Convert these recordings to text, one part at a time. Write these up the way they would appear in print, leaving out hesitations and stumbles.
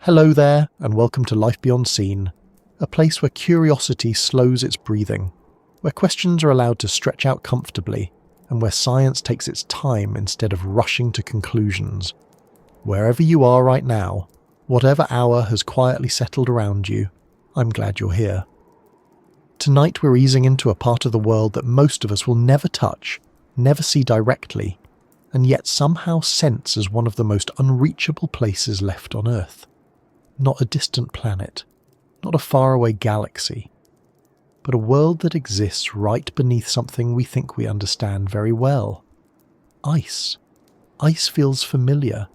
Hello there, and welcome to Life Beyond Seen, a place where curiosity slows its breathing, where questions are allowed to stretch out comfortably, and where science takes its time instead of rushing to conclusions. Wherever you are right now, whatever hour has quietly settled around you, I'm glad you're here. Tonight we're easing into a part of the world that most of us will never touch, never see directly, and yet somehow sense as one of the most unreachable places left on Earth. Not a distant planet, not a faraway galaxy, but a world that exists right beneath something we think we understand very well. Ice. Ice feels familiar.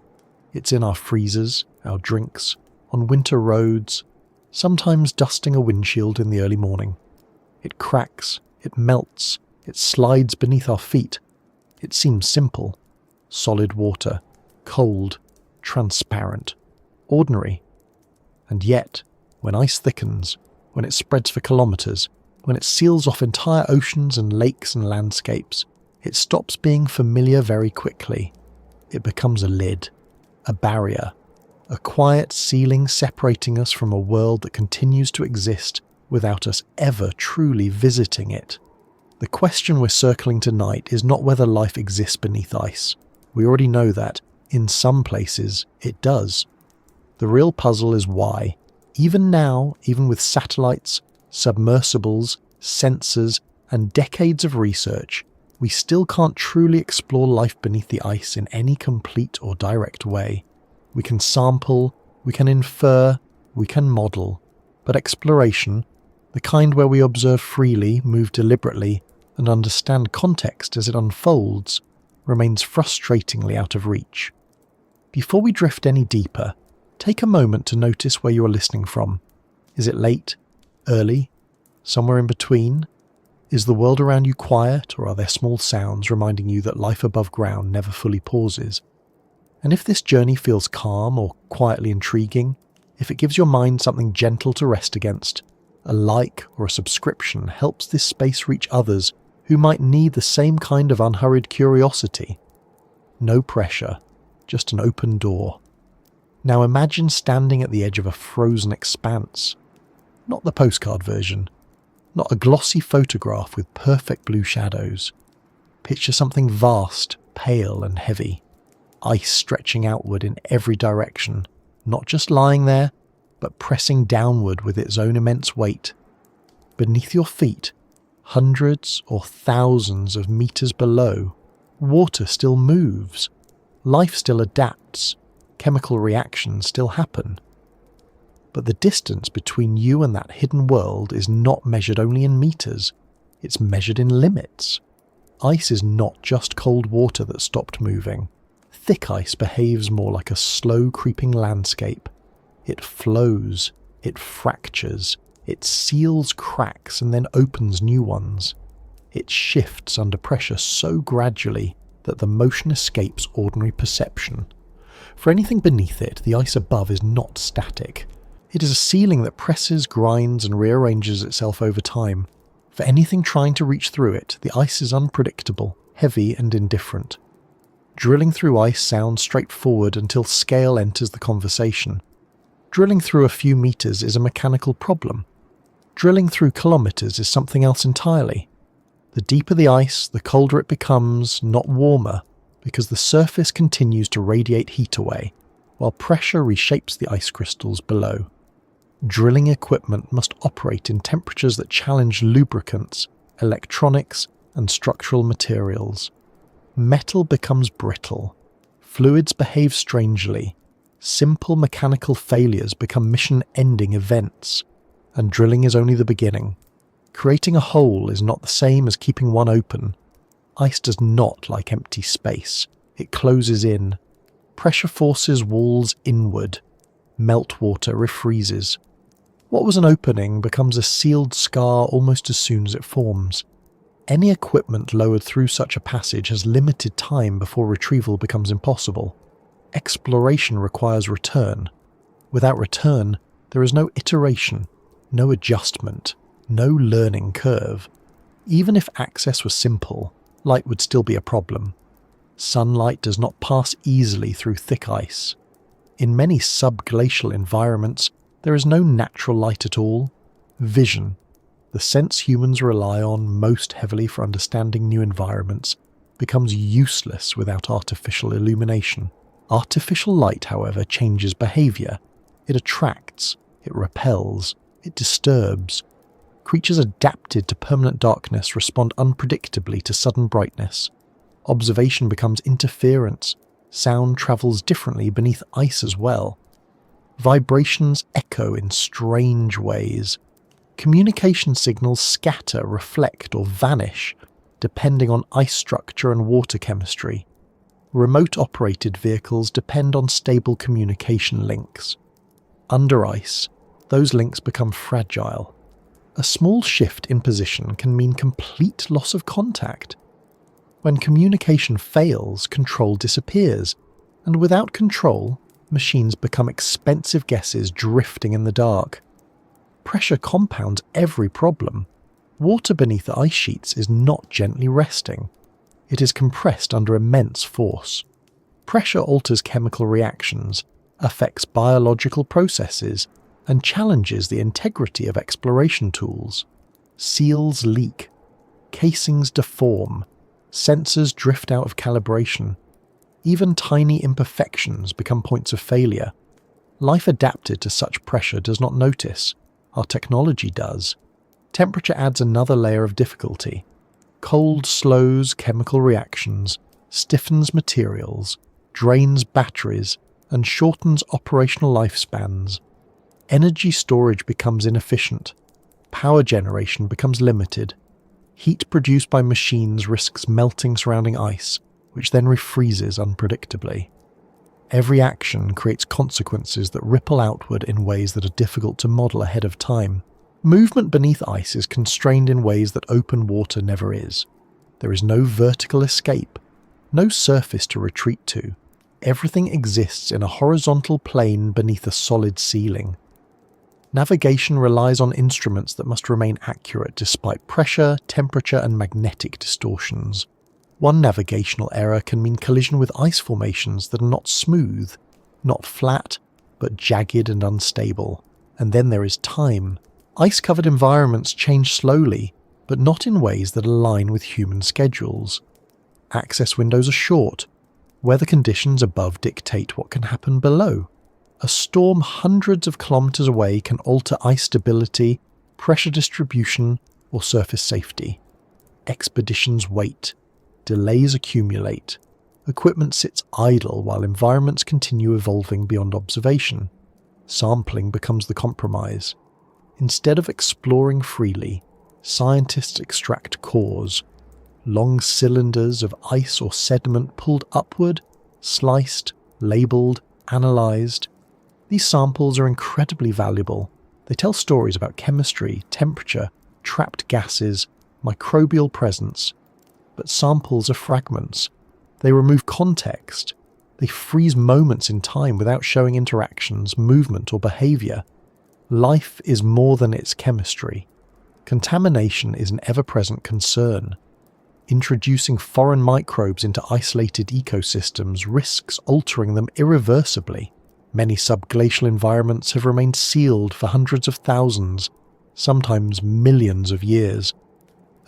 It's in our freezers, our drinks, on winter roads, sometimes dusting a windshield in the early morning. It cracks, it melts, it slides beneath our feet. It seems simple. Solid water, cold, transparent, ordinary. And yet, when ice thickens, when it spreads for kilometres, when it seals off entire oceans and lakes and landscapes, it stops being familiar very quickly. It becomes a lid, a barrier, a quiet ceiling separating us from a world that continues to exist without us ever truly visiting it. The question we're circling tonight is not whether life exists beneath ice. We already know that, in some places, it does. The real puzzle is why, even now, even with satellites, submersibles, sensors, and decades of research, we still can't truly explore life beneath the ice in any complete or direct way. We can sample, we can infer, we can model, but exploration, the kind where we observe freely, move deliberately, and understand context as it unfolds, remains frustratingly out of reach. Before we drift any deeper, take a moment to notice where you are listening from. Is it late? Early? Somewhere in between? Is the world around you quiet, or are there small sounds reminding you that life above ground never fully pauses? And if this journey feels calm or quietly intriguing, if it gives your mind something gentle to rest against, a like or a subscription helps this space reach others who might need the same kind of unhurried curiosity. No pressure, just an open door. Now imagine standing at the edge of a frozen expanse. Not the postcard version. Not a glossy photograph with perfect blue shadows. Picture something vast, pale and heavy. Ice stretching outward in every direction, not just lying there, but pressing downward with its own immense weight. Beneath your feet, hundreds or thousands of meters below, water still moves. Life still adapts. Chemical reactions still happen. But the distance between you and that hidden world is not measured only in meters, it's measured in limits. Ice is not just cold water that stopped moving. Thick ice behaves more like a slow creeping landscape. It flows, it fractures, it seals cracks and then opens new ones. It shifts under pressure so gradually that the motion escapes ordinary perception. For anything beneath it, the ice above is not static. It is a ceiling that presses, grinds, and rearranges itself over time. For anything trying to reach through it, the ice is unpredictable, heavy, and indifferent. Drilling through ice sounds straightforward until scale enters the conversation. Drilling through a few meters is a mechanical problem. Drilling through kilometers is something else entirely. The deeper the ice, the colder it becomes, not warmer, because the surface continues to radiate heat away, while pressure reshapes the ice crystals below. Drilling equipment must operate in temperatures that challenge lubricants, electronics, and structural materials. Metal becomes brittle. Fluids behave strangely. Simple mechanical failures become mission-ending events. And drilling is only the beginning. Creating a hole is not the same as keeping one open. Ice does not like empty space. It closes in. Pressure forces walls inward. Meltwater refreezes. What was an opening becomes a sealed scar almost as soon as it forms. Any equipment lowered through such a passage has limited time before retrieval becomes impossible. Exploration requires return. Without return, there is no iteration, no adjustment, no learning curve. Even if access was simple, light would still be a problem. Sunlight does not pass easily through thick ice. In many subglacial environments, there is no natural light at all. Vision, the sense humans rely on most heavily for understanding new environments, becomes useless without artificial illumination. Artificial light, however, changes behavior. It attracts, it repels, it disturbs. Creatures adapted to permanent darkness respond unpredictably to sudden brightness. Observation becomes interference. Sound travels differently beneath ice as well. Vibrations echo in strange ways. Communication signals scatter, reflect, or vanish, depending on ice structure and water chemistry. Remote-operated vehicles depend on stable communication links. Under ice, those links become fragile. A small shift in position can mean complete loss of contact. When communication fails, control disappears, and without control, machines become expensive guesses drifting in the dark. Pressure compounds every problem. Water beneath the ice sheets is not gently resting. It is compressed under immense force. Pressure alters chemical reactions, affects biological processes, and challenges the integrity of exploration tools. Seals leak. Casings deform. Sensors drift out of calibration. Even tiny imperfections become points of failure. Life adapted to such pressure does not notice. Our technology does. Temperature adds another layer of difficulty. Cold slows chemical reactions, stiffens materials, drains batteries, and shortens operational lifespans. Energy storage becomes inefficient. Power generation becomes limited. Heat produced by machines risks melting surrounding ice, which then refreezes unpredictably. Every action creates consequences that ripple outward in ways that are difficult to model ahead of time. Movement beneath ice is constrained in ways that open water never is. There is no vertical escape, no surface to retreat to. Everything exists in a horizontal plane beneath a solid ceiling. Navigation relies on instruments that must remain accurate despite pressure, temperature, and magnetic distortions. One navigational error can mean collision with ice formations that are not smooth, not flat, but jagged and unstable. And then there is time. Ice-covered environments change slowly, but not in ways that align with human schedules. Access windows are short. Weather conditions above dictate what can happen below. A storm hundreds of kilometers away can alter ice stability, pressure distribution, or surface safety. Expeditions wait. Delays accumulate. Equipment sits idle while environments continue evolving beyond observation. Sampling becomes the compromise. Instead of exploring freely, scientists extract cores. Long cylinders of ice or sediment pulled upward, sliced, labelled, analysed. These samples are incredibly valuable. They tell stories about chemistry, temperature, trapped gases, microbial presence. But samples are fragments. They remove context. They freeze moments in time without showing interactions, movement, or behaviour. Life is more than its chemistry. Contamination is an ever-present concern. Introducing foreign microbes into isolated ecosystems risks altering them irreversibly. Many subglacial environments have remained sealed for hundreds of thousands, sometimes millions of years.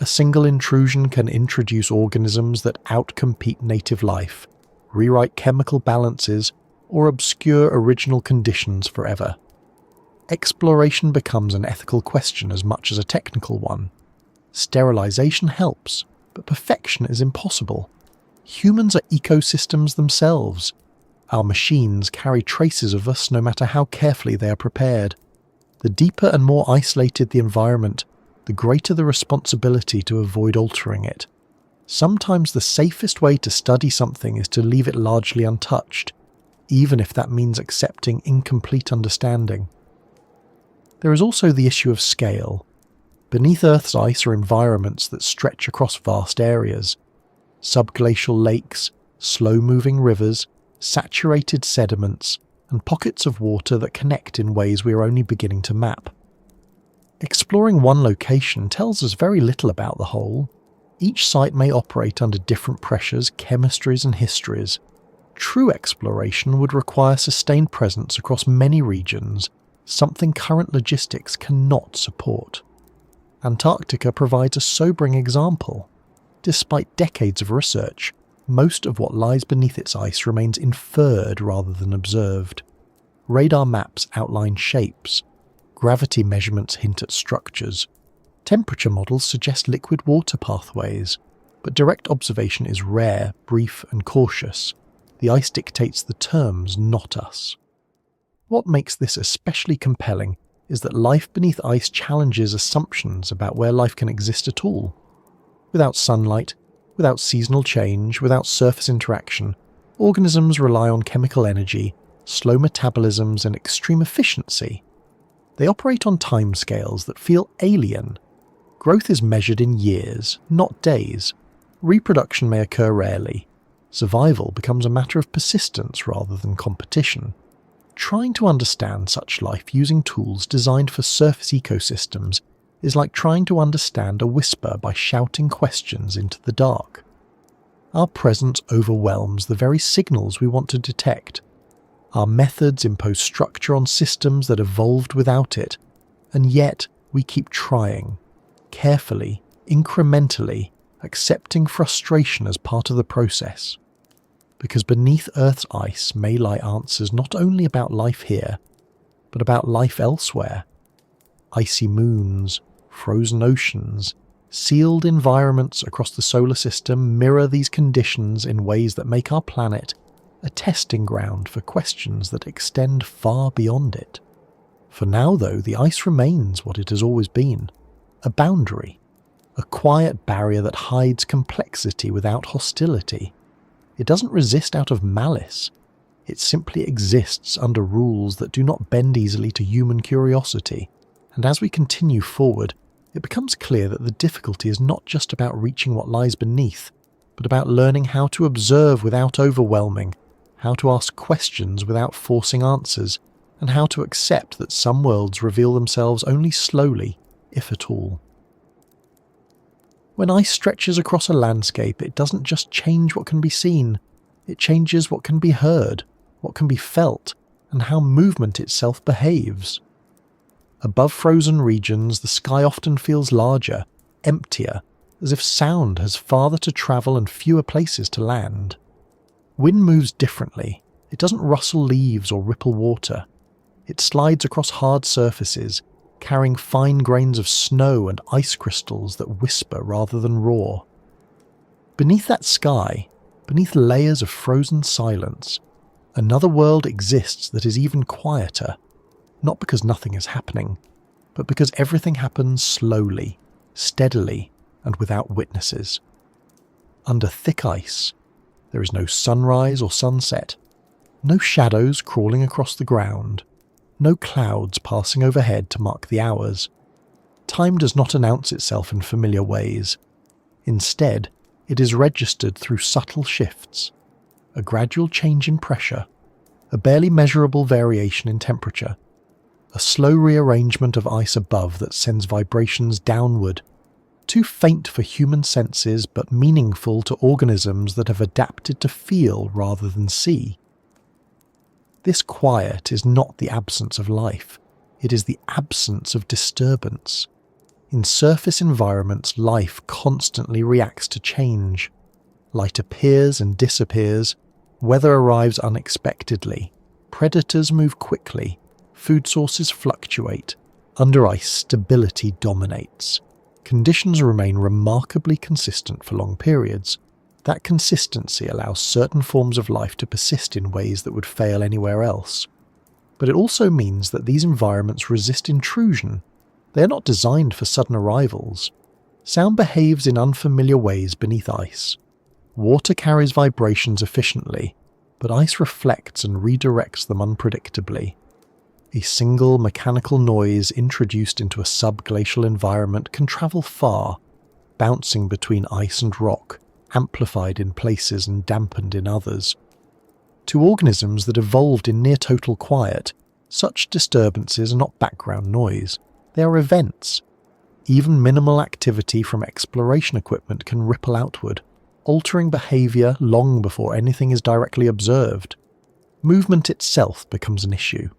A single intrusion can introduce organisms that outcompete native life, rewrite chemical balances, or obscure original conditions forever. Exploration becomes an ethical question as much as a technical one. Sterilization helps, but perfection is impossible. Humans are ecosystems themselves. Our machines carry traces of us no matter how carefully they are prepared. The deeper and more isolated the environment, the greater the responsibility to avoid altering it. Sometimes the safest way to study something is to leave it largely untouched, even if that means accepting incomplete understanding. There is also the issue of scale. Beneath Earth's ice are environments that stretch across vast areas. Subglacial lakes, slow-moving rivers, saturated sediments, and pockets of water that connect in ways we are only beginning to map. Exploring one location tells us very little about the whole. Each site may operate under different pressures, chemistries, and histories. True exploration would require sustained presence across many regions, something current logistics cannot support. Antarctica provides a sobering example. Despite decades of research, most of what lies beneath its ice remains inferred rather than observed. Radar maps outline shapes, gravity measurements hint at structures, temperature models suggest liquid water pathways, but direct observation is rare, brief and cautious. The ice dictates the terms, not us. What makes this especially compelling is that life beneath ice challenges assumptions about where life can exist at all. Without sunlight, without seasonal change, without surface interaction, organisms rely on chemical energy, slow metabolisms and extreme efficiency. They operate on timescales that feel alien. Growth is measured in years, not days. Reproduction may occur rarely. Survival becomes a matter of persistence rather than competition. Trying to understand such life using tools designed for surface ecosystems is like trying to understand a whisper by shouting questions into the dark. Our presence overwhelms the very signals we want to detect. Our methods impose structure on systems that evolved without it, and yet we keep trying, carefully, incrementally, accepting frustration as part of the process. Because beneath Earth's ice may lie answers not only about life here, but about life elsewhere. Icy moons, frozen oceans, sealed environments across the solar system mirror these conditions in ways that make our planet a testing ground for questions that extend far beyond it. For now, though, the ice remains what it has always been, a boundary, a quiet barrier that hides complexity without hostility. It doesn't resist out of malice. It simply exists under rules that do not bend easily to human curiosity. And as we continue forward, it becomes clear that the difficulty is not just about reaching what lies beneath, but about learning how to observe without overwhelming, how to ask questions without forcing answers, and how to accept that some worlds reveal themselves only slowly, if at all. When ice stretches across a landscape, it doesn't just change what can be seen, it changes what can be heard, what can be felt, and how movement itself behaves. Above frozen regions, the sky often feels larger, emptier, as if sound has farther to travel and fewer places to land. Wind moves differently. It doesn't rustle leaves or ripple water. It slides across hard surfaces, carrying fine grains of snow and ice crystals that whisper rather than roar. Beneath that sky, beneath layers of frozen silence, another world exists that is even quieter, not because nothing is happening, but because everything happens slowly, steadily, and without witnesses. Under thick ice, there is no sunrise or sunset, no shadows crawling across the ground, no clouds passing overhead to mark the hours. Time does not announce itself in familiar ways. Instead, it is registered through subtle shifts, a gradual change in pressure, a barely measurable variation in temperature, a slow rearrangement of ice above that sends vibrations downward, too faint for human senses but meaningful to organisms that have adapted to feel rather than see. This quiet is not the absence of life, it is the absence of disturbance. In surface environments, life constantly reacts to change. Light appears and disappears, weather arrives unexpectedly, predators move quickly, food sources fluctuate, under ice stability dominates. Conditions remain remarkably consistent for long periods. That consistency allows certain forms of life to persist in ways that would fail anywhere else. But it also means that these environments resist intrusion. They are not designed for sudden arrivals. Sound behaves in unfamiliar ways beneath ice. Water carries vibrations efficiently, but ice reflects and redirects them unpredictably. A single mechanical noise introduced into a subglacial environment can travel far, bouncing between ice and rock, amplified in places and dampened in others. To organisms that evolved in near total quiet, such disturbances are not background noise, they are events. Even minimal activity from exploration equipment can ripple outward, altering behaviour long before anything is directly observed. Movement itself becomes an issue.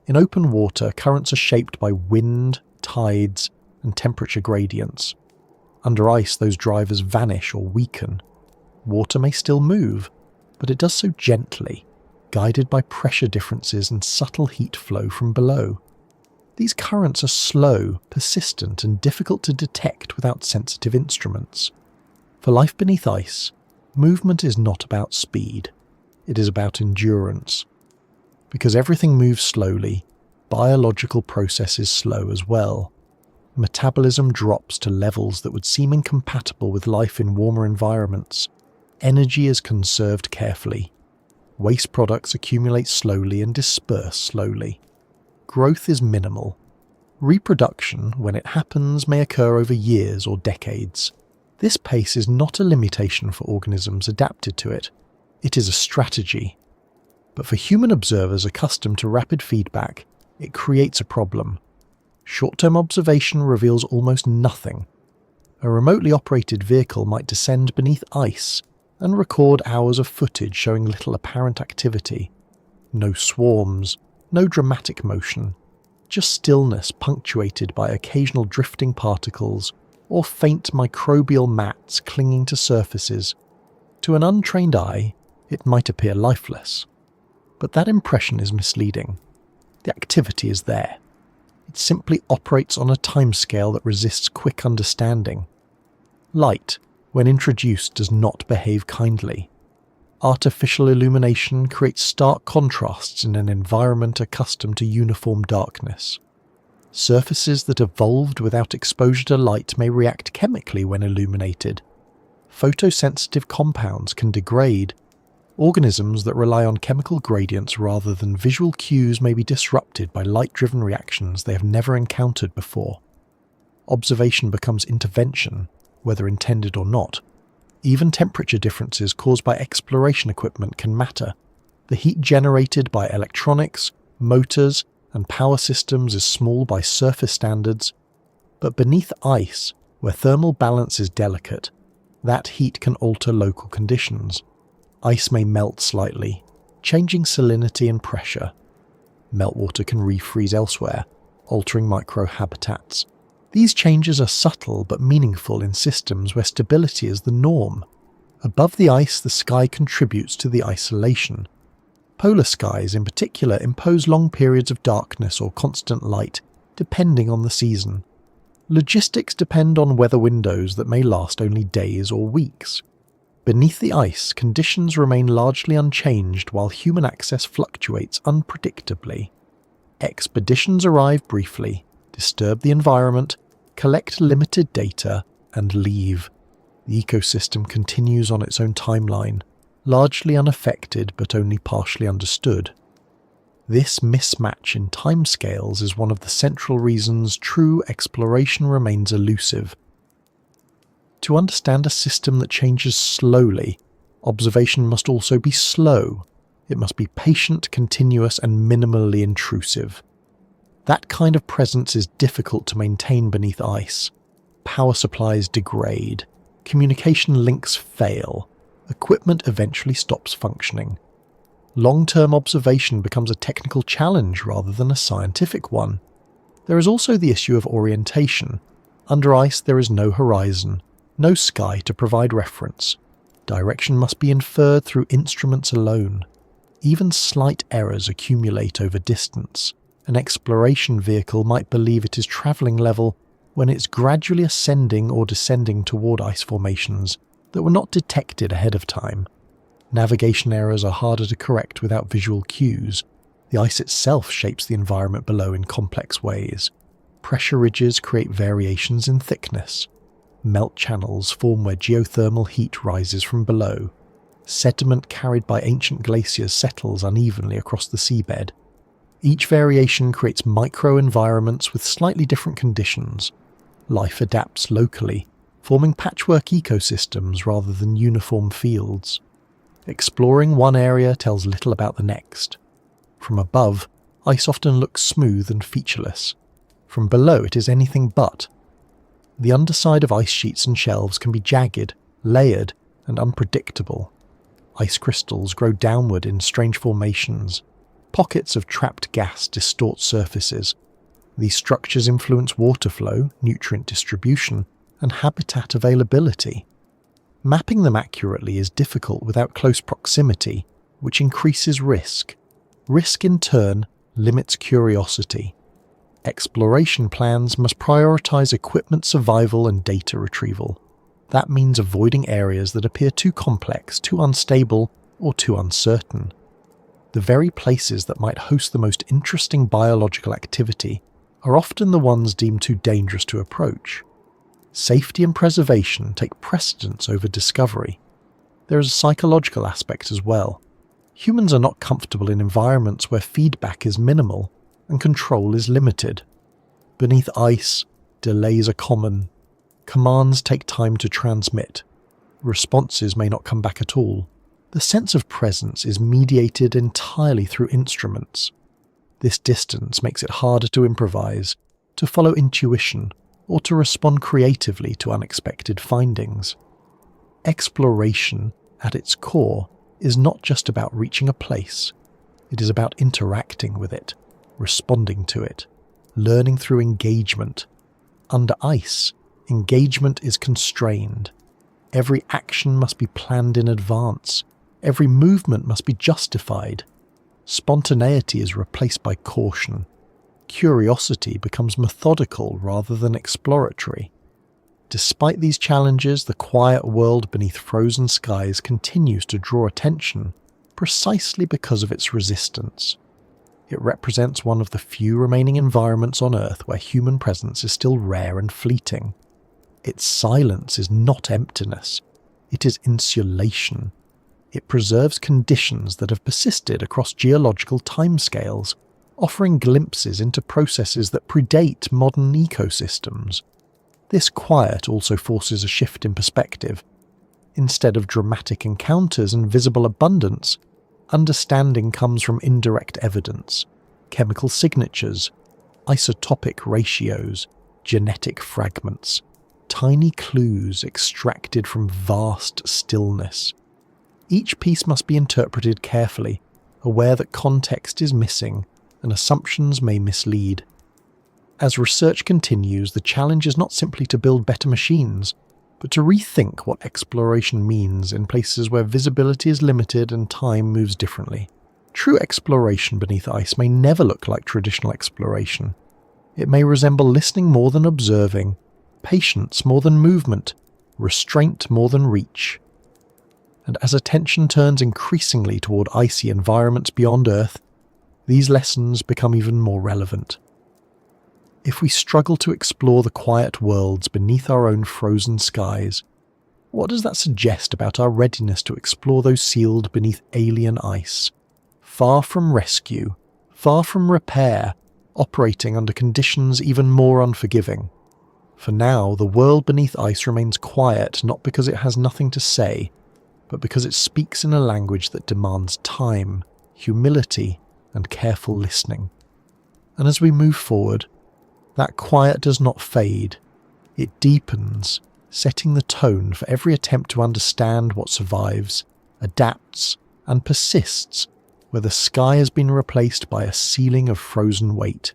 In open water, currents are shaped by wind, tides, and temperature gradients. Under ice, those drivers vanish or weaken. Water may still move, but it does so gently, guided by pressure differences and subtle heat flow from below. These currents are slow, persistent, and difficult to detect without sensitive instruments. For life beneath ice, movement is not about speed. It is about endurance. Because everything moves slowly, biological processes slow as well. Metabolism drops to levels that would seem incompatible with life in warmer environments. Energy is conserved carefully. Waste products accumulate slowly and disperse slowly. Growth is minimal. Reproduction, when it happens, may occur over years or decades. This pace is not a limitation for organisms adapted to it. It is a strategy. But for human observers accustomed to rapid feedback, it creates a problem. Short-term observation reveals almost nothing. A remotely operated vehicle might descend beneath ice and record hours of footage showing little apparent activity. No swarms, no dramatic motion, just stillness punctuated by occasional drifting particles or faint microbial mats clinging to surfaces. To an untrained eye, it might appear lifeless. But that impression is misleading. The activity is there. It simply operates on a timescale that resists quick understanding. Light, when introduced, does not behave kindly. Artificial illumination creates stark contrasts in an environment accustomed to uniform darkness. Surfaces that evolved without exposure to light may react chemically when illuminated. Photosensitive compounds can degrade. Organisms that rely on chemical gradients rather than visual cues may be disrupted by light-driven reactions they have never encountered before. Observation becomes intervention, whether intended or not. Even temperature differences caused by exploration equipment can matter. The heat generated by electronics, motors, and power systems is small by surface standards, but beneath ice, where thermal balance is delicate, that heat can alter local conditions. Ice may melt slightly, changing salinity and pressure. Meltwater can refreeze elsewhere, altering microhabitats. These changes are subtle but meaningful in systems where stability is the norm. Above the ice, the sky contributes to the isolation. Polar skies, in particular, impose long periods of darkness or constant light, depending on the season. Logistics depend on weather windows that may last only days or weeks. Beneath the ice, conditions remain largely unchanged while human access fluctuates unpredictably. Expeditions arrive briefly, disturb the environment, collect limited data, and leave. The ecosystem continues on its own timeline, largely unaffected but only partially understood. This mismatch in timescales is one of the central reasons true exploration remains elusive. To understand a system that changes slowly, observation must also be slow. It must be patient, continuous, and minimally intrusive. That kind of presence is difficult to maintain beneath ice. Power supplies degrade. Communication links fail. Equipment eventually stops functioning. Long-term observation becomes a technical challenge rather than a scientific one. There is also the issue of orientation. Under ice there is no horizon, no sky to provide reference. Direction must be inferred through instruments alone. Even slight errors accumulate over distance. An exploration vehicle might believe it is travelling level when it's gradually ascending or descending toward ice formations that were not detected ahead of time. Navigation errors are harder to correct without visual cues. The ice itself shapes the environment below in complex ways. Pressure ridges create variations in thickness. Melt channels form where geothermal heat rises from below. Sediment carried by ancient glaciers settles unevenly across the seabed. Each variation creates microenvironments with slightly different conditions. Life adapts locally, forming patchwork ecosystems rather than uniform fields. Exploring one area tells little about the next. From above, ice often looks smooth and featureless. From below, it is anything but. The underside of ice sheets and shelves can be jagged, layered, and unpredictable. Ice crystals grow downward in strange formations. Pockets of trapped gas distort surfaces. These structures influence water flow, nutrient distribution, and habitat availability. Mapping them accurately is difficult without close proximity, which increases risk. Risk, in turn, limits curiosity. Exploration plans must prioritize equipment survival and data retrieval. That means avoiding areas that appear too complex, too unstable, or too uncertain. The very places that might host the most interesting biological activity are often the ones deemed too dangerous to approach. Safety and preservation take precedence over discovery. There is a psychological aspect as well. Humans are not comfortable in environments where feedback is minimal and control is limited. Beneath ice, delays are common. Commands take time to transmit. Responses may not come back at all. The sense of presence is mediated entirely through instruments. This distance makes it harder to improvise, to follow intuition, or to respond creatively to unexpected findings. Exploration, at its core, is not just about reaching a place. It is about interacting with it, responding to it, learning through engagement. Under ice, engagement is constrained. Every action must be planned in advance. Every movement must be justified. Spontaneity is replaced by caution. Curiosity becomes methodical rather than exploratory. Despite these challenges, the quiet world beneath frozen skies continues to draw attention precisely because of its resistance. It represents one of the few remaining environments on Earth where human presence is still rare and fleeting. Its silence is not emptiness, it is insulation. It preserves conditions that have persisted across geological timescales, offering glimpses into processes that predate modern ecosystems. This quiet also forces a shift in perspective. Instead of dramatic encounters and visible abundance, understanding comes from indirect evidence, chemical signatures, isotopic ratios, genetic fragments, tiny clues extracted from vast stillness. Each piece must be interpreted carefully, aware that context is missing and assumptions may mislead. As research continues, the challenge is not simply to build better machines, but to rethink what exploration means in places where visibility is limited and time moves differently. True exploration beneath ice may never look like traditional exploration. It may resemble listening more than observing, patience more than movement, restraint more than reach. And as attention turns increasingly toward icy environments beyond Earth, these lessons become even more relevant. If we struggle to explore the quiet worlds beneath our own frozen skies, what does that suggest about our readiness to explore those sealed beneath alien ice? Far from rescue, far from repair, operating under conditions even more unforgiving. For now, the world beneath ice remains quiet not because it has nothing to say, but because it speaks in a language that demands time, humility, and careful listening. And as we move forward, that quiet does not fade. It deepens, setting the tone for every attempt to understand what survives, adapts, and persists where the sky has been replaced by a ceiling of frozen weight.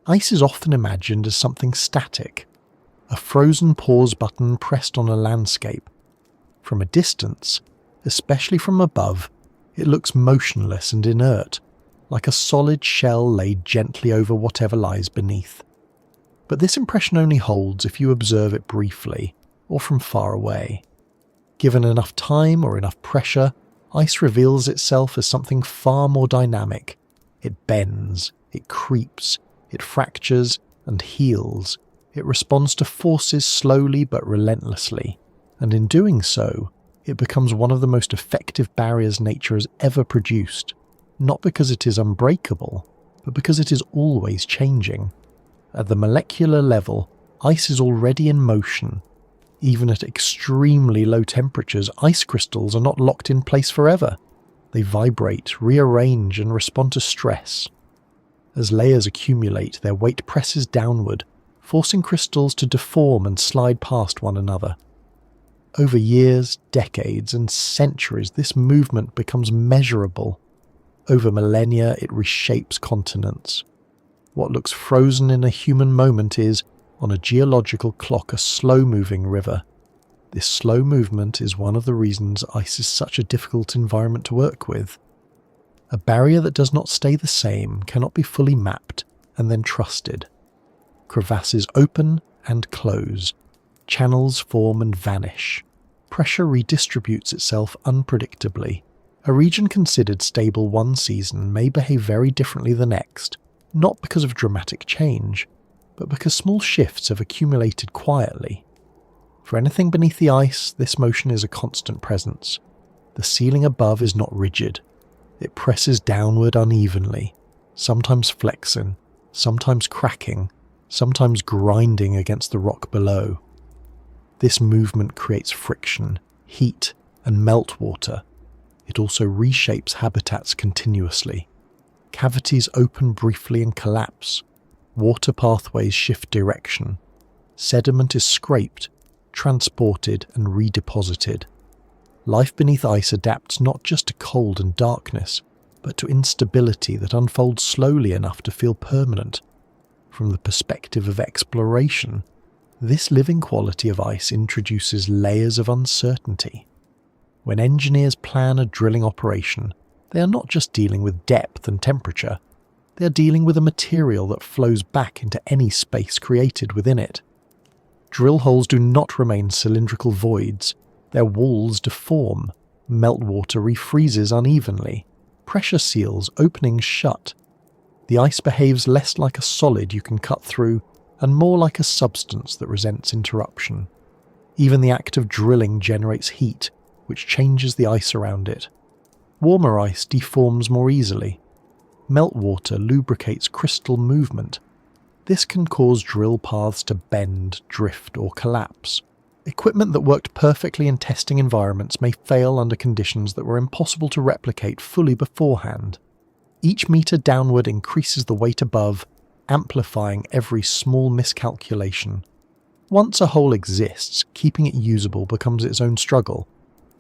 Ice is often imagined as something static, a frozen pause button pressed on a landscape. From a distance, especially from above, it looks motionless and inert, like a solid shell laid gently over whatever lies beneath. But this impression only holds if you observe it briefly, or from far away. Given enough time or enough pressure, ice reveals itself as something far more dynamic. It bends, it creeps, it fractures and heals. It responds to forces slowly but relentlessly, and in doing so, it becomes one of the most effective barriers nature has ever produced, not because it is unbreakable, but because it is always changing. At the molecular level, ice is already in motion. Even at extremely low temperatures, ice crystals are not locked in place forever. They vibrate, rearrange, and respond to stress. As layers accumulate, their weight presses downward, forcing crystals to deform and slide past one another. Over years, decades, and centuries, this movement becomes measurable. Over millennia, it reshapes continents. What looks frozen in a human moment is, on a geological clock, a slow-moving river. This slow movement is one of the reasons ice is such a difficult environment to work with. A barrier that does not stay the same cannot be fully mapped and then trusted. Crevasses open and close. Channels form and vanish. Pressure redistributes itself unpredictably. A region considered stable one season may behave very differently the next, not because of dramatic change, but because small shifts have accumulated quietly. For anything beneath the ice, this motion is a constant presence. The ceiling above is not rigid. It presses downward unevenly, sometimes flexing, sometimes cracking, sometimes grinding against the rock below. This movement creates friction, heat, and meltwater. It also reshapes habitats continuously. Cavities open briefly and collapse. Water pathways shift direction. Sediment is scraped, transported, and redeposited. Life beneath ice adapts not just to cold and darkness, but to instability that unfolds slowly enough to feel permanent. From the perspective of exploration, this living quality of ice introduces layers of uncertainty. When engineers plan a drilling operation, they are not just dealing with depth and temperature, they are dealing with a material that flows back into any space created within it. Drill holes do not remain cylindrical voids. Their walls deform, meltwater refreezes unevenly, pressure seals openings shut. The ice behaves less like a solid you can cut through and more like a substance that resents interruption. Even the act of drilling generates heat, which changes the ice around it. Warmer ice deforms more easily. Meltwater lubricates crystal movement. This can cause drill paths to bend, drift, or collapse. Equipment that worked perfectly in testing environments may fail under conditions that were impossible to replicate fully beforehand. Each meter downward increases the weight above, amplifying every small miscalculation. Once a hole exists, keeping it usable becomes its own struggle.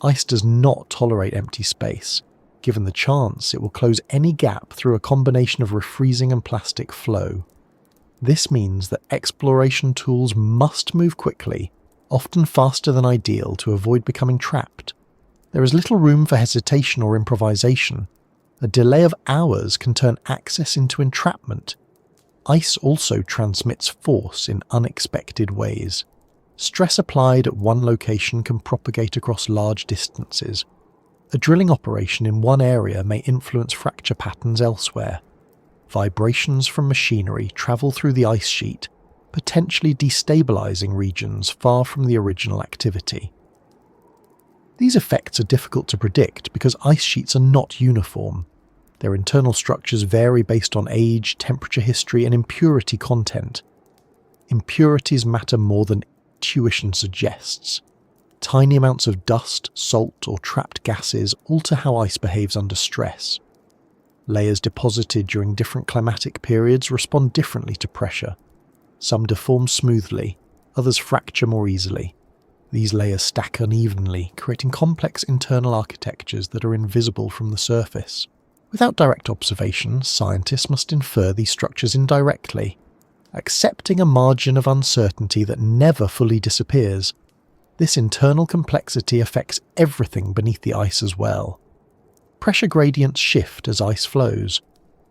Ice does not tolerate empty space. Given the chance, it will close any gap through a combination of refreezing and plastic flow. This means that exploration tools must move quickly, often faster than ideal, to avoid becoming trapped. There is little room for hesitation or improvisation. A delay of hours can turn access into entrapment. Ice also transmits force in unexpected ways. Stress applied at one location can propagate across large distances. A drilling operation in one area may influence fracture patterns elsewhere. Vibrations from machinery travel through the ice sheet, potentially destabilizing regions far from the original activity. These effects are difficult to predict because ice sheets are not uniform. Their internal structures vary based on age, temperature history, and impurity content. Impurities matter more than intuition suggests. Tiny amounts of dust, salt, or trapped gases alter how ice behaves under stress. Layers deposited during different climatic periods respond differently to pressure. Some deform smoothly, others fracture more easily. These layers stack unevenly, creating complex internal architectures that are invisible from the surface. Without direct observation, scientists must infer these structures indirectly, accepting a margin of uncertainty that never fully disappears. This internal complexity affects everything beneath the ice as well. Pressure gradients shift as ice flows.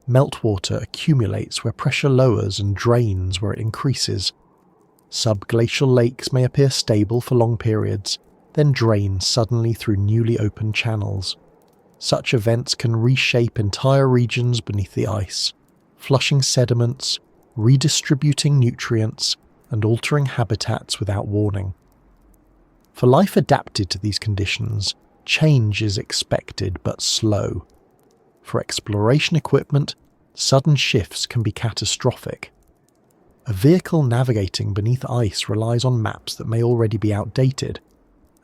Meltwater accumulates where pressure lowers and drains where it increases. Subglacial lakes may appear stable for long periods, then drain suddenly through newly opened channels. Such events can reshape entire regions beneath the ice, flushing sediments, redistributing nutrients, and altering habitats without warning. For life adapted to these conditions, change is expected but slow. For exploration equipment, sudden shifts can be catastrophic. A vehicle navigating beneath ice relies on maps that may already be outdated.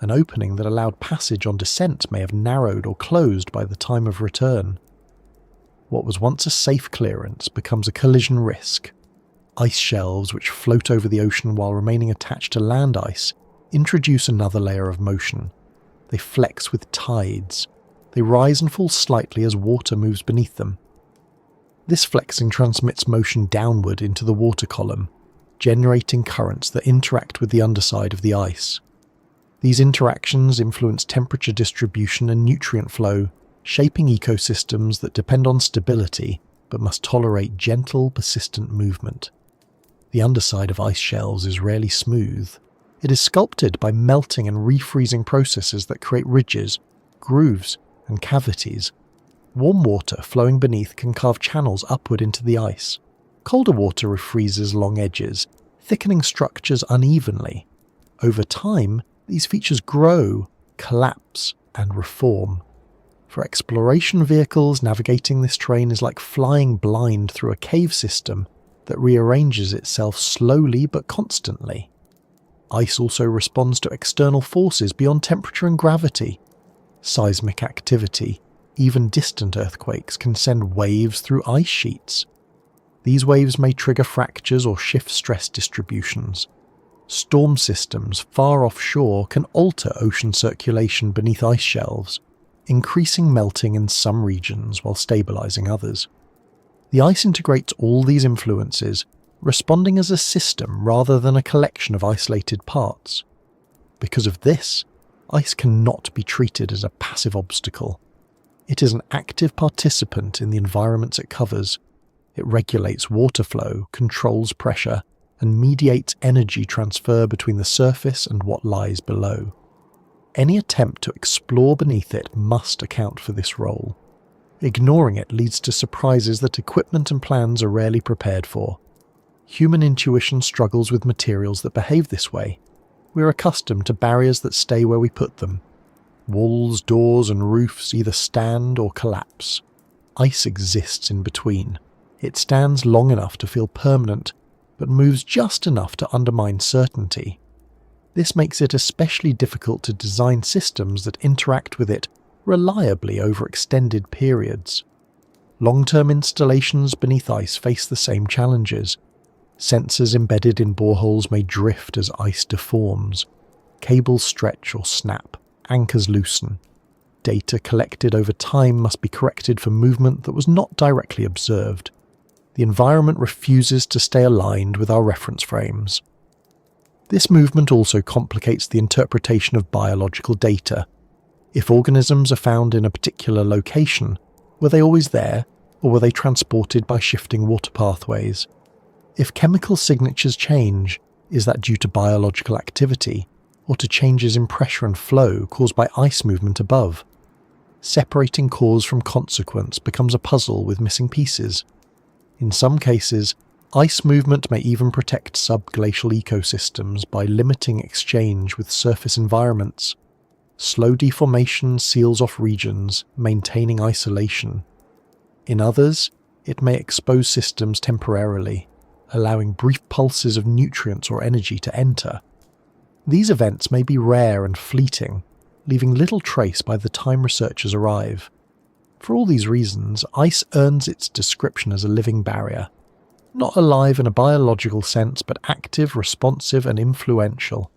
An opening that allowed passage on descent may have narrowed or closed by the time of return. What was once a safe clearance becomes a collision risk. Ice shelves which float over the ocean while remaining attached to land ice introduce another layer of motion. They flex with tides. They rise and fall slightly as water moves beneath them. This flexing transmits motion downward into the water column, generating currents that interact with the underside of the ice. These interactions influence temperature distribution and nutrient flow, shaping ecosystems that depend on stability but must tolerate gentle, persistent movement. The underside of ice shelves is rarely smooth. It is sculpted by melting and refreezing processes that create ridges, grooves, and cavities. Warm water flowing beneath can carve channels upward into the ice. Colder water refreezes along edges, thickening structures unevenly. Over time, these features grow, collapse, and reform. For exploration vehicles, navigating this terrain is like flying blind through a cave system that rearranges itself slowly but constantly. Ice also responds to external forces beyond temperature and gravity. Seismic activity, even distant earthquakes, can send waves through ice sheets. These waves may trigger fractures or shift stress distributions. Storm systems far offshore can alter ocean circulation beneath ice shelves, increasing melting in some regions while stabilizing others. The ice integrates all these influences, responding as a system rather than a collection of isolated parts. Because of this, ice cannot be treated as a passive obstacle. It is an active participant in the environments it covers. It regulates water flow, controls pressure, and mediates energy transfer between the surface and what lies below. Any attempt to explore beneath it must account for this role. Ignoring it leads to surprises that equipment and plans are rarely prepared for. Human intuition struggles with materials that behave this way. We're accustomed to barriers that stay where we put them. Walls, doors, and roofs either stand or collapse. Ice exists in between. It stands long enough to feel permanent, but moves just enough to undermine certainty. This makes it especially difficult to design systems that interact with it reliably over extended periods. Long-term installations beneath ice face the same challenges. Sensors embedded in boreholes may drift as ice deforms. Cables stretch or snap. Anchors loosen. Data collected over time must be corrected for movement that was not directly observed. The environment refuses to stay aligned with our reference frames. This movement also complicates the interpretation of biological data. If organisms are found in a particular location, were they always there, or were they transported by shifting water pathways? If chemical signatures change, is that due to biological activity, or to changes in pressure and flow caused by ice movement above? Separating cause from consequence becomes a puzzle with missing pieces. In some cases, ice movement may even protect subglacial ecosystems by limiting exchange with surface environments. Slow deformation seals off regions, maintaining isolation. In others, it may expose systems temporarily, allowing brief pulses of nutrients or energy to enter. These events may be rare and fleeting, leaving little trace by the time researchers arrive. For all these reasons, ice earns its description as a living barrier. Not alive in a biological sense, but active, responsive, and influential.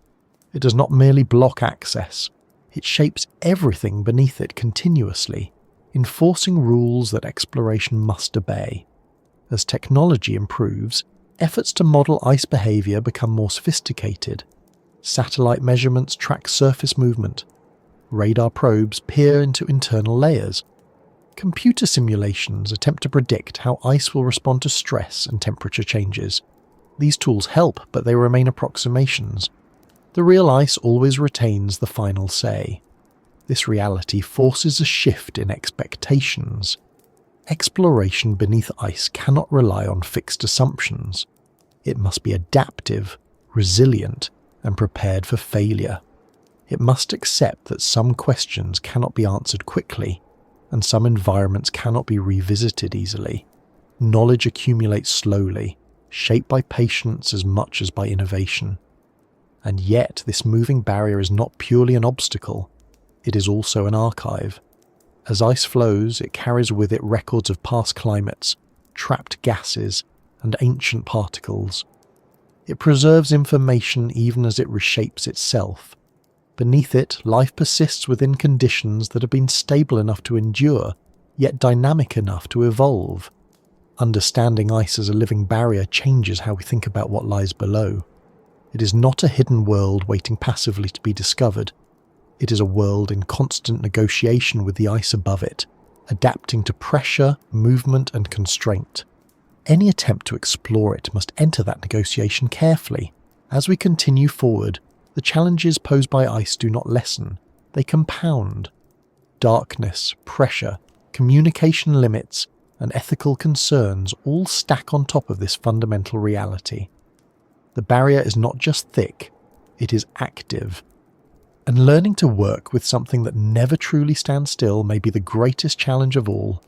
It does not merely block access. It shapes everything beneath it continuously, enforcing rules that exploration must obey. As technology improves, efforts to model ice behavior become more sophisticated. Satellite measurements track surface movement. Radar probes peer into internal layers. Computer simulations attempt to predict how ice will respond to stress and temperature changes. These tools help, but they remain approximations. The real ice always retains the final say. This reality forces a shift in expectations. Exploration beneath ice cannot rely on fixed assumptions. It must be adaptive, resilient, and prepared for failure. It must accept that some questions cannot be answered quickly, and some environments cannot be revisited easily. Knowledge accumulates slowly, shaped by patience as much as by innovation. And yet, this moving barrier is not purely an obstacle. It is also an archive. As ice flows, it carries with it records of past climates, trapped gases, and ancient particles. It preserves information even as it reshapes itself. Beneath it, life persists within conditions that have been stable enough to endure, yet dynamic enough to evolve. Understanding ice as a living barrier changes how we think about what lies below. It is not a hidden world waiting passively to be discovered. It is a world in constant negotiation with the ice above it, adapting to pressure, movement, and constraint. Any attempt to explore it must enter that negotiation carefully. As we continue forward, the challenges posed by ice do not lessen, they compound. Darkness, pressure, communication limits, and ethical concerns all stack on top of this fundamental reality. The barrier is not just thick, it is active. And learning to work with something that never truly stands still may be the greatest challenge of all.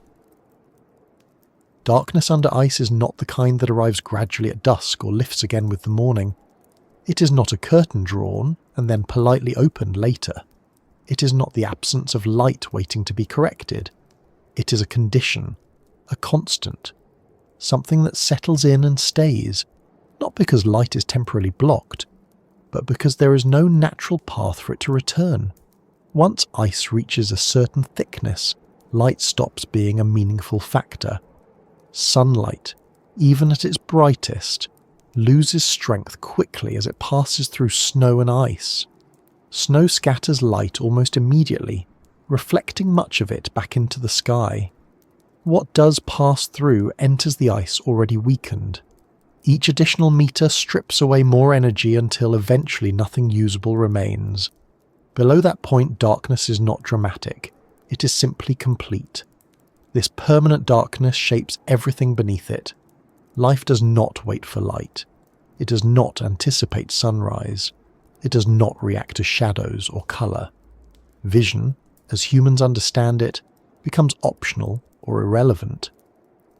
Darkness under ice is not the kind that arrives gradually at dusk or lifts again with the morning. It is not a curtain drawn and then politely opened later. It is not the absence of light waiting to be corrected. It is a condition, a constant, something that settles in and stays, not because light is temporarily blocked, but because there is no natural path for it to return. Once ice reaches a certain thickness, light stops being a meaningful factor. Sunlight, even at its brightest, loses strength quickly as it passes through snow and ice. Snow scatters light almost immediately, reflecting much of it back into the sky. What does pass through enters the ice already weakened. Each additional meter strips away more energy until eventually nothing usable remains. Below that point, darkness is not dramatic. It is simply complete. This permanent darkness shapes everything beneath it. Life does not wait for light. It does not anticipate sunrise. It does not react to shadows or colour. Vision, as humans understand it, becomes optional or irrelevant.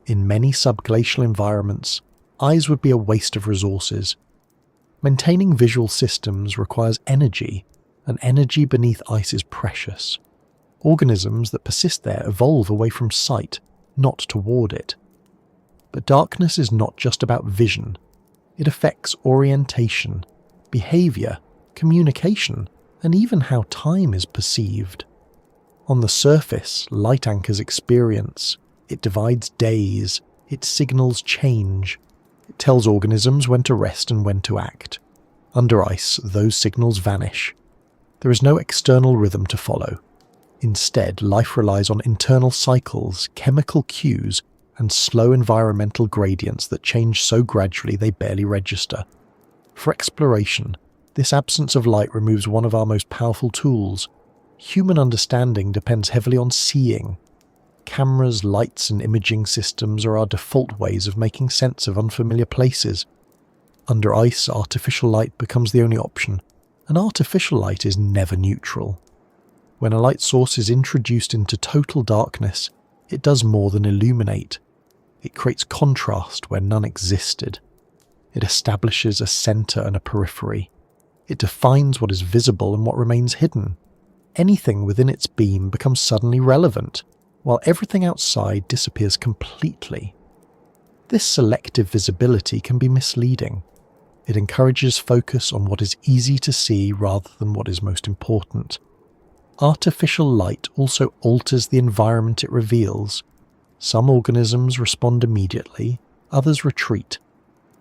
In many subglacial environments, eyes would be a waste of resources. Maintaining visual systems requires energy, and energy beneath ice is precious. Organisms that persist there evolve away from sight, not toward it. But darkness is not just about vision. It affects orientation, behaviour, communication, and even how time is perceived. On the surface, light anchors experience. It divides days. It signals change. It tells organisms when to rest and when to act. Under ice, those signals vanish. There is no external rhythm to follow. Instead, life relies on internal cycles, chemical cues, and slow environmental gradients that change so gradually they barely register. For exploration, this absence of light removes one of our most powerful tools. Human understanding depends heavily on seeing. Cameras, lights, and imaging systems are our default ways of making sense of unfamiliar places. Under ice, artificial light becomes the only option, and artificial light is never neutral. When a light source is introduced into total darkness, it does more than illuminate. It creates contrast where none existed. It establishes a centre and a periphery. It defines what is visible and what remains hidden. Anything within its beam becomes suddenly relevant, while everything outside disappears completely. This selective visibility can be misleading. It encourages focus on what is easy to see rather than what is most important. Artificial light also alters the environment it reveals. Some organisms respond immediately, others retreat.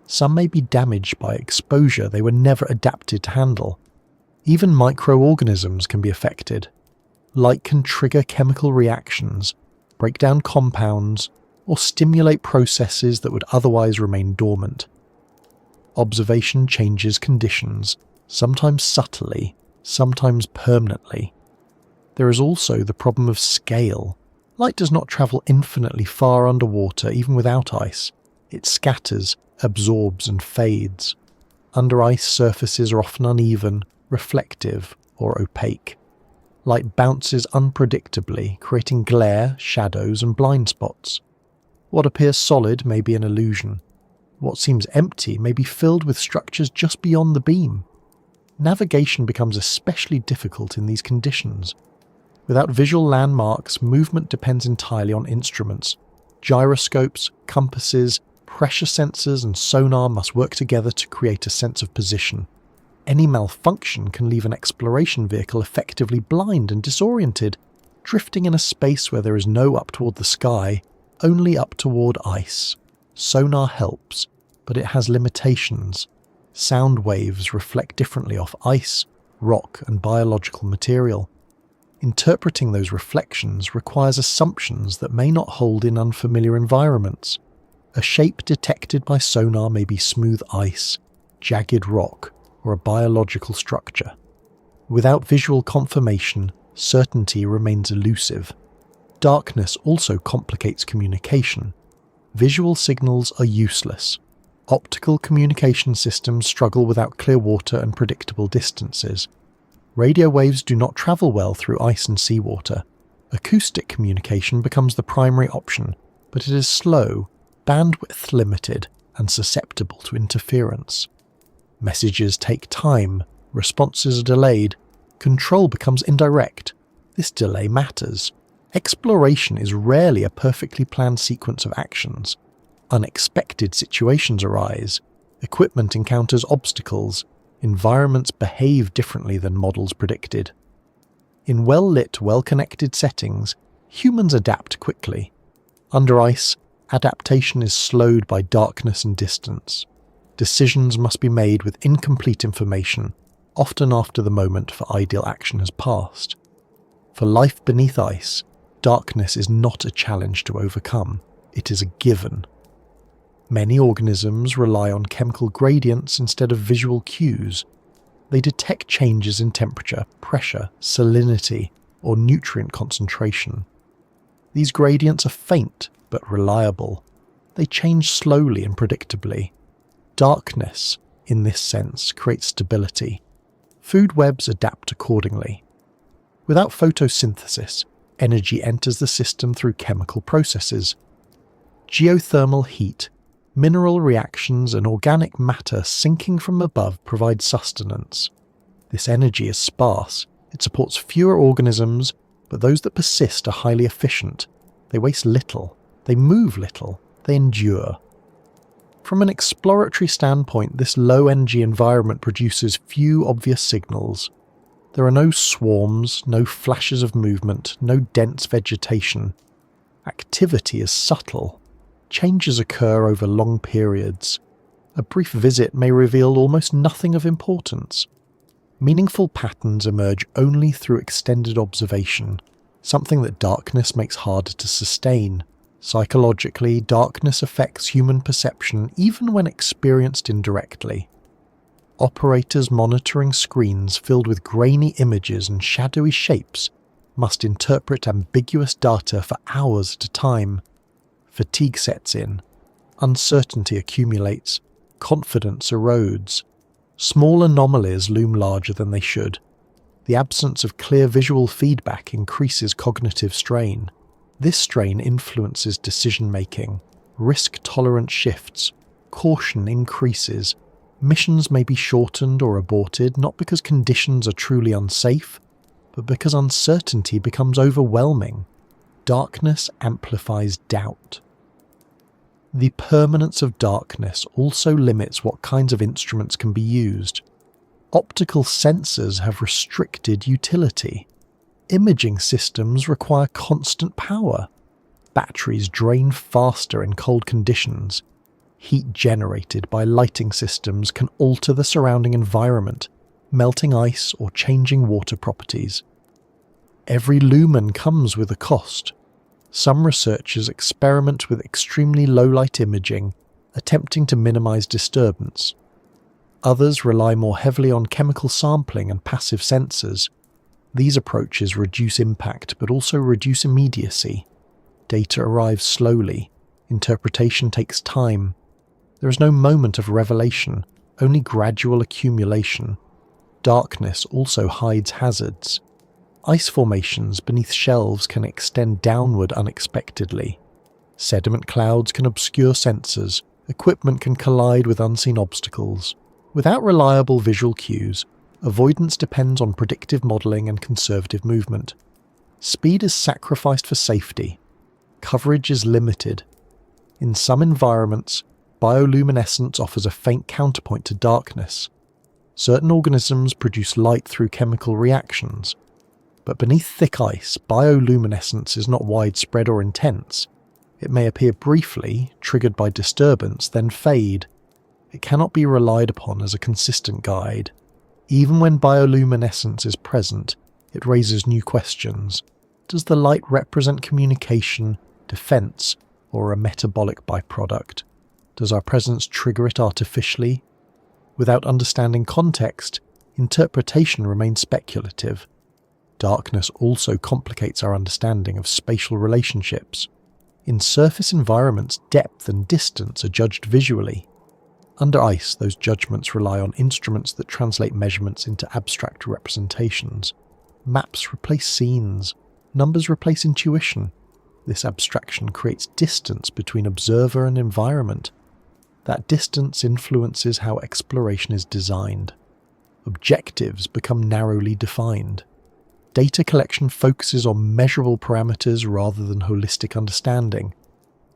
Some may be damaged by exposure they were never adapted to handle. Even microorganisms can be affected. Light can trigger chemical reactions, break down compounds, or stimulate processes that would otherwise remain dormant. Observation changes conditions, sometimes subtly, sometimes permanently. There is also the problem of scale. Light does not travel infinitely far underwater even without ice. It scatters, absorbs, and fades. Under ice, surfaces are often uneven, reflective, or opaque. Light bounces unpredictably, creating glare, shadows, and blind spots. What appears solid may be an illusion. What seems empty may be filled with structures just beyond the beam. Navigation becomes especially difficult in these conditions. Without visual landmarks, movement depends entirely on instruments. Gyroscopes, compasses, Pressure sensors and sonar must work together to create a sense of position. Any malfunction can leave an exploration vehicle effectively blind and disoriented, drifting in a space where there is no up toward the sky, only up toward ice. Sonar helps, but it has limitations. Sound waves reflect differently off ice, rock, and biological material. Interpreting those reflections requires assumptions that may not hold in unfamiliar environments. A shape detected by sonar may be smooth ice, jagged rock, or a biological structure. Without visual confirmation, certainty remains elusive. Darkness also complicates communication. Visual signals are useless. Optical communication systems struggle without clear water and predictable distances. Radio waves do not travel well through ice and seawater. Acoustic communication becomes the primary option, but it is slow, bandwidth limited, and susceptible to interference. Messages take time, responses are delayed, control becomes indirect. This delay matters. Exploration is rarely a perfectly planned sequence of actions. Unexpected situations arise, equipment encounters obstacles, environments behave differently than models predicted. In well-lit, well-connected settings, humans adapt quickly. Under ice, adaptation is slowed by darkness and distance. Decisions must be made with incomplete information, often after the moment for ideal action has passed. For life beneath ice, darkness is not a challenge to overcome, it is a given. Many organisms rely on chemical gradients instead of visual cues. They detect changes in temperature, pressure, salinity, or nutrient concentration. These gradients are faint but reliable. They change slowly and predictably. Darkness, in this sense, creates stability. Food webs adapt accordingly. Without photosynthesis, energy enters the system through chemical processes. Geothermal heat, mineral reactions, and organic matter sinking from above provide sustenance. This energy is sparse. It supports fewer organisms, but those that persist are highly efficient. They waste little. They move little. They endure. From an exploratory standpoint, this low-energy environment produces few obvious signals. There are no swarms, no flashes of movement, no dense vegetation. Activity is subtle. Changes occur over long periods. A brief visit may reveal almost nothing of importance. Meaningful patterns emerge only through extended observation, something that darkness makes harder to sustain. Psychologically, darkness affects human perception even when experienced indirectly. Operators monitoring screens filled with grainy images and shadowy shapes must interpret ambiguous data for hours at a time. Fatigue sets in, uncertainty accumulates, confidence erodes. Small anomalies loom larger than they should. The absence of clear visual feedback increases cognitive strain. This strain influences decision-making. Risk tolerance shifts. Caution increases. Missions may be shortened or aborted not because conditions are truly unsafe, but because uncertainty becomes overwhelming. Darkness amplifies doubt. The permanence of darkness also limits what kinds of instruments can be used. Optical sensors have restricted utility. Imaging systems require constant power. Batteries drain faster in cold conditions. Heat generated by lighting systems can alter the surrounding environment, melting ice or changing water properties. Every lumen comes with a cost. Some researchers experiment with extremely low-light imaging, attempting to minimize disturbance. Others rely more heavily on chemical sampling and passive sensors. These approaches reduce impact but also reduce immediacy. Data arrives slowly. Interpretation takes time. There is no moment of revelation, only gradual accumulation. Darkness also hides hazards. Ice formations beneath shelves can extend downward unexpectedly. Sediment clouds can obscure sensors. Equipment can collide with unseen obstacles. Without reliable visual cues, avoidance depends on predictive modelling and conservative movement. Speed is sacrificed for safety. Coverage is limited. In some environments, bioluminescence offers a faint counterpoint to darkness. Certain organisms produce light through chemical reactions. But beneath thick ice, bioluminescence is not widespread or intense. It may appear briefly, triggered by disturbance, then fade. It cannot be relied upon as a consistent guide. Even when bioluminescence is present, it raises new questions. Does the light represent communication, defense, or a metabolic byproduct? Does our presence trigger it artificially? Without understanding context, interpretation remains speculative. Darkness also complicates our understanding of spatial relationships. In surface environments, depth and distance are judged visually. Under ice, those judgments rely on instruments that translate measurements into abstract representations. Maps replace scenes. Numbers replace intuition. This abstraction creates distance between observer and environment. That distance influences how exploration is designed. Objectives become narrowly defined. Data collection focuses on measurable parameters rather than holistic understanding.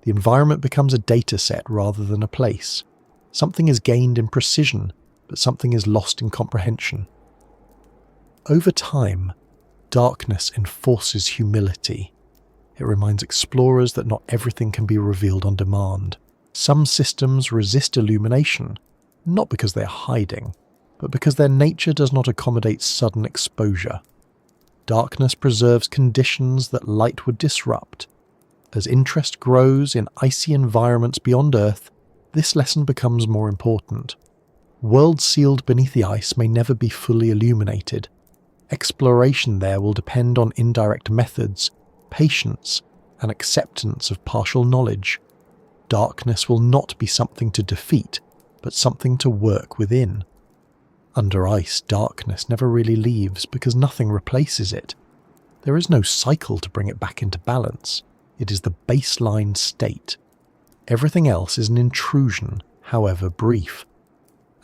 The environment becomes a data set rather than a place. Something is gained in precision, but something is lost in comprehension. Over time, darkness enforces humility. It reminds explorers that not everything can be revealed on demand. Some systems resist illumination, not because they are hiding, but because their nature does not accommodate sudden exposure. Darkness preserves conditions that light would disrupt. As interest grows in icy environments beyond Earth, this lesson becomes more important. Worlds sealed beneath the ice may never be fully illuminated. Exploration there will depend on indirect methods, patience, and acceptance of partial knowledge. Darkness will not be something to defeat, but something to work within. Under ice, darkness never really leaves because nothing replaces it. There is no cycle to bring it back into balance. It is the baseline state. Everything else is an intrusion, however brief.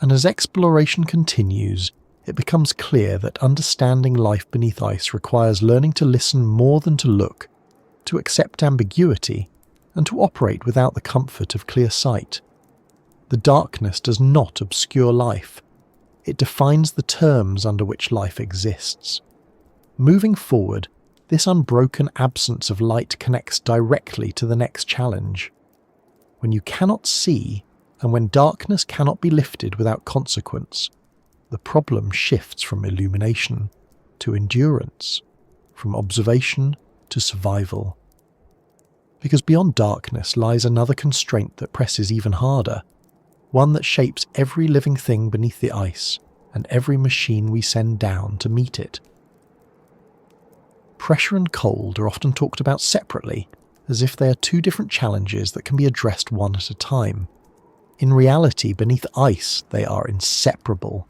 And as exploration continues, it becomes clear that understanding life beneath ice requires learning to listen more than to look, to accept ambiguity, and to operate without the comfort of clear sight. The darkness does not obscure life. It defines the terms under which life exists. Moving forward, this unbroken absence of light connects directly to the next challenge. When you cannot see, and when darkness cannot be lifted without consequence, the problem shifts from illumination to endurance, from observation to survival. Because beyond darkness lies another constraint that presses even harder, one that shapes every living thing beneath the ice and every machine we send down to meet it. Pressure and cold are often talked about separately, as if they are two different challenges that can be addressed one at a time. In reality, beneath ice, they are inseparable.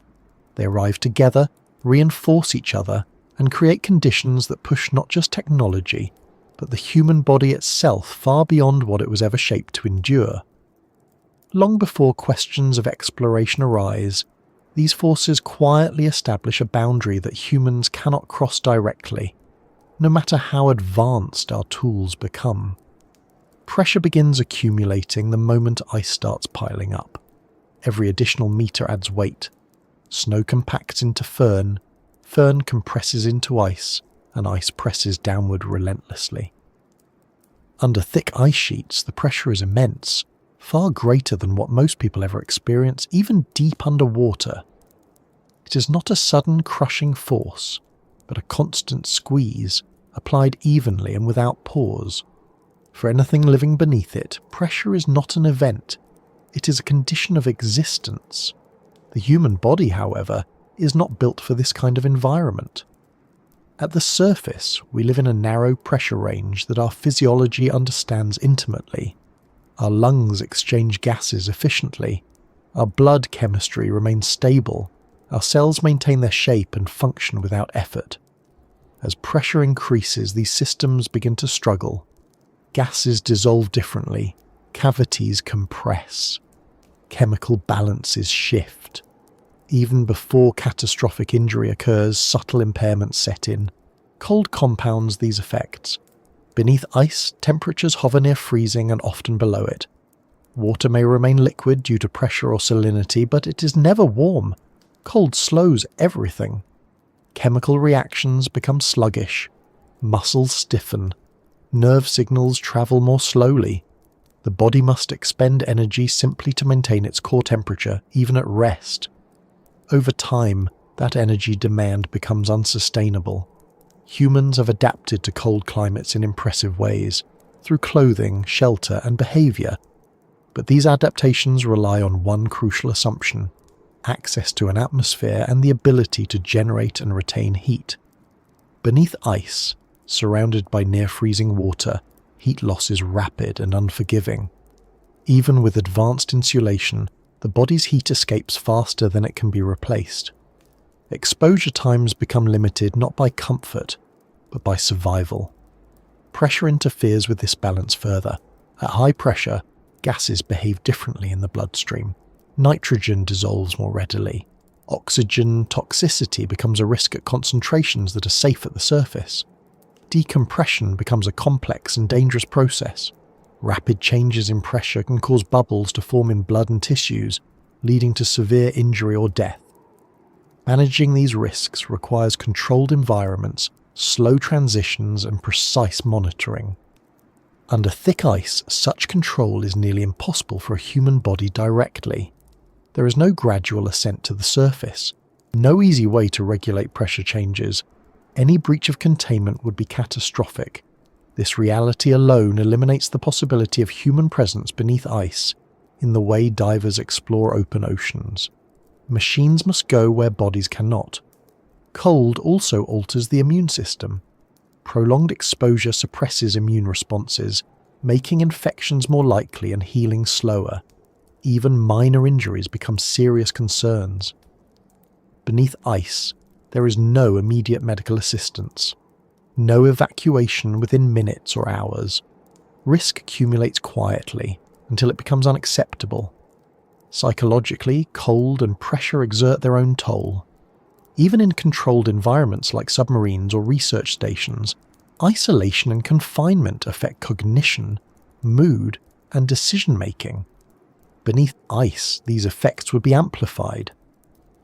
They arrive together, reinforce each other, and create conditions that push not just technology, but the human body itself far beyond what it was ever shaped to endure. Long before questions of exploration arise, these forces quietly establish a boundary that humans cannot cross directly, no matter how advanced our tools become. Pressure begins accumulating the moment ice starts piling up. Every additional meter adds weight. Snow compacts into fern compresses into ice, and ice presses downward relentlessly. Under thick ice sheets, the pressure is immense, far greater than what most people ever experience, even deep underwater. It is not a sudden crushing force, but a constant squeeze, applied evenly and without pause. For anything living beneath it, pressure is not an event, it is a condition of existence. The human body, however, is not built for this kind of environment. At the surface, we live in a narrow pressure range that our physiology understands intimately. Our lungs exchange gases efficiently. Our blood chemistry remains stable. Our cells maintain their shape and function without effort. As pressure increases, these systems begin to struggle. Gases dissolve differently. Cavities compress. Chemical balances shift. Even before catastrophic injury occurs, subtle impairments set in. Cold compounds these effects. Beneath ice, temperatures hover near freezing and often below it. Water may remain liquid due to pressure or salinity, but it is never warm. Cold slows everything. Chemical reactions become sluggish. Muscles stiffen. Nerve signals travel more slowly. The body must expend energy simply to maintain its core temperature, even at rest. Over time, that energy demand becomes unsustainable. Humans have adapted to cold climates in impressive ways, through clothing, shelter, and behavior. But these adaptations rely on one crucial assumption: access to an atmosphere and the ability to generate and retain heat. Beneath ice, surrounded by near-freezing water, heat loss is rapid and unforgiving. Even with advanced insulation, the body's heat escapes faster than it can be replaced. Exposure times become limited not by comfort, but by survival. Pressure interferes with this balance further. At high pressure, gases behave differently in the bloodstream. Nitrogen dissolves more readily. Oxygen toxicity becomes a risk at concentrations that are safe at the surface. Decompression becomes a complex and dangerous process. Rapid changes in pressure can cause bubbles to form in blood and tissues, leading to severe injury or death. Managing these risks requires controlled environments, slow transitions, and precise monitoring. Under thick ice, such control is nearly impossible for a human body directly. There is no gradual ascent to the surface, no easy way to regulate pressure changes. Any breach of containment would be catastrophic. This reality alone eliminates the possibility of human presence beneath ice in the way divers explore open oceans. Machines must go where bodies cannot. Cold also alters the immune system. Prolonged exposure suppresses immune responses, making infections more likely and healing slower. Even minor injuries become serious concerns. Beneath ice, there is no immediate medical assistance. No evacuation within minutes or hours. Risk accumulates quietly until it becomes unacceptable. Psychologically, cold and pressure exert their own toll. Even in controlled environments like submarines or research stations, isolation and confinement affect cognition, mood, and decision-making. Beneath ice, these effects would be amplified.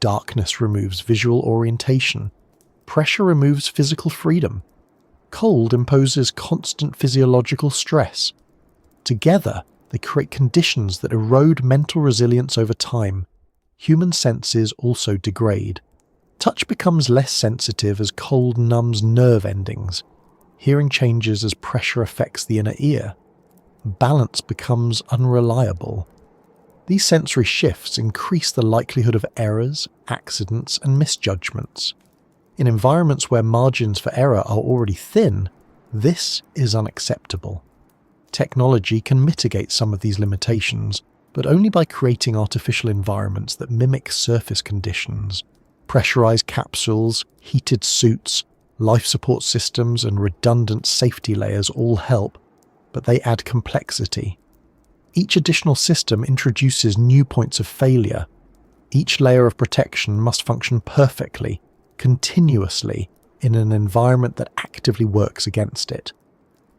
Darkness removes visual orientation. Pressure removes physical freedom. Cold imposes constant physiological stress. Together, they create conditions that erode mental resilience over time. Human senses also degrade. Touch becomes less sensitive as cold numbs nerve endings. Hearing changes as pressure affects the inner ear. Balance becomes unreliable. These sensory shifts increase the likelihood of errors, accidents, and misjudgments. In environments where margins for error are already thin, this is unacceptable. Technology can mitigate some of these limitations, but only by creating artificial environments that mimic surface conditions. Pressurized capsules, heated suits, life support systems, and redundant safety layers all help, but they add complexity. Each additional system introduces new points of failure. Each layer of protection must function perfectly, continuously, in an environment that actively works against it.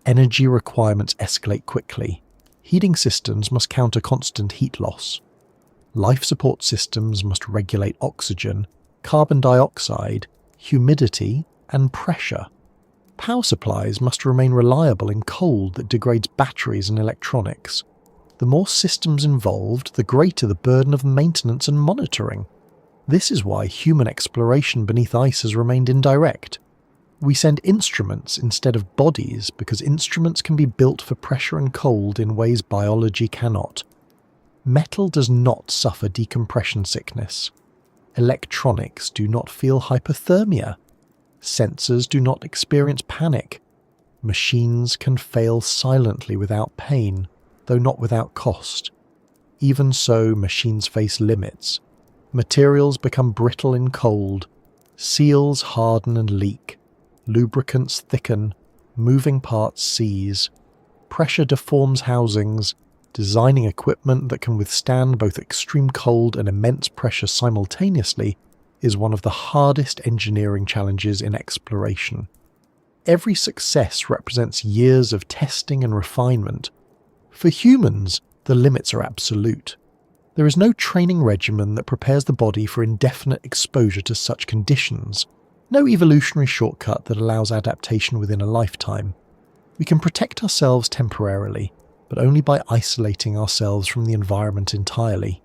Energy requirements escalate quickly. Heating systems must counter constant heat loss. Life support systems must regulate oxygen, carbon dioxide, humidity, and pressure. Power supplies must remain reliable in cold that degrades batteries and electronics. The more systems involved, the greater the burden of maintenance and monitoring. This is why human exploration beneath ice has remained indirect. We send instruments instead of bodies because instruments can be built for pressure and cold in ways biology cannot. Metal does not suffer decompression sickness. Electronics do not feel hypothermia. Sensors do not experience panic. Machines can fail silently without pain, though not without cost. Even so, machines face limits. Materials become brittle in cold. Seals harden and leak. Lubricants thicken. Moving parts seize. Pressure deforms housings. Designing equipment that can withstand both extreme cold and immense pressure simultaneously is one of the hardest engineering challenges in exploration. Every success represents years of testing and refinement. For humans, the limits are absolute. There is no training regimen that prepares the body for indefinite exposure to such conditions, no evolutionary shortcut that allows adaptation within a lifetime. We can protect ourselves temporarily, but only by isolating ourselves from the environment entirely.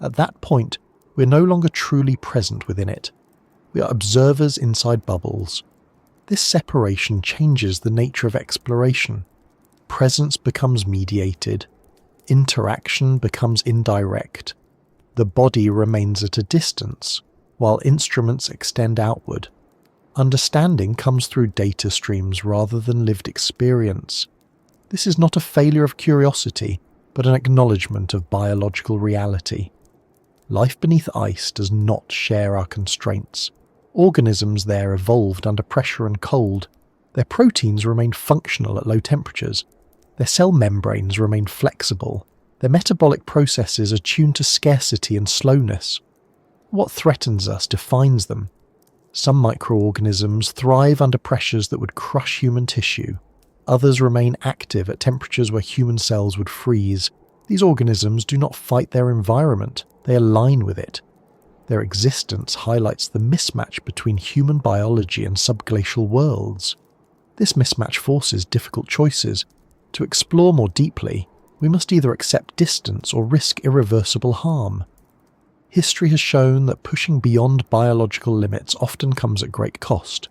At that point, we're no longer truly present within it. We are observers inside bubbles. This separation changes the nature of exploration. Presence becomes mediated. Interaction becomes indirect. The body remains at a distance, while instruments extend outward. Understanding comes through data streams rather than lived experience. This is not a failure of curiosity, but an acknowledgement of biological reality. Life beneath ice does not share our constraints. Organisms there evolved under pressure and cold. Their proteins remain functional at low temperatures. Their cell membranes remain flexible. Their metabolic processes are tuned to scarcity and slowness. What threatens us defines them. Some microorganisms thrive under pressures that would crush human tissue. Others remain active at temperatures where human cells would freeze. These organisms do not fight their environment, they align with it. Their existence highlights the mismatch between human biology and subglacial worlds. This mismatch forces difficult choices. To explore more deeply, we must either accept distance or risk irreversible harm. History has shown that pushing beyond biological limits often comes at great cost.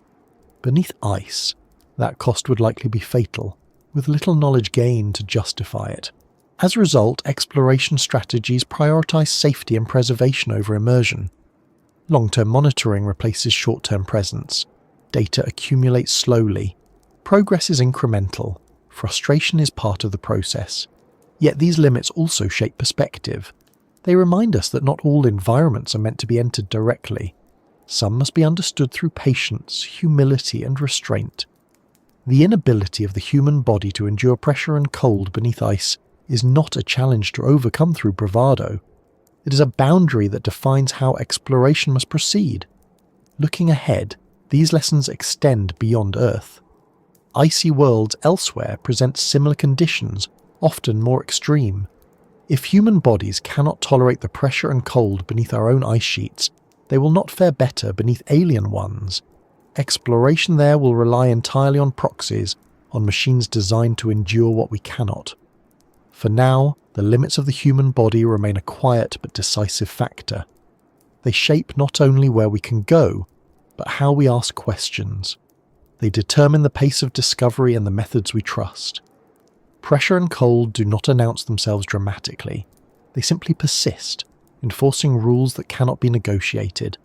Beneath ice, that cost would likely be fatal, with little knowledge gained to justify it. As a result, exploration strategies prioritize safety and preservation over immersion. Long-term monitoring replaces short-term presence. Data accumulates slowly. Progress is incremental. Frustration is part of the process. Yet these limits also shape perspective. They remind us that not all environments are meant to be entered directly. Some must be understood through patience, humility, and restraint. The inability of the human body to endure pressure and cold beneath ice is not a challenge to overcome through bravado. It is a boundary that defines how exploration must proceed. Looking ahead, these lessons extend beyond Earth. Icy worlds elsewhere present similar conditions, often more extreme. If human bodies cannot tolerate the pressure and cold beneath our own ice sheets, they will not fare better beneath alien ones. Exploration there will rely entirely on proxies, on machines designed to endure what we cannot. For now, the limits of the human body remain a quiet but decisive factor. They shape not only where we can go, but how we ask questions. They determine the pace of discovery and the methods we trust. Pressure and cold do not announce themselves dramatically. They simply persist, enforcing rules that cannot be negotiated.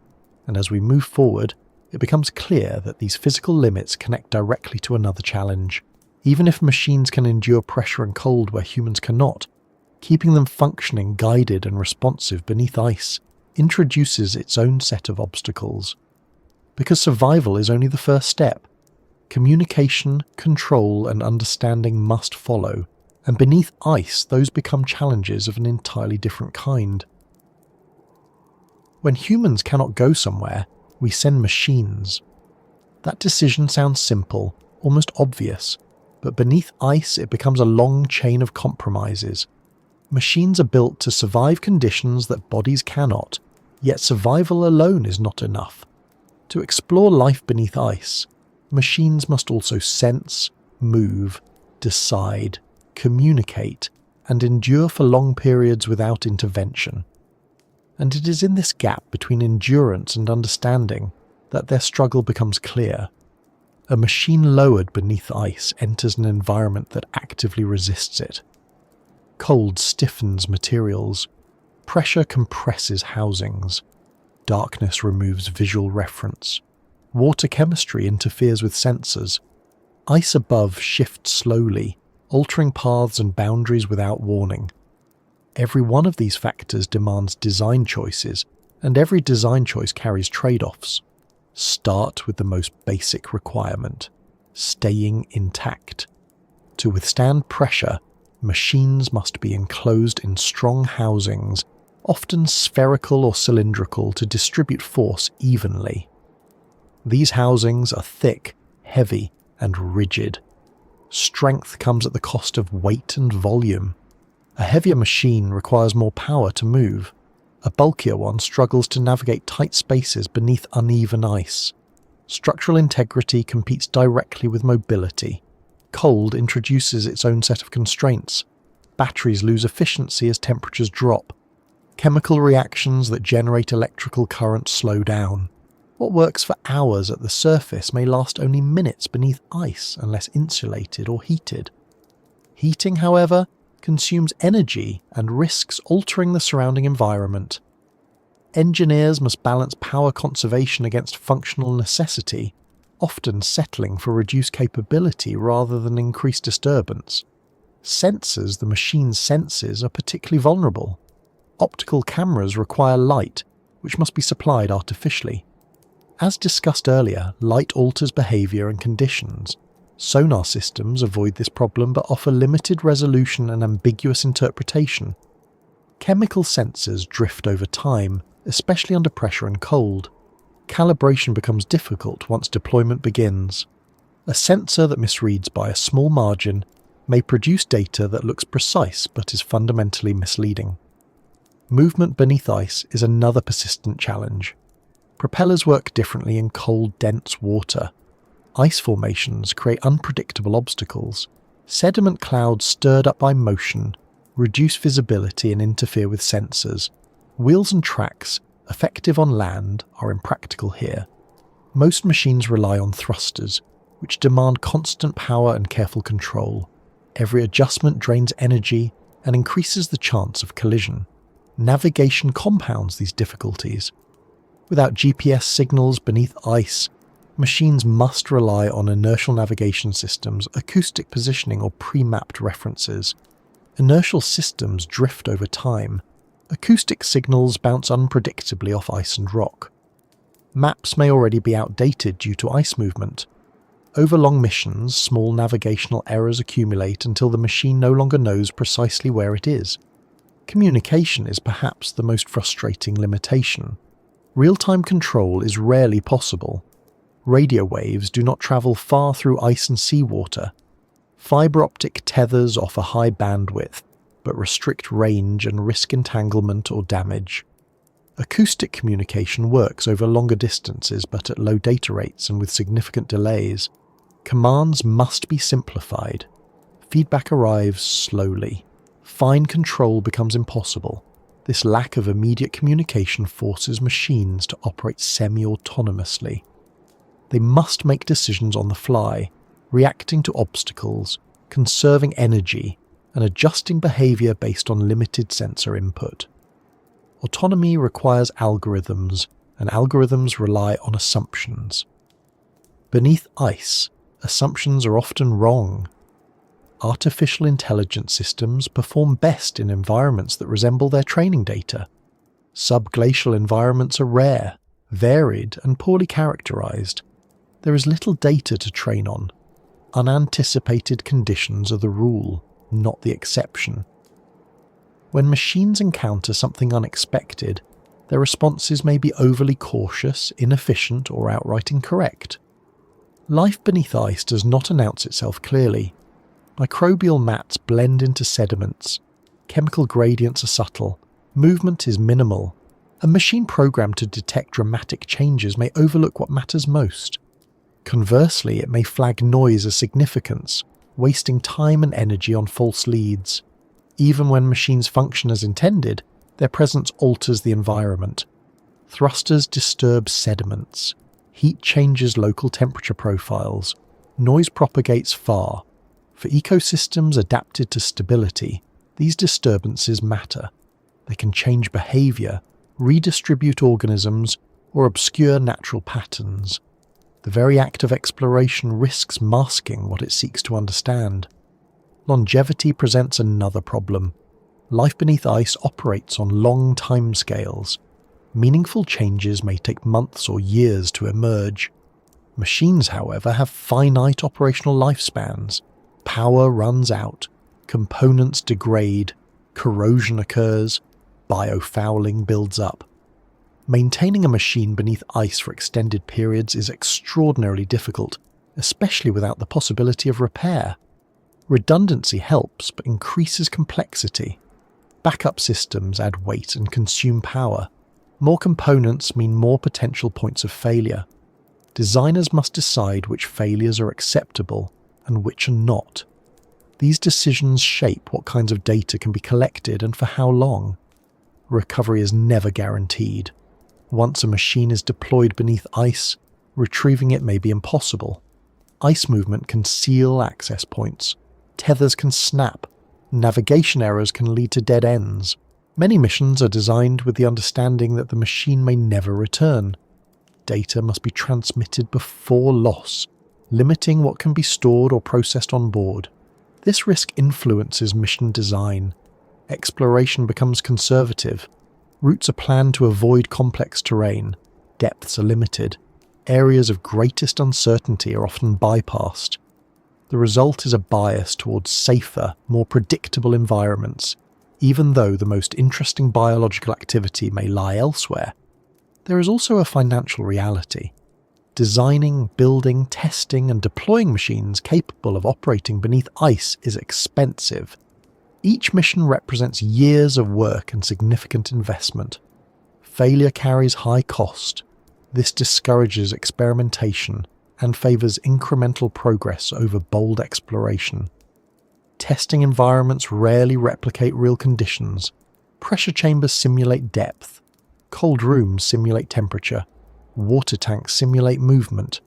And as we move forward, it becomes clear that these physical limits connect directly to another challenge. Even if machines can endure pressure and cold where humans cannot, keeping them functioning, guided and responsive beneath ice introduces its own set of obstacles. Because survival is only the first step. Communication, control and understanding must follow, and beneath ice those become challenges of an entirely different kind. When humans cannot go somewhere, we send machines. That decision sounds simple, almost obvious, but beneath ice it becomes a long chain of compromises. Machines are built to survive conditions that bodies cannot, yet survival alone is not enough. To explore life beneath ice, machines must also sense, move, decide, communicate, and endure for long periods without intervention. And it is in this gap between endurance and understanding that their struggle becomes clear. A machine lowered beneath ice enters an environment that actively resists it. Cold stiffens materials. Pressure compresses housings. Darkness removes visual reference. Water chemistry interferes with sensors. Ice above shifts slowly, altering paths and boundaries without warning. Every one of these factors demands design choices, and every design choice carries trade-offs. Start with the most basic requirement: staying intact. To withstand pressure, machines must be enclosed in strong housings, often spherical or cylindrical, to distribute force evenly. These housings are thick, heavy, and rigid. Strength comes at the cost of weight and volume. A heavier machine requires more power to move. A bulkier one struggles to navigate tight spaces beneath uneven ice. Structural integrity competes directly with mobility. Cold introduces its own set of constraints. Batteries lose efficiency as temperatures drop. Chemical reactions that generate electrical current slow down. What works for hours at the surface may last only minutes beneath ice unless insulated or heated. Heating, however, consumes energy and risks altering the surrounding environment. Engineers must balance power conservation against functional necessity, often settling for reduced capability rather than increased disturbance. Sensors the machine senses are particularly vulnerable. Optical cameras require light, which must be supplied artificially. As discussed earlier, light alters behaviour and conditions. Sonar systems avoid this problem but offer limited resolution and ambiguous interpretation. Chemical sensors drift over time, especially under pressure and cold. Calibration becomes difficult once deployment begins. A sensor that misreads by a small margin may produce data that looks precise but is fundamentally misleading. Movement beneath ice is another persistent challenge. Propellers work differently in cold, dense water. Ice formations create unpredictable obstacles. Sediment clouds stirred up by motion reduce visibility and interfere with sensors. Wheels and tracks, effective on land, are impractical here. Most machines rely on thrusters, which demand constant power and careful control. Every adjustment drains energy and increases the chance of collision. Navigation compounds these difficulties. Without GPS signals beneath ice, machines must rely on inertial navigation systems, acoustic positioning, or pre-mapped references. Inertial systems drift over time. Acoustic signals bounce unpredictably off ice and rock. Maps may already be outdated due to ice movement. Over long missions, small navigational errors accumulate until the machine no longer knows precisely where it is. Communication is perhaps the most frustrating limitation. Real-time control is rarely possible. Radio waves do not travel far through ice and seawater. Fibre optic tethers offer high bandwidth, but restrict range and risk entanglement or damage. Acoustic communication works over longer distances but at low data rates and with significant delays. Commands must be simplified. Feedback arrives slowly. Fine control becomes impossible. This lack of immediate communication forces machines to operate semi-autonomously. They must make decisions on the fly, reacting to obstacles, conserving energy, and adjusting behaviour based on limited sensor input. Autonomy requires algorithms, and algorithms rely on assumptions. Beneath ice, assumptions are often wrong. Artificial intelligence systems perform best in environments that resemble their training data. Subglacial environments are rare, varied, and poorly characterized. There is little data to train on. Unanticipated conditions are the rule, not the exception. When machines encounter something unexpected, their responses may be overly cautious, inefficient, or outright incorrect. Life beneath ice does not announce itself clearly. Microbial mats blend into sediments. Chemical gradients are subtle. Movement is minimal. A machine programmed to detect dramatic changes may overlook what matters most. Conversely, it may flag noise as significance, wasting time and energy on false leads. Even when machines function as intended, their presence alters the environment. Thrusters disturb sediments. Heat changes local temperature profiles. Noise propagates far. For ecosystems adapted to stability, these disturbances matter. They can change behaviour, redistribute organisms, or obscure natural patterns. The very act of exploration risks masking what it seeks to understand. Longevity presents another problem. Life beneath ice operates on long timescales. Meaningful changes may take months or years to emerge. Machines, however, have finite operational lifespans. Power runs out, components degrade, corrosion occurs, biofouling builds up. Maintaining a machine beneath ice for extended periods is extraordinarily difficult, especially without the possibility of repair. Redundancy helps but increases complexity. Backup systems add weight and consume power. More components mean more potential points of failure. Designers must decide which failures are acceptable and which are not. These decisions shape what kinds of data can be collected and for how long. Recovery is never guaranteed. Once a machine is deployed beneath ice, retrieving it may be impossible. Ice movement can seal access points. Tethers can snap. Navigation errors can lead to dead ends. Many missions are designed with the understanding that the machine may never return. Data must be transmitted before loss, limiting what can be stored or processed on board. This risk influences mission design. Exploration becomes conservative. Routes are planned to avoid complex terrain. Depths are limited. Areas of greatest uncertainty are often bypassed. The result is a bias towards safer, more predictable environments, even though the most interesting biological activity may lie elsewhere. There is also a financial reality. Designing, building, testing, and deploying machines capable of operating beneath ice is expensive. Each mission represents years of work and significant investment. Failure carries high cost. This discourages experimentation and favours incremental progress over bold exploration. Testing environments rarely replicate real conditions. Pressure chambers simulate depth. Cold rooms simulate temperature. Water tanks simulate movement.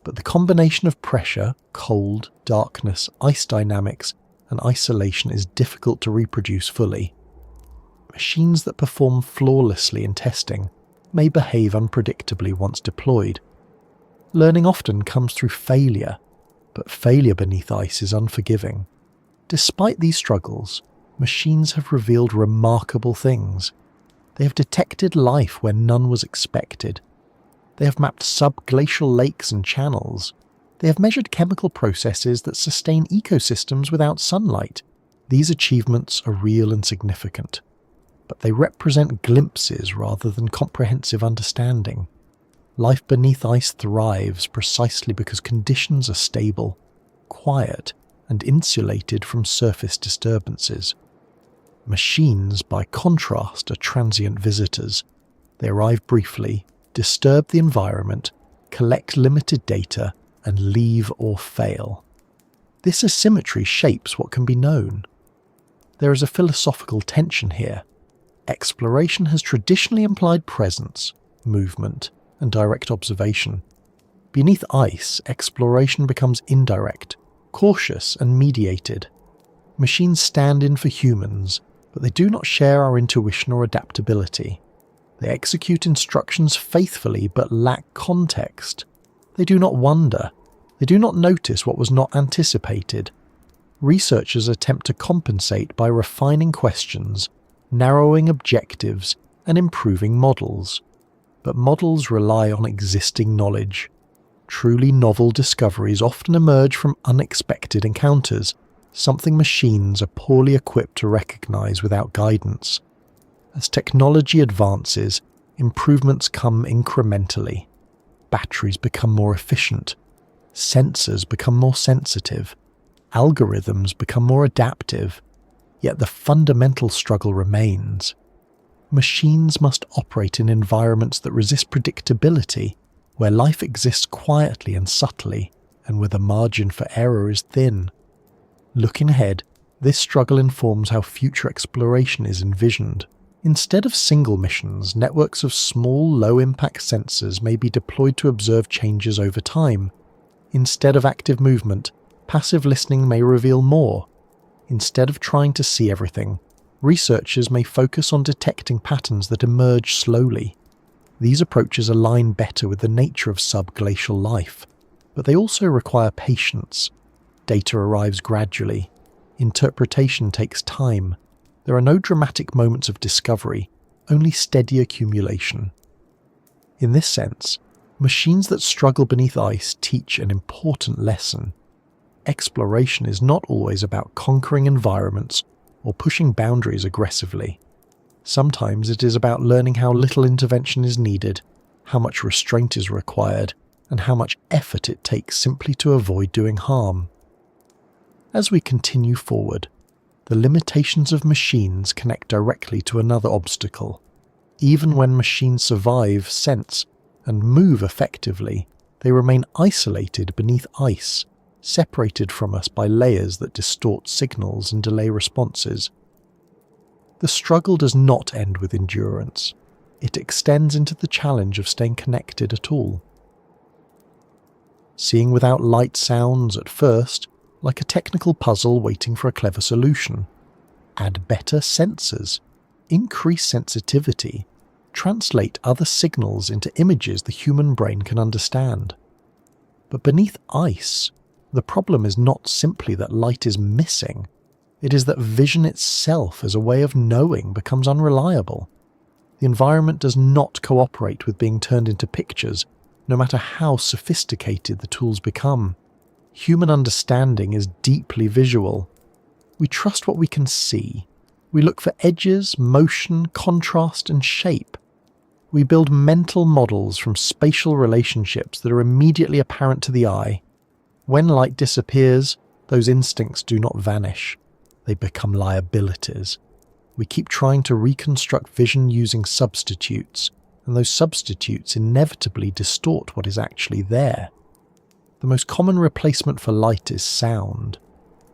But the combination of pressure, cold, darkness, ice dynamics, and isolation is difficult to reproduce fully. Machines that perform flawlessly in testing may behave unpredictably once deployed. Learning often comes through failure, but failure beneath ice is unforgiving. Despite these struggles, machines have revealed remarkable things. They have detected life where none was expected. They have mapped subglacial lakes and channels. They have measured chemical processes that sustain ecosystems without sunlight. These achievements are real and significant, but they represent glimpses rather than comprehensive understanding. Life beneath ice thrives precisely because conditions are stable, quiet, and insulated from surface disturbances. Machines, by contrast, are transient visitors. They arrive briefly, disturb the environment, collect limited data, and leave or fail. This asymmetry shapes what can be known. There is a philosophical tension here. Exploration has traditionally implied presence, movement, and direct observation. Beneath ice, exploration becomes indirect, cautious, and mediated. Machines stand in for humans, but they do not share our intuition or adaptability. They execute instructions faithfully but lack context. They do not wonder. They do not notice what was not anticipated. Researchers attempt to compensate by refining questions, narrowing objectives, and improving models. But models rely on existing knowledge. Truly novel discoveries often emerge from unexpected encounters, something machines are poorly equipped to recognize without guidance. As technology advances, improvements come incrementally. Batteries become more efficient. Sensors become more sensitive. Algorithms become more adaptive. Yet the fundamental struggle remains. Machines must operate in environments that resist predictability, where life exists quietly and subtly, and where the margin for error is thin. Looking ahead, this struggle informs how future exploration is envisioned. Instead of single missions, networks of small, low-impact sensors may be deployed to observe changes over time. Instead of active movement, passive listening may reveal more. Instead of trying to see everything, researchers may focus on detecting patterns that emerge slowly. These approaches align better with the nature of subglacial life, but they also require patience. Data arrives gradually. Interpretation takes time. There are no dramatic moments of discovery, only steady accumulation. In this sense, machines that struggle beneath ice teach an important lesson. Exploration is not always about conquering environments or pushing boundaries aggressively. Sometimes it is about learning how little intervention is needed, how much restraint is required, and how much effort it takes simply to avoid doing harm. As we continue forward, the limitations of machines connect directly to another obstacle. Even when machines survive, sense, and move effectively, they remain isolated beneath ice, separated from us by layers that distort signals and delay responses. The struggle does not end with endurance. It extends into the challenge of staying connected at all. Seeing without light sounds at first like a technical puzzle waiting for a clever solution. Add better sensors, increase sensitivity, translate other signals into images the human brain can understand. But beneath ice, the problem is not simply that light is missing. It is that vision itself as a way of knowing becomes unreliable. The environment does not cooperate with being turned into pictures, no matter how sophisticated the tools become. Human understanding is deeply visual. We trust what we can see. We look for edges, motion, contrast, and shape. We build mental models from spatial relationships that are immediately apparent to the eye. When light disappears, those instincts do not vanish. They become liabilities. We keep trying to reconstruct vision using substitutes, and those substitutes inevitably distort what is actually there. The most common replacement for light is sound.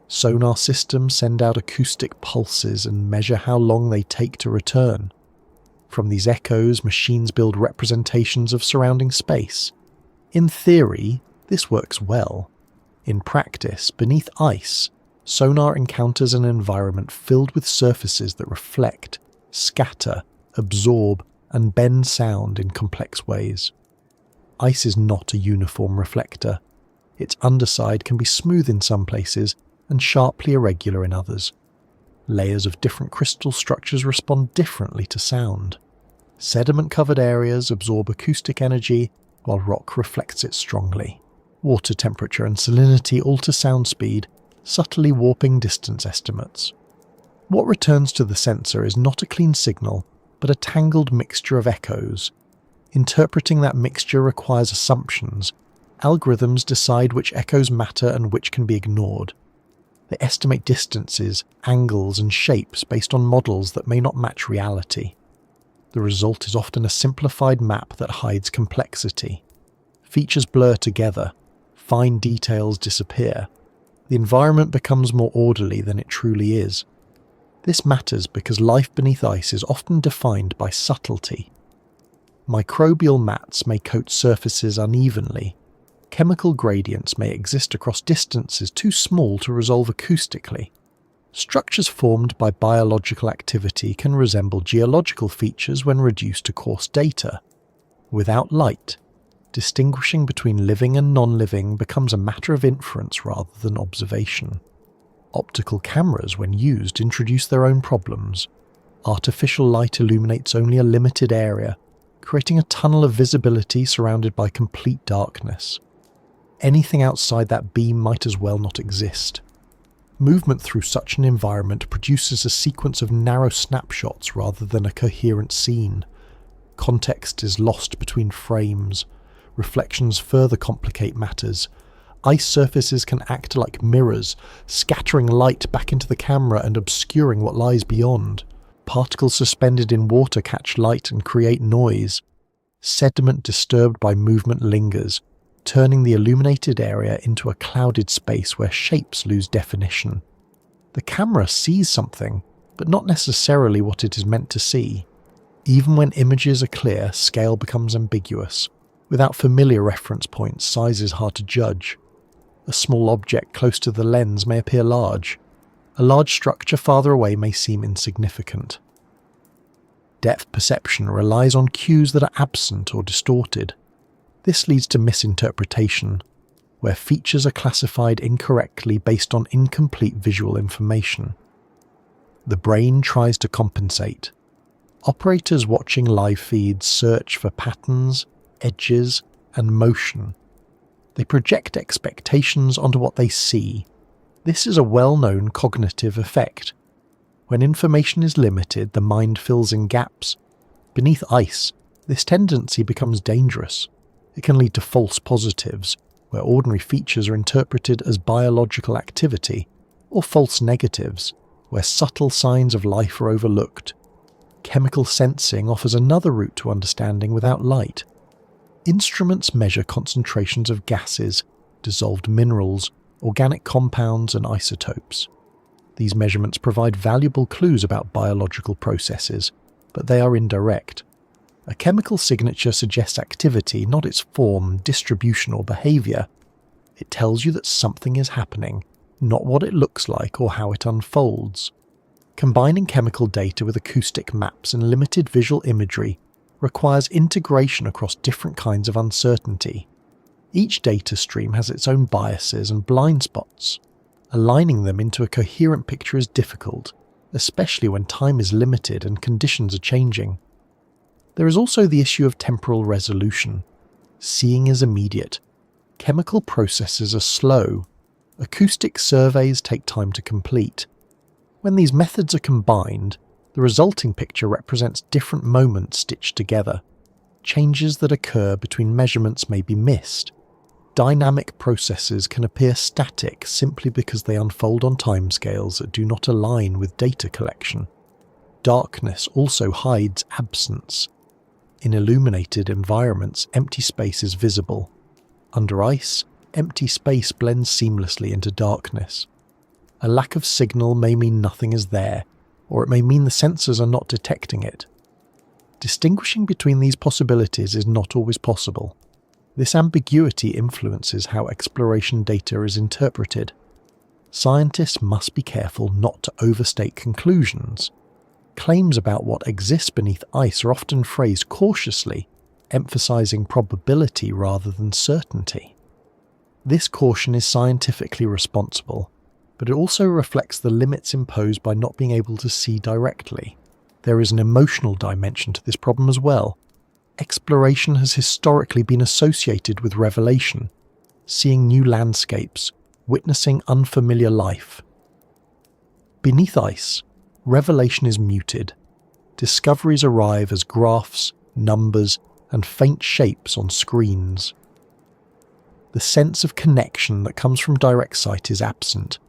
Sonar systems send out acoustic pulses and measure how long they take to return. From these echoes, machines build representations of surrounding space. In theory, this works well. In practice, beneath ice, sonar encounters an environment filled with surfaces that reflect, scatter, absorb, and bend sound in complex ways. Ice is not a uniform reflector. Its underside can be smooth in some places and sharply irregular in others. Layers of different crystal structures respond differently to sound. Sediment-covered areas absorb acoustic energy, while rock reflects it strongly. Water temperature and salinity alter sound speed, subtly warping distance estimates. What returns to the sensor is not a clean signal, but a tangled mixture of echoes. Interpreting that mixture requires assumptions. Algorithms decide which echoes matter and which can be ignored. They estimate distances, angles, and shapes based on models that may not match reality. The result is often a simplified map that hides complexity. Features blur together, fine details disappear. The environment becomes more orderly than it truly is. This matters because life beneath ice is often defined by subtlety. Microbial mats may coat surfaces unevenly. Chemical gradients may exist across distances too small to resolve acoustically. Structures formed by biological activity can resemble geological features when reduced to coarse data. Without light, distinguishing between living and non-living becomes a matter of inference rather than observation. Optical cameras, when used, introduce their own problems. Artificial light illuminates only a limited area, creating a tunnel of visibility surrounded by complete darkness. Anything outside that beam might as well not exist. Movement through such an environment produces a sequence of narrow snapshots rather than a coherent scene. Context is lost between frames. Reflections further complicate matters. Ice surfaces can act like mirrors, scattering light back into the camera and obscuring what lies beyond. Particles suspended in water catch light and create noise. Sediment disturbed by movement lingers, turning the illuminated area into a clouded space where shapes lose definition. The camera sees something, but not necessarily what it is meant to see. Even when images are clear, scale becomes ambiguous. Without familiar reference points, size is hard to judge. A small object close to the lens may appear large. A large structure farther away may seem insignificant. Depth perception relies on cues that are absent or distorted. This leads to misinterpretation, where features are classified incorrectly based on incomplete visual information. The brain tries to compensate. Operators watching live feeds search for patterns, edges, and motion. They project expectations onto what they see. This is a well-known cognitive effect. When information is limited, the mind fills in gaps. Beneath ice, this tendency becomes dangerous. It can lead to false positives, where ordinary features are interpreted as biological activity or false negatives, where subtle signs of life are overlooked. Chemical sensing offers another route to understanding without light. Instruments measure concentrations of gases, dissolved minerals, organic compounds, and isotopes. These measurements provide valuable clues about biological processes, but they are indirect. A chemical signature suggests activity, not its form, distribution, or behavior. It tells you that something is happening, not what it looks like or how it unfolds. Combining chemical data with acoustic maps and limited visual imagery requires integration across different kinds of uncertainty. Each data stream has its own biases and blind spots. Aligning them into a coherent picture is difficult, especially when time is limited and conditions are changing. There is also the issue of temporal resolution. Seeing is immediate. Chemical processes are slow. Acoustic surveys take time to complete. When these methods are combined, the resulting picture represents different moments stitched together. Changes that occur between measurements may be missed. Dynamic processes can appear static simply because they unfold on timescales that do not align with data collection. Darkness also hides absence. In illuminated environments, empty space is visible. Under ice, empty space blends seamlessly into darkness. A lack of signal may mean nothing is there, or it may mean the sensors are not detecting it. Distinguishing between these possibilities is not always possible. This ambiguity influences how exploration data is interpreted. Scientists must be careful not to overstate conclusions. Claims about what exists beneath ice are often phrased cautiously, emphasizing probability rather than certainty. This caution is scientifically responsible, but it also reflects the limits imposed by not being able to see directly. There is an emotional dimension to this problem as well. Exploration has historically been associated with revelation, seeing new landscapes, witnessing unfamiliar life. Beneath ice, revelation is muted. Discoveries arrive as graphs, numbers, and faint shapes on screens. The sense of connection that comes from direct sight is absent.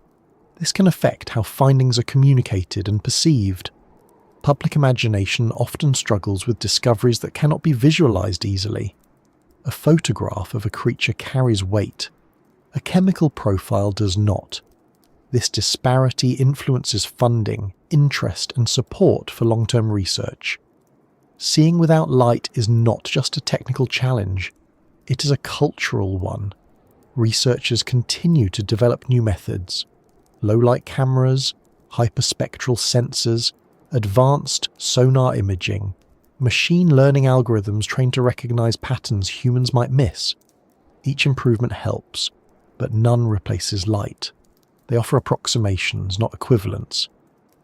This can affect how findings are communicated and perceived. Public imagination often struggles with discoveries that cannot be visualized easily. A photograph of a creature carries weight. A chemical profile does not. This disparity influences funding, interest, and support for long-term research. Seeing without light is not just a technical challenge, it is a cultural one. Researchers continue to develop new methods. Low-light cameras, hyperspectral sensors, advanced sonar imaging, machine learning algorithms trained to recognize patterns humans might miss. Each improvement helps, but none replaces light. They offer approximations, not equivalents.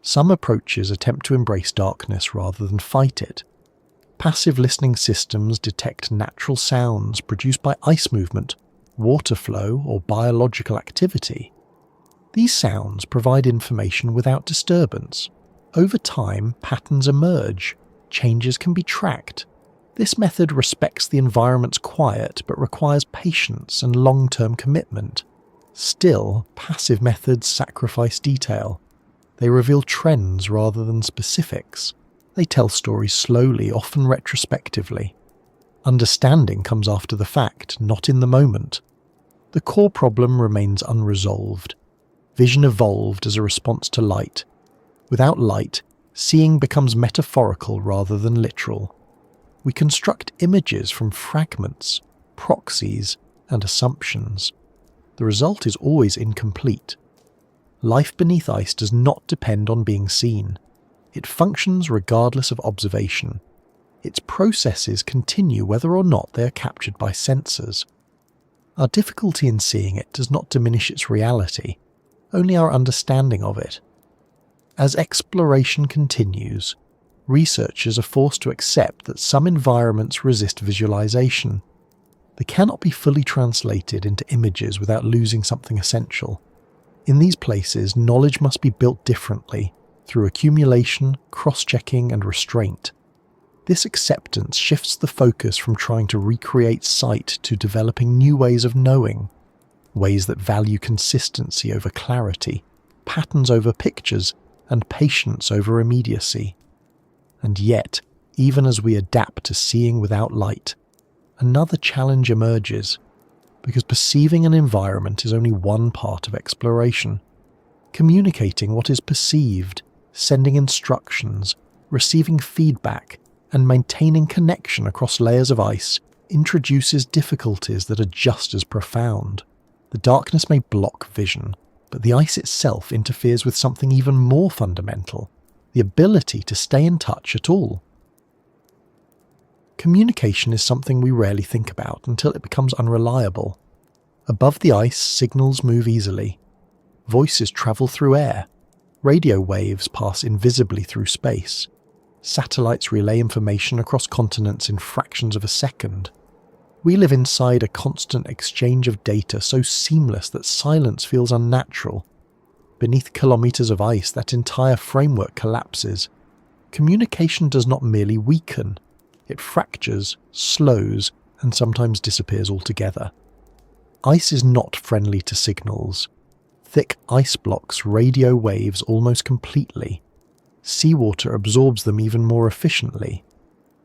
Some approaches attempt to embrace darkness rather than fight it. Passive listening systems detect natural sounds produced by ice movement, water flow, or biological activity. These sounds provide information without disturbance. Over time, patterns emerge. Changes can be tracked. This method respects the environment's quiet but requires patience and long-term commitment. Still, passive methods sacrifice detail. They reveal trends rather than specifics. They tell stories slowly, often retrospectively. Understanding comes after the fact, not in the moment. The core problem remains unresolved. Vision evolved as a response to light. Without light, seeing becomes metaphorical rather than literal. We construct images from fragments, proxies, and assumptions. The result is always incomplete. Life beneath ice does not depend on being seen. It functions regardless of observation. Its processes continue whether or not they are captured by sensors. Our difficulty in seeing it does not diminish its reality, only our understanding of it. As exploration continues, researchers are forced to accept that some environments resist visualization. They cannot be fully translated into images without losing something essential. In these places, knowledge must be built differently, through accumulation, cross-checking, and restraint. This acceptance shifts the focus from trying to recreate sight to developing new ways of knowing, ways that value consistency over clarity. patterns over pictures, and patience over immediacy. And yet, even as we adapt to seeing without light, another challenge emerges, because perceiving an environment is only one part of exploration. Communicating what is perceived, sending instructions, receiving feedback, and maintaining connection across layers of ice introduces difficulties that are just as profound. The darkness may block vision, but the ice itself interferes with something even more fundamental: the ability to stay in touch at all. Communication is something we rarely think about until it becomes unreliable. Above the ice, signals move easily. Voices travel through air. Radio waves pass invisibly through space. Satellites relay information across continents in fractions of a second. We live inside a constant exchange of data so seamless that silence feels unnatural. Beneath kilometers of ice, that entire framework collapses. Communication does not merely weaken, it fractures, slows, and sometimes disappears altogether. Ice is not friendly to signals. Thick ice blocks radio waves almost completely. Seawater absorbs them even more efficiently.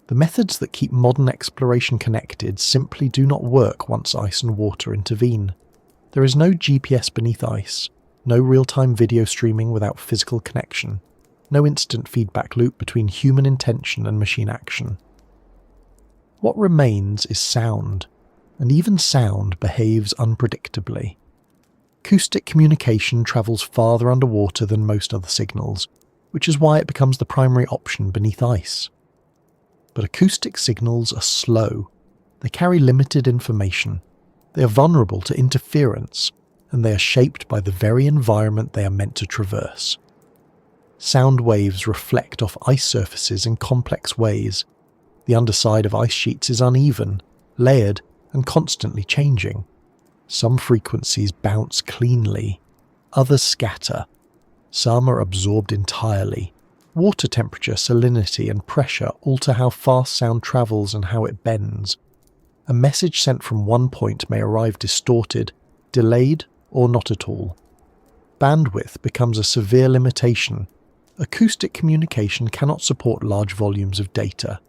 The methods that keep modern exploration connected simply do not work once ice and water intervene. There is no GPS beneath ice, no real-time video streaming without physical connection, no instant feedback loop between human intention and machine action. What remains is sound, and even sound behaves unpredictably. Acoustic communication travels farther underwater than most other signals, which is why it becomes the primary option beneath ice. But acoustic signals are slow. They carry limited information. They are vulnerable to interference, and they are shaped by the very environment they are meant to traverse. Sound waves reflect off ice surfaces in complex ways. The underside of ice sheets is uneven, layered, and constantly changing. Some frequencies bounce cleanly, others scatter. Some are absorbed entirely. Water temperature, salinity, and pressure alter how fast sound travels and how it bends. A message sent from one point may arrive distorted, delayed, or not at all. Bandwidth becomes a severe limitation. Acoustic communication cannot support large volumes of data.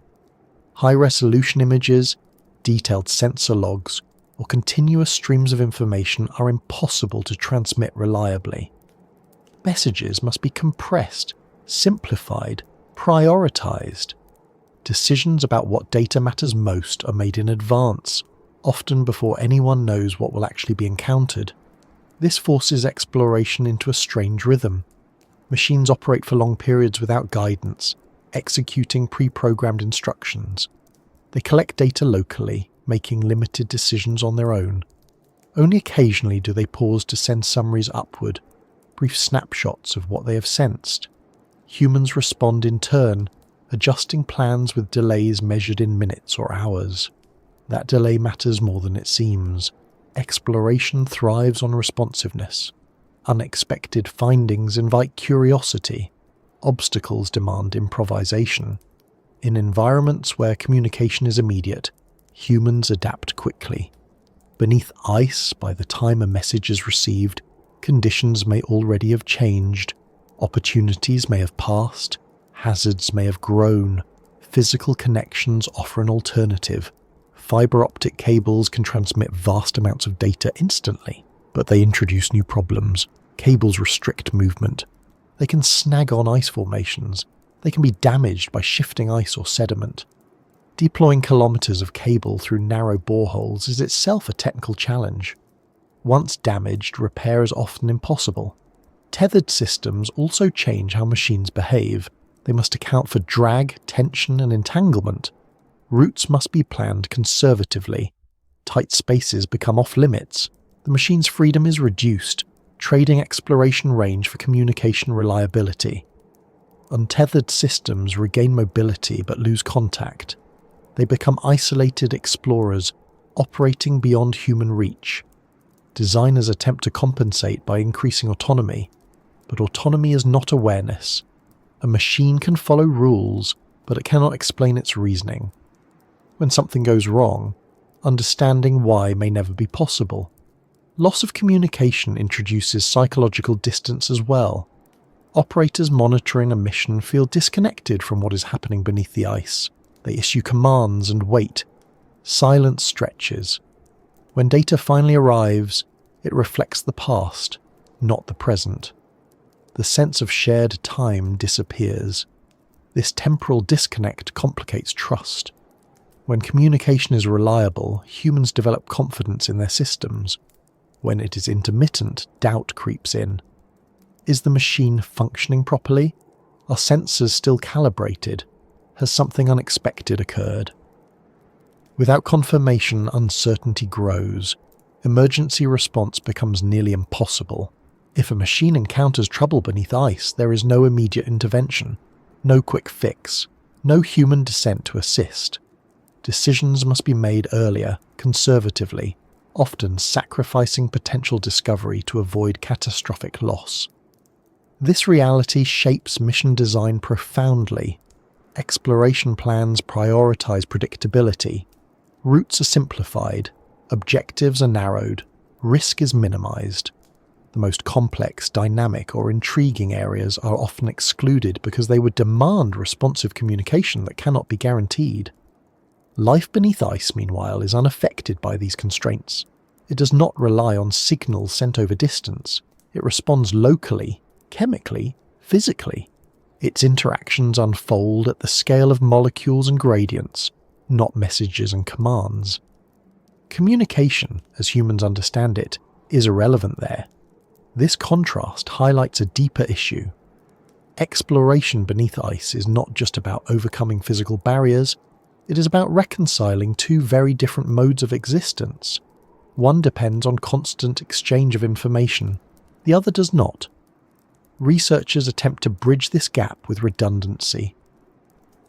High-resolution images, detailed sensor logs, or continuous streams of information are impossible to transmit reliably. Messages must be compressed, simplified, prioritized. Decisions about what data matters most are made in advance, often before anyone knows what will actually be encountered. This forces exploration into a strange rhythm. Machines operate for long periods without guidance, executing pre-programmed instructions. They collect data locally, making limited decisions on their own. Only occasionally do they pause to send summaries upward, brief snapshots of what they have sensed. Humans respond in turn, adjusting plans with delays measured in minutes or hours. That delay matters more than it seems. Exploration thrives on responsiveness. Unexpected findings invite curiosity. Obstacles demand improvisation. In environments where communication is immediate, humans adapt quickly. Beneath ice, by the time a message is received, conditions may already have changed. Opportunities may have passed, hazards may have grown, physical connections offer an alternative. Fiber optic cables can transmit vast amounts of data instantly, but they introduce new problems. Cables restrict movement. They can snag on ice formations. They can be damaged by shifting ice or sediment. Deploying kilometers of cable through narrow boreholes is itself a technical challenge. Once damaged, repair is often impossible. Tethered systems also change how machines behave. They must account for drag, tension, and entanglement. Routes must be planned conservatively. Tight spaces become off-limits. The machine's freedom is reduced, trading exploration range for communication reliability. Untethered systems regain mobility but lose contact. They become isolated explorers, operating beyond human reach. Designers attempt to compensate by increasing autonomy, but autonomy is not awareness. A machine can follow rules, but it cannot explain its reasoning. When something goes wrong, understanding why may never be possible. Loss of communication introduces psychological distance as well. Operators monitoring a mission feel disconnected from what is happening beneath the ice. They issue commands and wait. Silence stretches. When data finally arrives, it reflects the past, not the present. The sense of shared time disappears. This temporal disconnect complicates trust. When communication is reliable, humans develop confidence in their systems. When it is intermittent, doubt creeps in. Is the machine functioning properly? Are sensors still calibrated? Has something unexpected occurred? Without confirmation, uncertainty grows. Emergency response becomes nearly impossible. If a machine encounters trouble beneath ice, there is no immediate intervention, no quick fix, no human descent to assist. Decisions must be made earlier, conservatively, often sacrificing potential discovery to avoid catastrophic loss. This reality shapes mission design profoundly. Exploration plans prioritize predictability. Routes are simplified, objectives are narrowed, risk is minimized. The most complex, dynamic, or intriguing areas are often excluded because they would demand responsive communication that cannot be guaranteed. Life beneath ice, meanwhile, is unaffected by these constraints. It does not rely on signals sent over distance. It responds locally, chemically, physically. Its interactions unfold at the scale of molecules and gradients, not messages and commands. Communication, as humans understand it, is irrelevant there. This contrast highlights a deeper issue. Exploration beneath ice is not just about overcoming physical barriers, it is about reconciling two very different modes of existence. One depends on constant exchange of information, the other does not. Researchers attempt to bridge this gap with redundancy.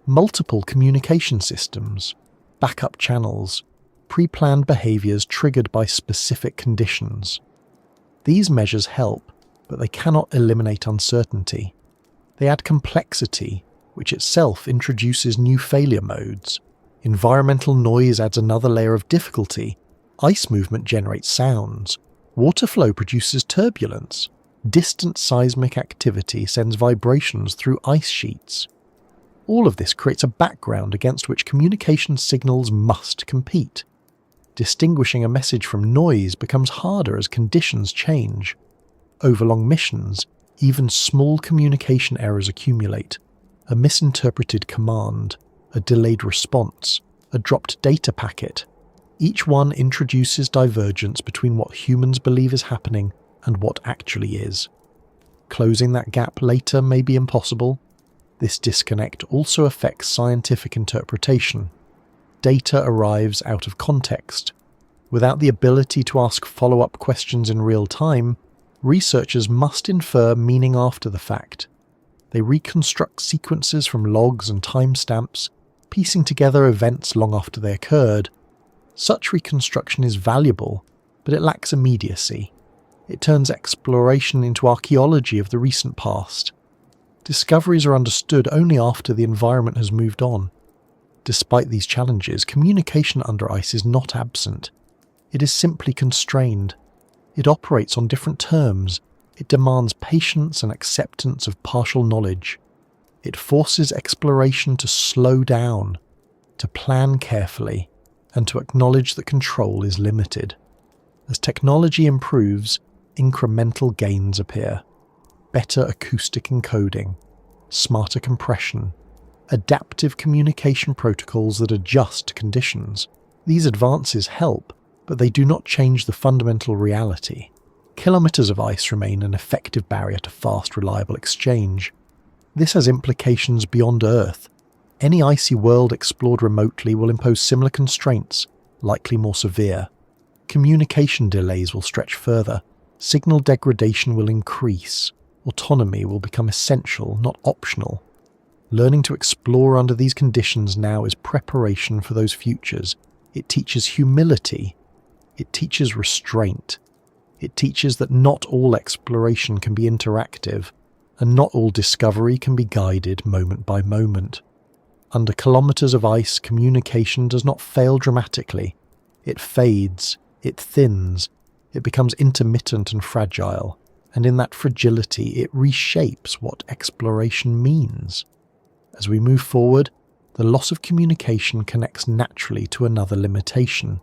Multiple communication systems, backup channels, pre-planned behaviours triggered by specific conditions. These measures help, but they cannot eliminate uncertainty. They add complexity, which itself introduces new failure modes. Environmental noise adds another layer of difficulty. Ice movement generates sounds. Water flow produces turbulence. Distant seismic activity sends vibrations through ice sheets. All of this creates a background against which communication signals must compete. Distinguishing a message from noise becomes harder as conditions change. Over long missions, even small communication errors accumulate. A misinterpreted command, a delayed response, a dropped data packet. Each one introduces divergence between what humans believe is happening and what actually is. Closing that gap later may be impossible. This disconnect also affects scientific interpretation. Data arrives out of context. Without the ability to ask follow-up questions in real time, researchers must infer meaning after the fact. They reconstruct sequences from logs and timestamps, piecing together events long after they occurred. Such reconstruction is valuable, but it lacks immediacy. It turns exploration into archaeology of the recent past. Discoveries are understood only after the environment has moved on. Despite these challenges, communication under ice is not absent. It is simply constrained. It operates on different terms. It demands patience and acceptance of partial knowledge. It forces exploration to slow down, to plan carefully, and to acknowledge that control is limited. As technology improves, incremental gains appear. Better acoustic encoding, smarter compression, adaptive communication protocols that adjust to conditions. These advances help, but they do not change the fundamental reality. Kilometers of ice remain an effective barrier to fast, reliable exchange. This has implications beyond Earth. Any icy world explored remotely will impose similar constraints, likely more severe. Communication delays will stretch further. Signal degradation will increase. Autonomy will become essential, not optional. Learning to explore under these conditions now is preparation for those futures. It teaches humility. It teaches restraint. It teaches that not all exploration can be interactive, and not all discovery can be guided moment by moment. Under kilometers of ice, communication does not fail dramatically. It fades, it thins, It becomes intermittent and fragile, and in that fragility it reshapes what exploration means. As we move forward, the loss of communication connects naturally to another limitation.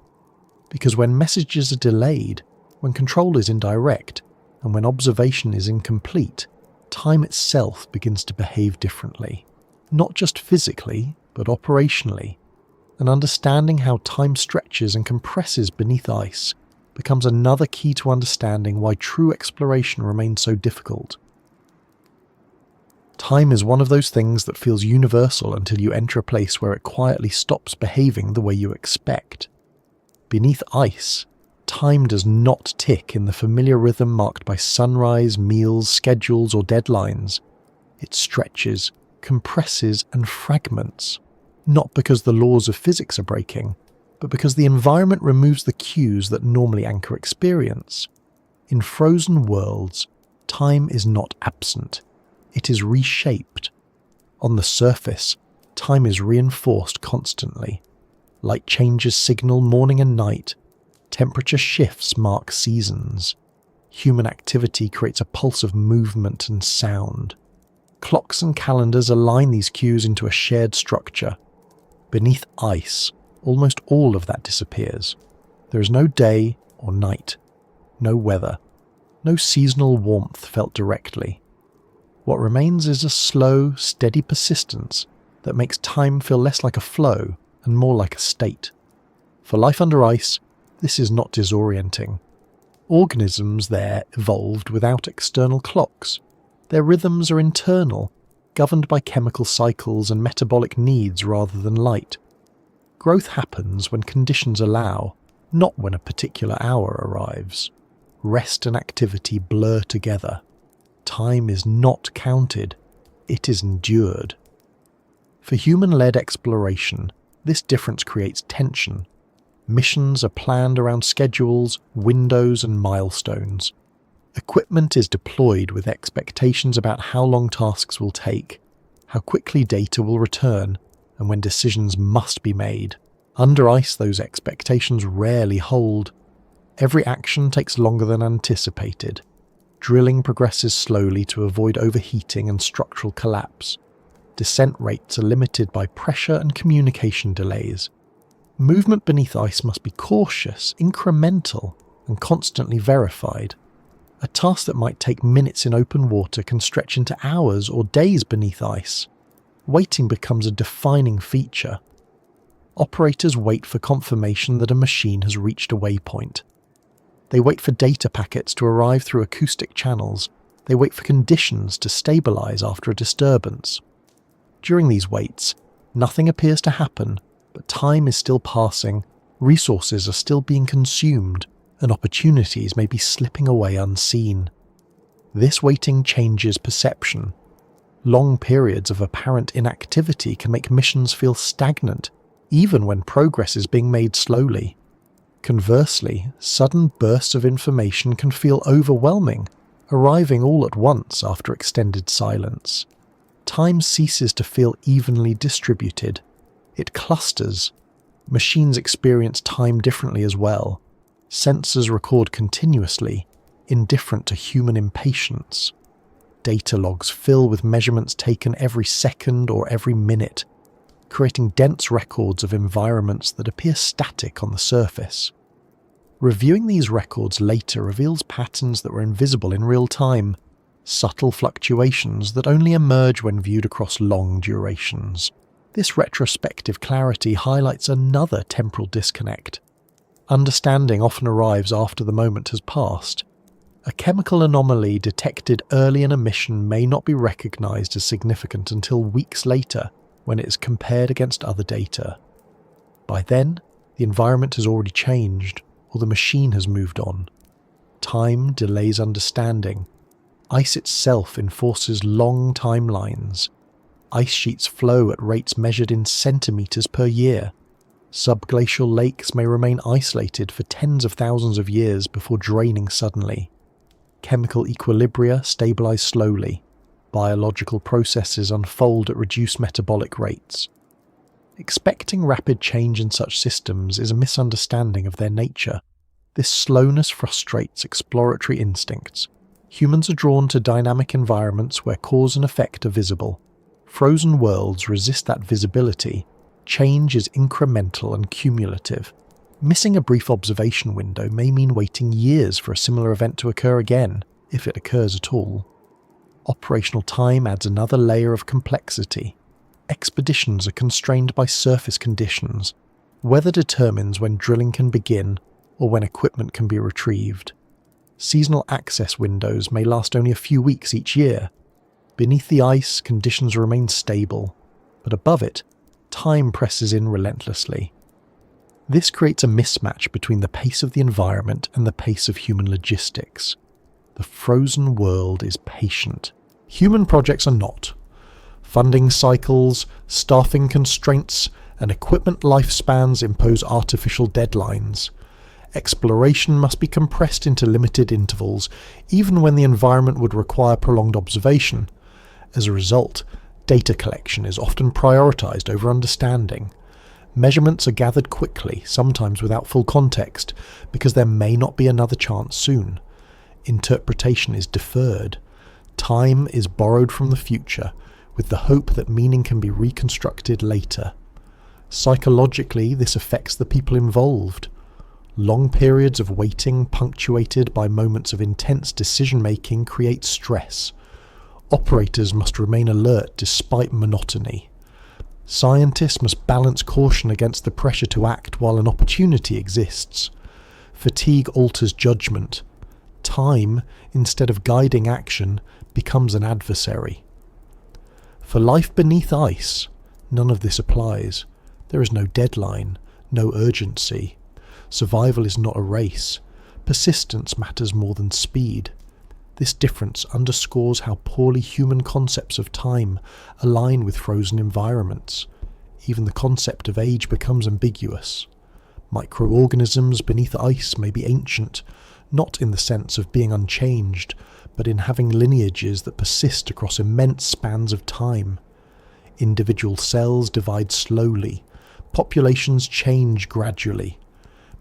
Because when messages are delayed, when control is indirect, and when observation is incomplete, time itself begins to behave differently. Not just physically, but operationally. And understanding how time stretches and compresses beneath ice becomes another key to understanding why true exploration remains so difficult. Time is one of those things that feels universal until you enter a place where it quietly stops behaving the way you expect. Beneath ice, time does not tick in the familiar rhythm marked by sunrise, meals, schedules, or deadlines. It stretches, compresses, and fragments, not because the laws of physics are breaking, but because the environment removes the cues that normally anchor experience. In frozen worlds, time is not absent. It is reshaped. On the surface, time is reinforced constantly. Light changes signal morning and night. Temperature shifts mark seasons. Human activity creates a pulse of movement and sound. Clocks and calendars align these cues into a shared structure. Beneath ice, almost all of that disappears. There is no day or night, no weather, no seasonal warmth felt directly. What remains is a slow, steady persistence that makes time feel less like a flow and more like a state. For life under ice, this is not disorienting. Organisms there evolved without external clocks. Their rhythms are internal, governed by chemical cycles and metabolic needs rather than light. Growth happens when conditions allow, not when a particular hour arrives. Rest and activity blur together. Time is not counted, it is endured. For human-led exploration, this difference creates tension. Missions are planned around schedules, windows, and milestones. Equipment is deployed with expectations about how long tasks will take, how quickly data will return, and when decisions must be made. Under ice, those expectations rarely hold. Every action takes longer than anticipated. Drilling progresses slowly to avoid overheating and structural collapse. Descent rates are limited by pressure and communication delays. Movement beneath ice must be cautious, incremental, and constantly verified. A task that might take minutes in open water can stretch into hours or days beneath ice. Waiting becomes a defining feature. Operators wait for confirmation that a machine has reached a waypoint. They wait for data packets to arrive through acoustic channels. They wait for conditions to stabilize after a disturbance. During these waits, nothing appears to happen, but time is still passing, resources are still being consumed, and opportunities may be slipping away unseen. This waiting changes perception. Long periods of apparent inactivity can make missions feel stagnant, even when progress is being made slowly. Conversely, sudden bursts of information can feel overwhelming, arriving all at once after extended silence. Time ceases to feel evenly distributed. It clusters. Machines experience time differently as well. Sensors record continuously, indifferent to human impatience. Data logs fill with measurements taken every second or every minute, creating dense records of environments that appear static on the surface. Reviewing these records later reveals patterns that were invisible in real time, subtle fluctuations that only emerge when viewed across long durations. This retrospective clarity highlights another temporal disconnect. Understanding often arrives after the moment has passed. A chemical anomaly detected early in a mission may not be recognized as significant until weeks later, when it is compared against other data. By then, the environment has already changed, or the machine has moved on. Time delays understanding. Ice itself enforces long timelines. Ice sheets flow at rates measured in centimeters per year. Subglacial lakes may remain isolated for tens of thousands of years before draining suddenly. Chemical equilibria stabilize slowly. Biological processes unfold at reduced metabolic rates. Expecting rapid change in such systems is a misunderstanding of their nature. This slowness frustrates exploratory instincts. Humans are drawn to dynamic environments where cause and effect are visible. Frozen worlds resist that visibility. Change is incremental and cumulative. Missing a brief observation window may mean waiting years for a similar event to occur again, if it occurs at all. Operational time adds another layer of complexity. Expeditions are constrained by surface conditions. Weather determines when drilling can begin or when equipment can be retrieved. Seasonal access windows may last only a few weeks each year. Beneath the ice, conditions remain stable, but above it, time presses in relentlessly. This creates a mismatch between the pace of the environment and the pace of human logistics. The frozen world is patient. Human projects are not. Funding cycles, staffing constraints, and equipment lifespans impose artificial deadlines. Exploration must be compressed into limited intervals, even when the environment would require prolonged observation. As a result, data collection is often prioritized over understanding. Measurements are gathered quickly, sometimes without full context, because there may not be another chance soon. Interpretation is deferred. Time is borrowed from the future, with the hope that meaning can be reconstructed later. Psychologically, this affects the people involved. Long periods of waiting, punctuated by moments of intense decision-making, create stress. Operators must remain alert despite monotony. Scientists must balance caution against the pressure to act while an opportunity exists. Fatigue alters judgment. Time, instead of guiding action, becomes an adversary. For life beneath ice, none of this applies. There is no deadline, no urgency. Survival is not a race. Persistence matters more than speed. This difference underscores how poorly human concepts of time align with frozen environments. Even the concept of age becomes ambiguous. Microorganisms beneath ice may be ancient, not in the sense of being unchanged, but in having lineages that persist across immense spans of time. Individual cells divide slowly. Populations change gradually.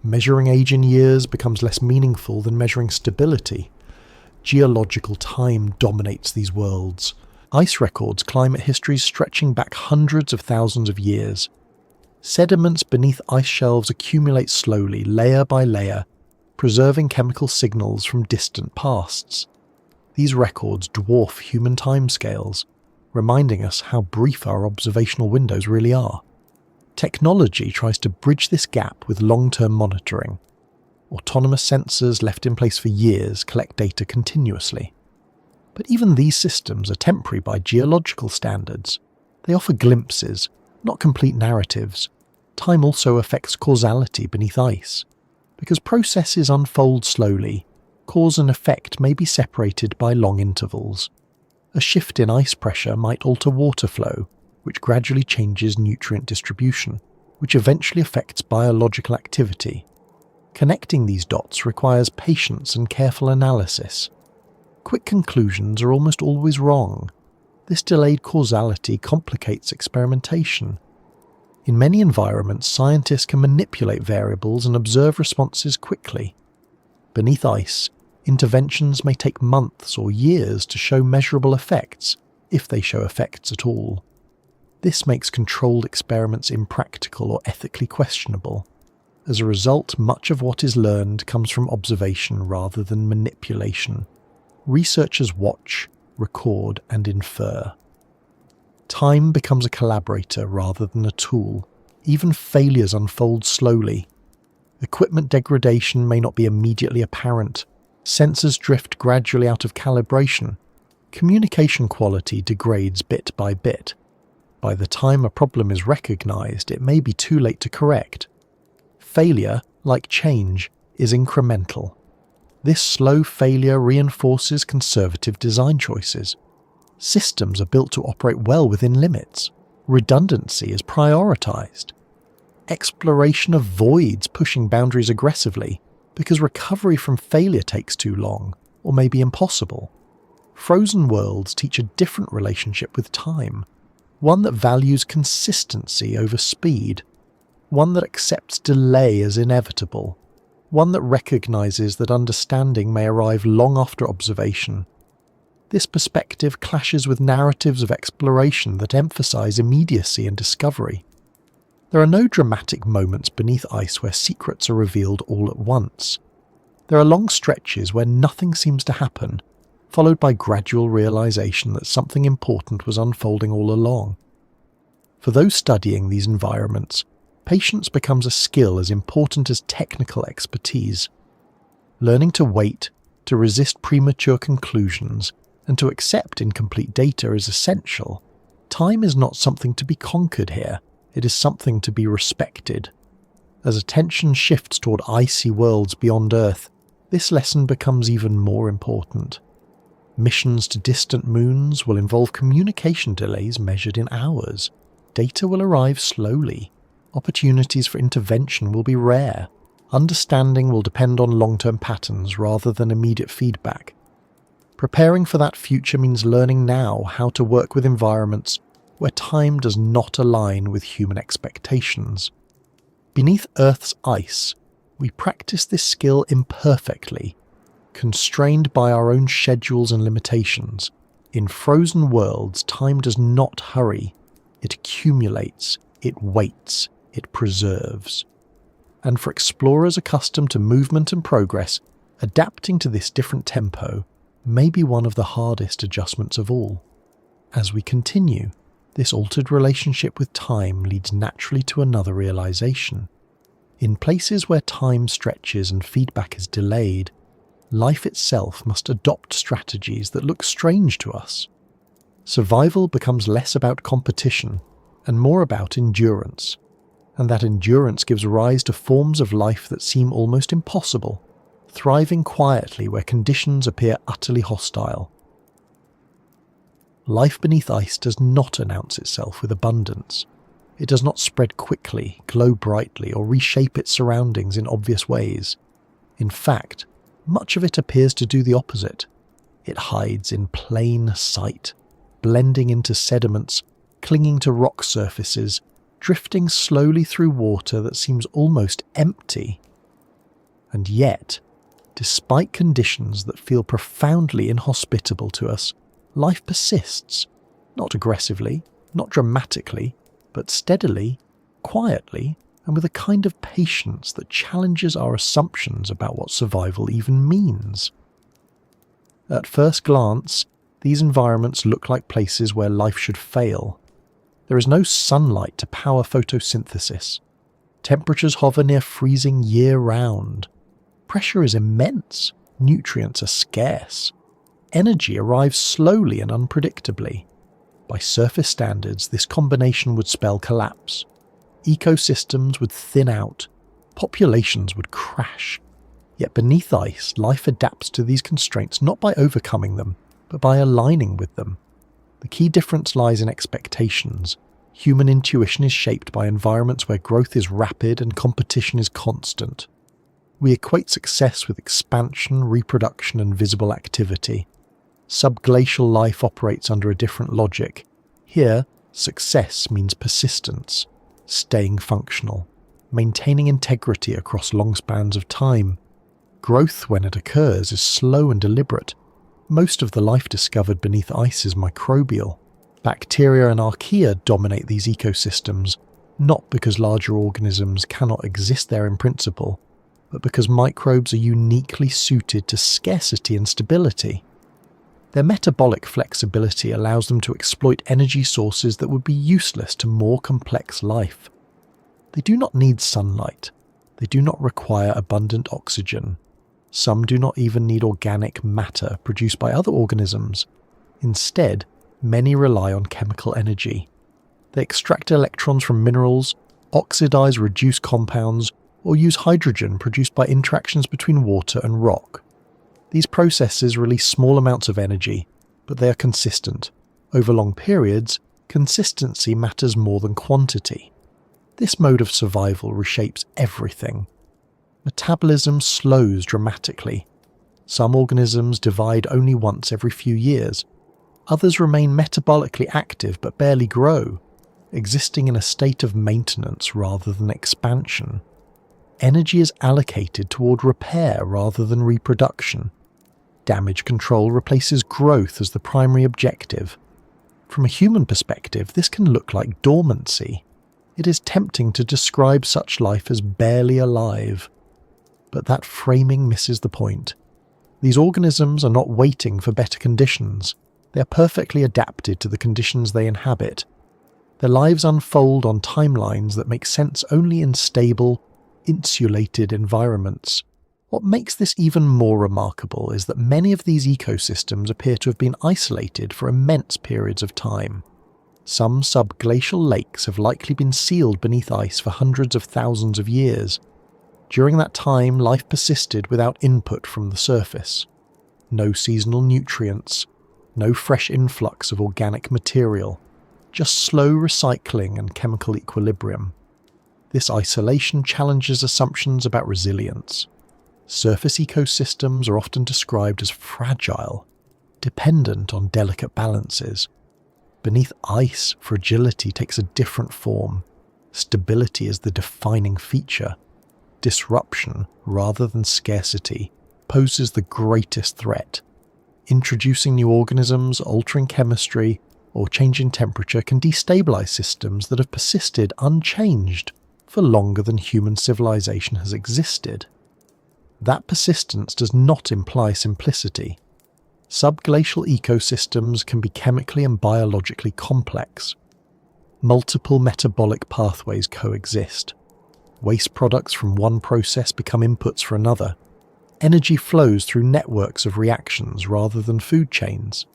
Measuring age in years becomes less meaningful than measuring stability. Geological time dominates these worlds. Ice records climate histories stretching back hundreds of thousands of years. Sediments beneath ice shelves accumulate slowly, layer by layer, preserving chemical signals from distant pasts. These records dwarf human timescales, reminding us how brief our observational windows really are. Technology tries to bridge this gap with long-term monitoring. Autonomous sensors left in place for years collect data continuously. But even these systems are temporary by geological standards. They offer glimpses, not complete narratives. Time also affects causality beneath ice. Because processes unfold slowly, cause and effect may be separated by long intervals. A shift in ice pressure might alter water flow, which gradually changes nutrient distribution, which eventually affects biological activity. Connecting these dots requires patience and careful analysis. Quick conclusions are almost always wrong. This delayed causality complicates experimentation. In many environments, scientists can manipulate variables and observe responses quickly. Beneath ice, interventions may take months or years to show measurable effects, if they show effects at all. This makes controlled experiments impractical or ethically questionable. As a result, much of what is learned comes from observation rather than manipulation. Researchers watch, record, and infer. Time becomes a collaborator rather than a tool. Even failures unfold slowly. Equipment degradation may not be immediately apparent. Sensors drift gradually out of calibration. Communication quality degrades bit by bit. By the time a problem is recognized, it may be too late to correct. Failure, like change, is incremental. This slow failure reinforces conservative design choices. Systems are built to operate well within limits. Redundancy is prioritized. Exploration avoids pushing boundaries aggressively because recovery from failure takes too long or may be impossible. Frozen worlds teach a different relationship with time, one that values consistency over speed, one that accepts delay as inevitable. one that recognises that understanding may arrive long after observation. This perspective clashes with narratives of exploration that emphasise immediacy and discovery. There are no dramatic moments beneath ice where secrets are revealed all at once. There are long stretches where nothing seems to happen, followed by gradual realisation that something important was unfolding all along. For those studying these environments, patience becomes a skill as important as technical expertise. Learning to wait, to resist premature conclusions, and to accept incomplete data is essential. Time is not something to be conquered here, it is something to be respected. As attention shifts toward icy worlds beyond Earth, this lesson becomes even more important. Missions to distant moons will involve communication delays measured in hours. Data will arrive slowly. Opportunities for intervention will be rare. Understanding will depend on long-term patterns rather than immediate feedback. Preparing for that future means learning now how to work with environments where time does not align with human expectations. Beneath Earth's ice, we practice this skill imperfectly, constrained by our own schedules and limitations. In frozen worlds, time does not hurry. It accumulates, it waits, it preserves. And for explorers accustomed to movement and progress, adapting to this different tempo may be one of the hardest adjustments of all. As we continue, this altered relationship with time leads naturally to another realization. In places where time stretches and feedback is delayed, life itself must adopt strategies that look strange to us. Survival becomes less about competition and more about endurance, and that endurance gives rise to forms of life that seem almost impossible, thriving quietly where conditions appear utterly hostile. Life beneath ice does not announce itself with abundance. It does not spread quickly, glow brightly, or reshape its surroundings in obvious ways. In fact, much of it appears to do the opposite. It hides in plain sight, blending into sediments, clinging to rock surfaces, drifting slowly through water that seems almost empty. And yet, despite conditions that feel profoundly inhospitable to us, life persists, not aggressively, not dramatically, but steadily, quietly, and with a kind of patience that challenges our assumptions about what survival even means. At first glance, these environments look like places where life should fail. There is no sunlight to power photosynthesis. Temperatures hover near freezing year-round. Pressure is immense. Nutrients are scarce. Energy arrives slowly and unpredictably. By surface standards, this combination would spell collapse. Ecosystems would thin out. Populations would crash. Yet beneath ice, life adapts to these constraints not by overcoming them, but by aligning with them. The key difference lies in expectations. Human intuition is shaped by environments where growth is rapid and competition is constant. We equate success with expansion, reproduction, and visible activity. Subglacial life operates under a different logic. Here, success means persistence, staying functional, maintaining integrity across long spans of time. Growth, when it occurs, is slow and deliberate. Most of the life discovered beneath ice is microbial. Bacteria and archaea dominate these ecosystems, not because larger organisms cannot exist there in principle, but because microbes are uniquely suited to scarcity and stability. Their metabolic flexibility allows them to exploit energy sources that would be useless to more complex life. They do not need sunlight. They do not require abundant oxygen. Some do not even need organic matter produced by other organisms. Instead, many rely on chemical energy. They extract electrons from minerals, oxidize reduced compounds, or use hydrogen produced by interactions between water and rock. These processes release small amounts of energy, but they are consistent. Over long periods, consistency matters more than quantity. This mode of survival reshapes everything. Metabolism slows dramatically. Some organisms divide only once every few years. Others remain metabolically active but barely grow, existing in a state of maintenance rather than expansion. energy is allocated toward repair rather than reproduction. Damage control replaces growth as the primary objective. From a human perspective, this can look like dormancy. It is tempting to describe such life as barely alive. But that framing misses the point. These organisms are not waiting for better conditions. They are perfectly adapted to the conditions they inhabit. Their lives unfold on timelines that make sense only in stable, insulated environments. What makes this even more remarkable is that many of these ecosystems appear to have been isolated for immense periods of time. Some subglacial lakes have likely been sealed beneath ice for hundreds of thousands of years. During that time, life persisted without input from the surface. No seasonal nutrients, no fresh influx of organic material, just slow recycling and chemical equilibrium. This isolation challenges assumptions about resilience. Surface ecosystems are often described as fragile, dependent on delicate balances. Beneath ice, fragility takes a different form. Stability is the defining feature. Disruption, rather than scarcity, poses the greatest threat. Introducing new organisms, altering chemistry, or changing temperature can destabilize systems that have persisted unchanged for longer than human civilization has existed. That persistence does not imply simplicity. Subglacial ecosystems can be chemically and biologically complex. Multiple metabolic pathways coexist. Waste products from one process become inputs for another. Energy flows through networks of reactions rather than food chains.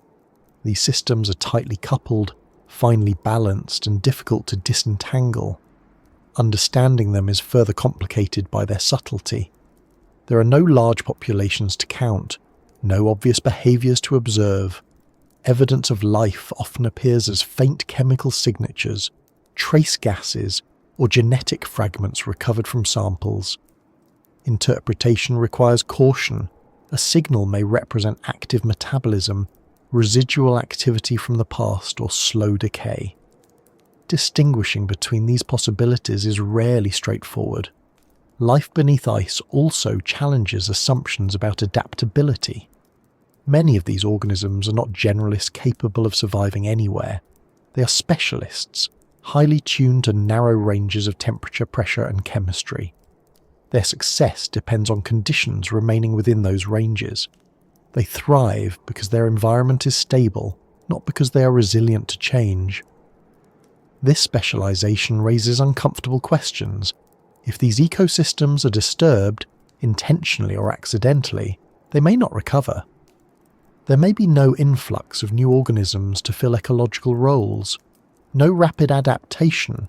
These systems are tightly coupled, finely balanced, and difficult to disentangle. Understanding them is further complicated by their subtlety. There are no large populations to count, no obvious behaviours to observe. Evidence of life often appears as faint chemical signatures, trace gases, or genetic fragments recovered from samples. Interpretation requires caution. A signal may represent active metabolism, residual activity from the past, or slow decay. Distinguishing between these possibilities is rarely straightforward. Life beneath ice also challenges assumptions about adaptability. Many of these organisms are not generalists capable of surviving anywhere. They are specialists, highly tuned to narrow ranges of temperature, pressure, and chemistry. Their success depends on conditions remaining within those ranges. They thrive because their environment is stable, not because they are resilient to change. This specialization raises uncomfortable questions. If these ecosystems are disturbed, intentionally or accidentally, they may not recover. There may be no influx of new organisms to fill ecological roles, no rapid adaptation,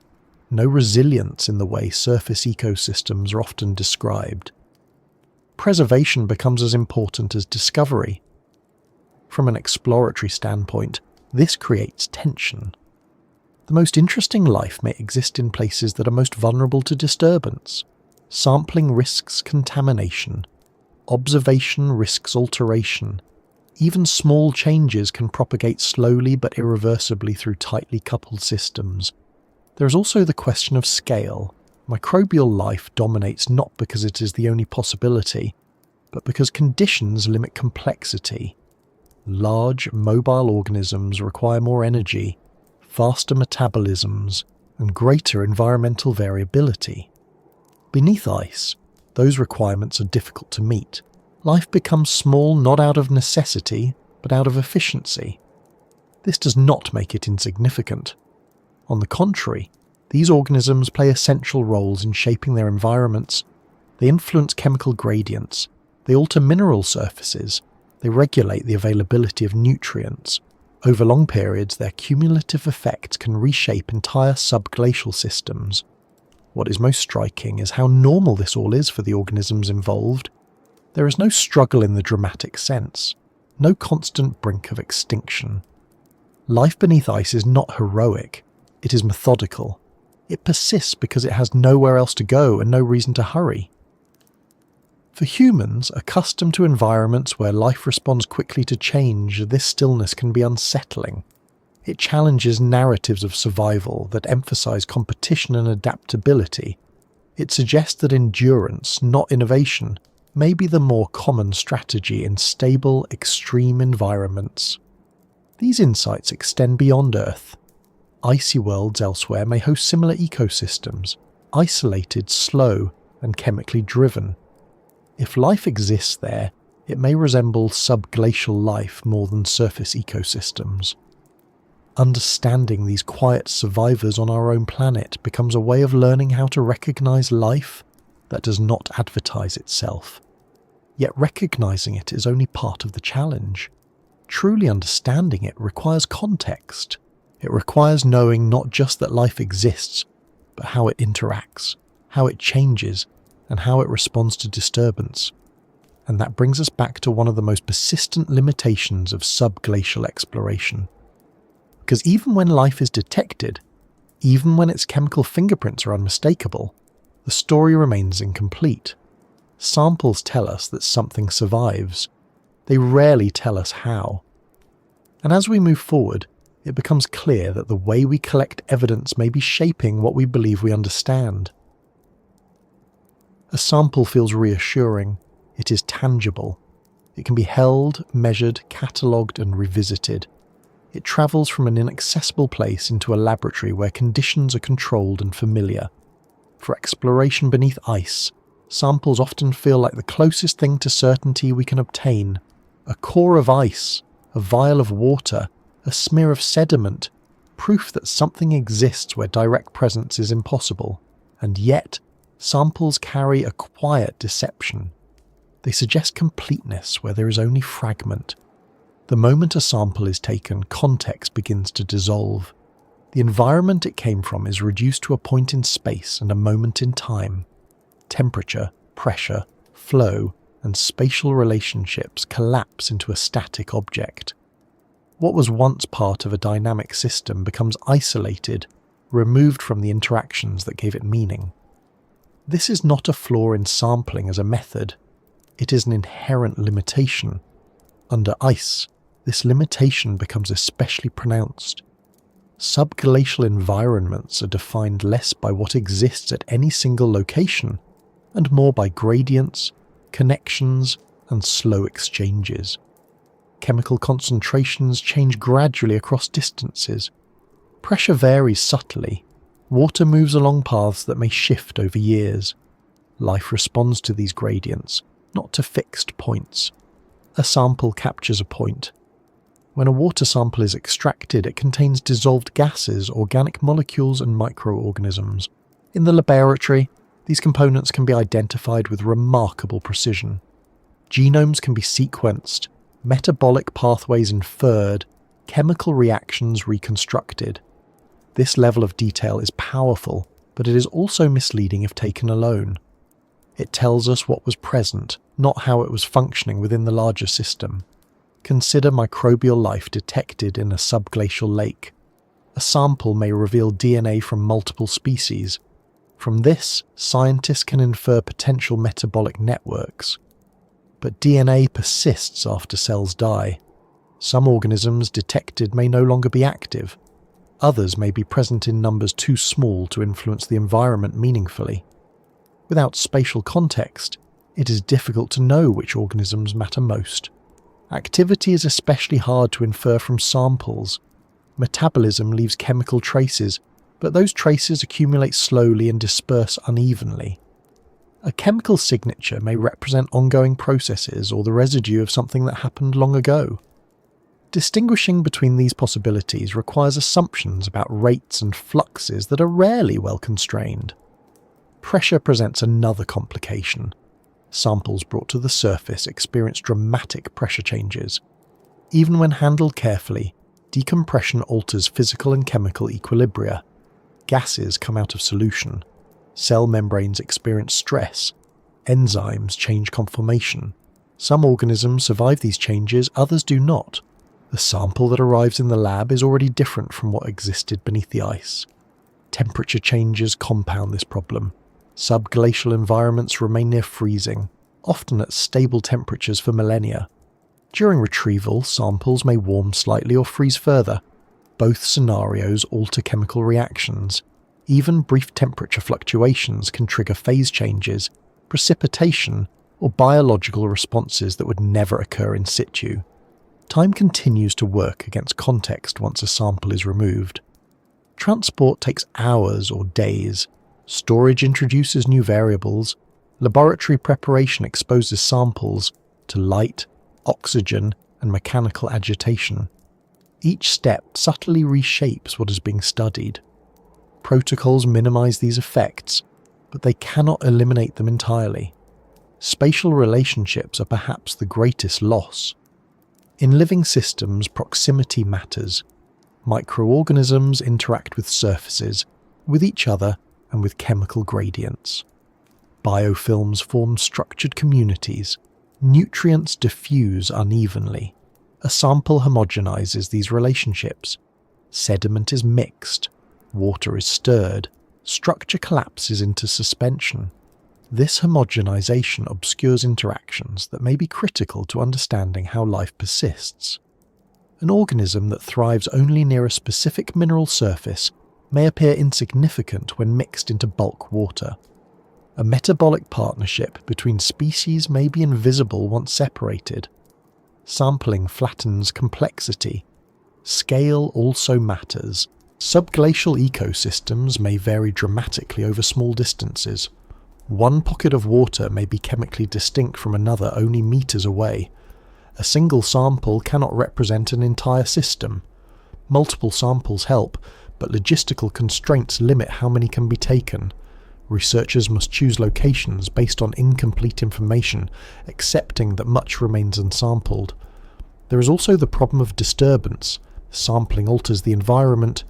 no resilience in the way surface ecosystems are often described. Preservation becomes as important as discovery. From an exploratory standpoint, this creates tension. The most interesting life may exist in places that are most vulnerable to disturbance. Sampling risks contamination. Observation risks alteration. Even small changes can propagate slowly but irreversibly through tightly coupled systems. There is also the question of scale. Microbial life dominates not because it is the only possibility, but because conditions limit complexity. Large, mobile organisms require more energy, faster metabolisms, and greater environmental variability. Beneath ice, those requirements are difficult to meet. Life becomes small not out of necessity, but out of efficiency. This does not make it insignificant. On the contrary, these organisms play essential roles in shaping their environments. They influence chemical gradients, they alter mineral surfaces, they regulate the availability of nutrients. Over long periods, their cumulative effects can reshape entire subglacial systems. What is most striking is how normal this all is for the organisms involved. There is no struggle in the dramatic sense, no constant brink of extinction. Life beneath ice is not heroic, it is methodical. It persists because it has nowhere else to go and no reason to hurry. For humans, accustomed to environments where life responds quickly to change, this stillness can be unsettling. It challenges narratives of survival that emphasize competition and adaptability. It suggests that endurance, not innovation, may be the more common strategy in stable, extreme environments. These insights extend beyond Earth. Icy worlds elsewhere may host similar ecosystems, isolated, slow, and chemically driven. If life exists there, it may resemble subglacial life more than surface ecosystems. Understanding these quiet survivors on our own planet becomes a way of learning how to recognize life that does not advertise itself. Yet recognizing it is only part of the challenge. Truly understanding it requires context. It requires knowing not just that life exists, but how it interacts, how it changes, and how it responds to disturbance. And that brings us back to one of the most persistent limitations of subglacial exploration. Because even when life is detected, even when its chemical fingerprints are unmistakable, the story remains incomplete. Samples tell us that something survives. They rarely tell us how. And as we move forward, it becomes clear that the way we collect evidence may be shaping what we believe we understand. A sample feels reassuring. It is tangible. It can be held, measured, catalogued, and revisited. It travels from an inaccessible place into a laboratory where conditions are controlled and familiar. For exploration beneath ice, samples often feel like the closest thing to certainty we can obtain. A core of ice, a vial of water, a smear of sediment, proof that something exists where direct presence is impossible. And yet, samples carry a quiet deception. They suggest completeness where there is only fragment. The moment a sample is taken, context begins to dissolve. The environment it came from is reduced to a point in space and a moment in time. Temperature, pressure, flow, and spatial relationships collapse into a static object. What was once part of a dynamic system becomes isolated, removed from the interactions that gave it meaning. This is not a flaw in sampling as a method. It is an inherent limitation. Under ice, this limitation becomes especially pronounced. Subglacial environments are defined less by what exists at any single location, and more by gradients, connections, and slow exchanges. Chemical concentrations change gradually across distances. Pressure varies subtly. Water moves along paths that may shift over years. Life responds to these gradients, not to fixed points. A sample captures a point. When a water sample is extracted, it contains dissolved gases, organic molecules, and microorganisms. In the laboratory, these components can be identified with remarkable precision. Genomes can be sequenced, metabolic pathways inferred, chemical reactions reconstructed. This level of detail is powerful, but it is also misleading if taken alone. It tells us what was present, not how it was functioning within the larger system. Consider microbial life detected in a subglacial lake. A sample may reveal DNA from multiple species. From this, scientists can infer potential metabolic networks. But DNA persists after cells die. Some organisms detected may no longer be active. Others may be present in numbers too small to influence the environment meaningfully. Without spatial context, it is difficult to know which organisms matter most. Activity is especially hard to infer from samples. Metabolism leaves chemical traces, but those traces accumulate slowly and disperse unevenly. A chemical signature may represent ongoing processes or the residue of something that happened long ago. Distinguishing between these possibilities requires assumptions about rates and fluxes that are rarely well constrained. Pressure presents another complication. Samples brought to the surface experience dramatic pressure changes. Even when handled carefully, decompression alters physical and chemical equilibria. Gases come out of solution. Cell membranes experience stress. Enzymes change conformation. Some organisms survive these changes, others do not. The sample that arrives in the lab is already different from what existed beneath the ice. Temperature changes compound this problem. Subglacial environments remain near freezing, often at stable temperatures for millennia. During retrieval, samples may warm slightly or freeze further. Both scenarios alter chemical reactions. Even brief temperature fluctuations can trigger phase changes, precipitation, or biological responses that would never occur in situ. Time continues to work against context once a sample is removed. Transport takes hours or days. Storage introduces new variables. Laboratory preparation exposes samples to light, oxygen, and mechanical agitation. Each step subtly reshapes what is being studied. Protocols minimize these effects, but they cannot eliminate them entirely. Spatial relationships are perhaps the greatest loss. In living systems, proximity matters. Microorganisms interact with surfaces, with each other, and with chemical gradients. Biofilms form structured communities. Nutrients diffuse unevenly. A sample homogenizes these relationships. Sediment is mixed. Water is stirred. Structure collapses into suspension. This homogenization obscures interactions that may be critical to understanding how life persists. An organism that thrives only near a specific mineral surface may appear insignificant when mixed into bulk water. A metabolic partnership between species may be invisible once separated. Sampling flattens complexity. Scale also matters. Subglacial ecosystems may vary dramatically over small distances. One pocket of water may be chemically distinct from another only meters away. A single sample cannot represent an entire system. Multiple samples help, but logistical constraints limit how many can be taken. Researchers must choose locations based on incomplete information, accepting that much remains unsampled. There is also the problem of disturbance. Sampling alters the environment.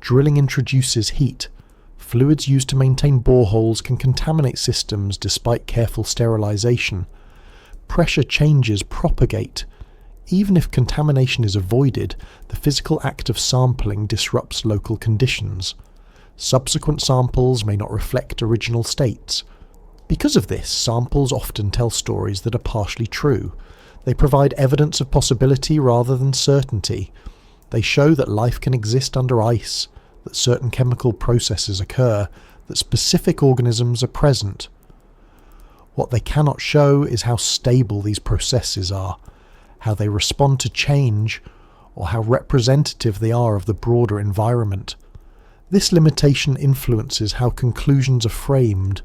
Drilling introduces heat. Fluids used to maintain boreholes can contaminate systems despite careful sterilization. Pressure changes propagate. Even if contamination is avoided, the physical act of sampling disrupts local conditions. Subsequent samples may not reflect original states. Because of this, samples often tell stories that are partially true. They provide evidence of possibility rather than certainty. They show that life can exist under ice, that certain chemical processes occur, that specific organisms are present. What they cannot show is how stable these processes are, how they respond to change, or how representative they are of the broader environment. This limitation influences how conclusions are framed.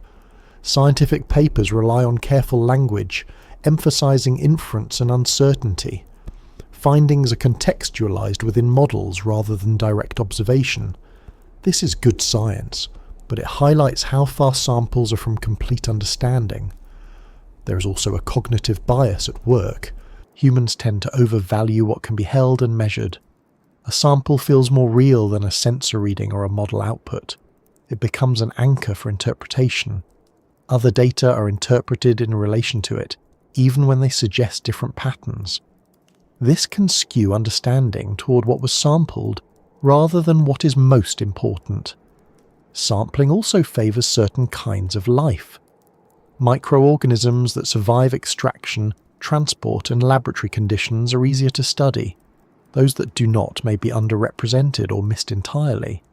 Scientific papers rely on careful language, emphasizing inference and uncertainty. Findings are contextualized within models rather than direct observation. This is good science, but it highlights how far samples are from complete understanding. There is also a cognitive bias at work. Humans tend to overvalue what can be held and measured. A sample feels more real than a sensor reading or a model output. It becomes an anchor for interpretation. Other data are interpreted in relation to it, even when they suggest different patterns. This can skew understanding toward what was sampled rather than what is most important. Sampling also favours certain kinds of life. Microorganisms that survive extraction, transport and laboratory conditions are easier to study. Those that do not may be underrepresented or missed entirely.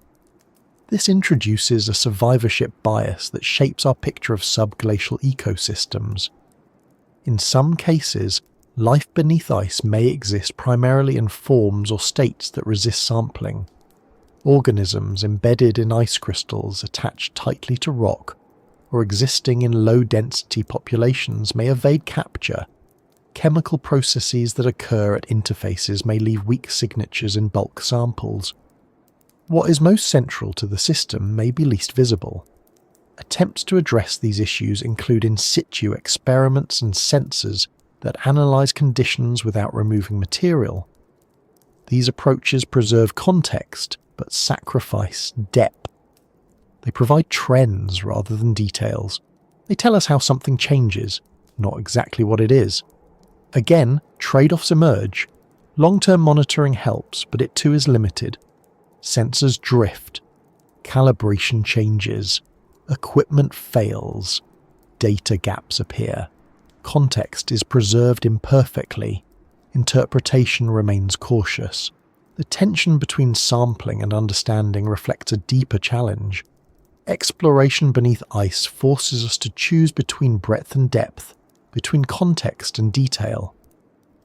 This introduces a survivorship bias that shapes our picture of subglacial ecosystems. In some cases, life beneath ice may exist primarily in forms or states that resist sampling. Organisms embedded in ice crystals attached tightly to rock or existing in low-density populations may evade capture. Chemical processes that occur at interfaces may leave weak signatures in bulk samples. What is most central to the system may be least visible. Attempts to address these issues include in situ experiments and sensors that analyze conditions without removing material. These approaches preserve context but sacrifice depth. They provide trends rather than details. They tell us how something changes, not exactly what it is. Again, trade-offs emerge. Long-term monitoring helps, but it too is limited. Sensors drift. Calibration changes. Equipment fails. Data gaps appear. Context is preserved imperfectly. Interpretation remains cautious. The tension between sampling and understanding reflects a deeper challenge. Exploration beneath ice forces us to choose between breadth and depth, between context and detail.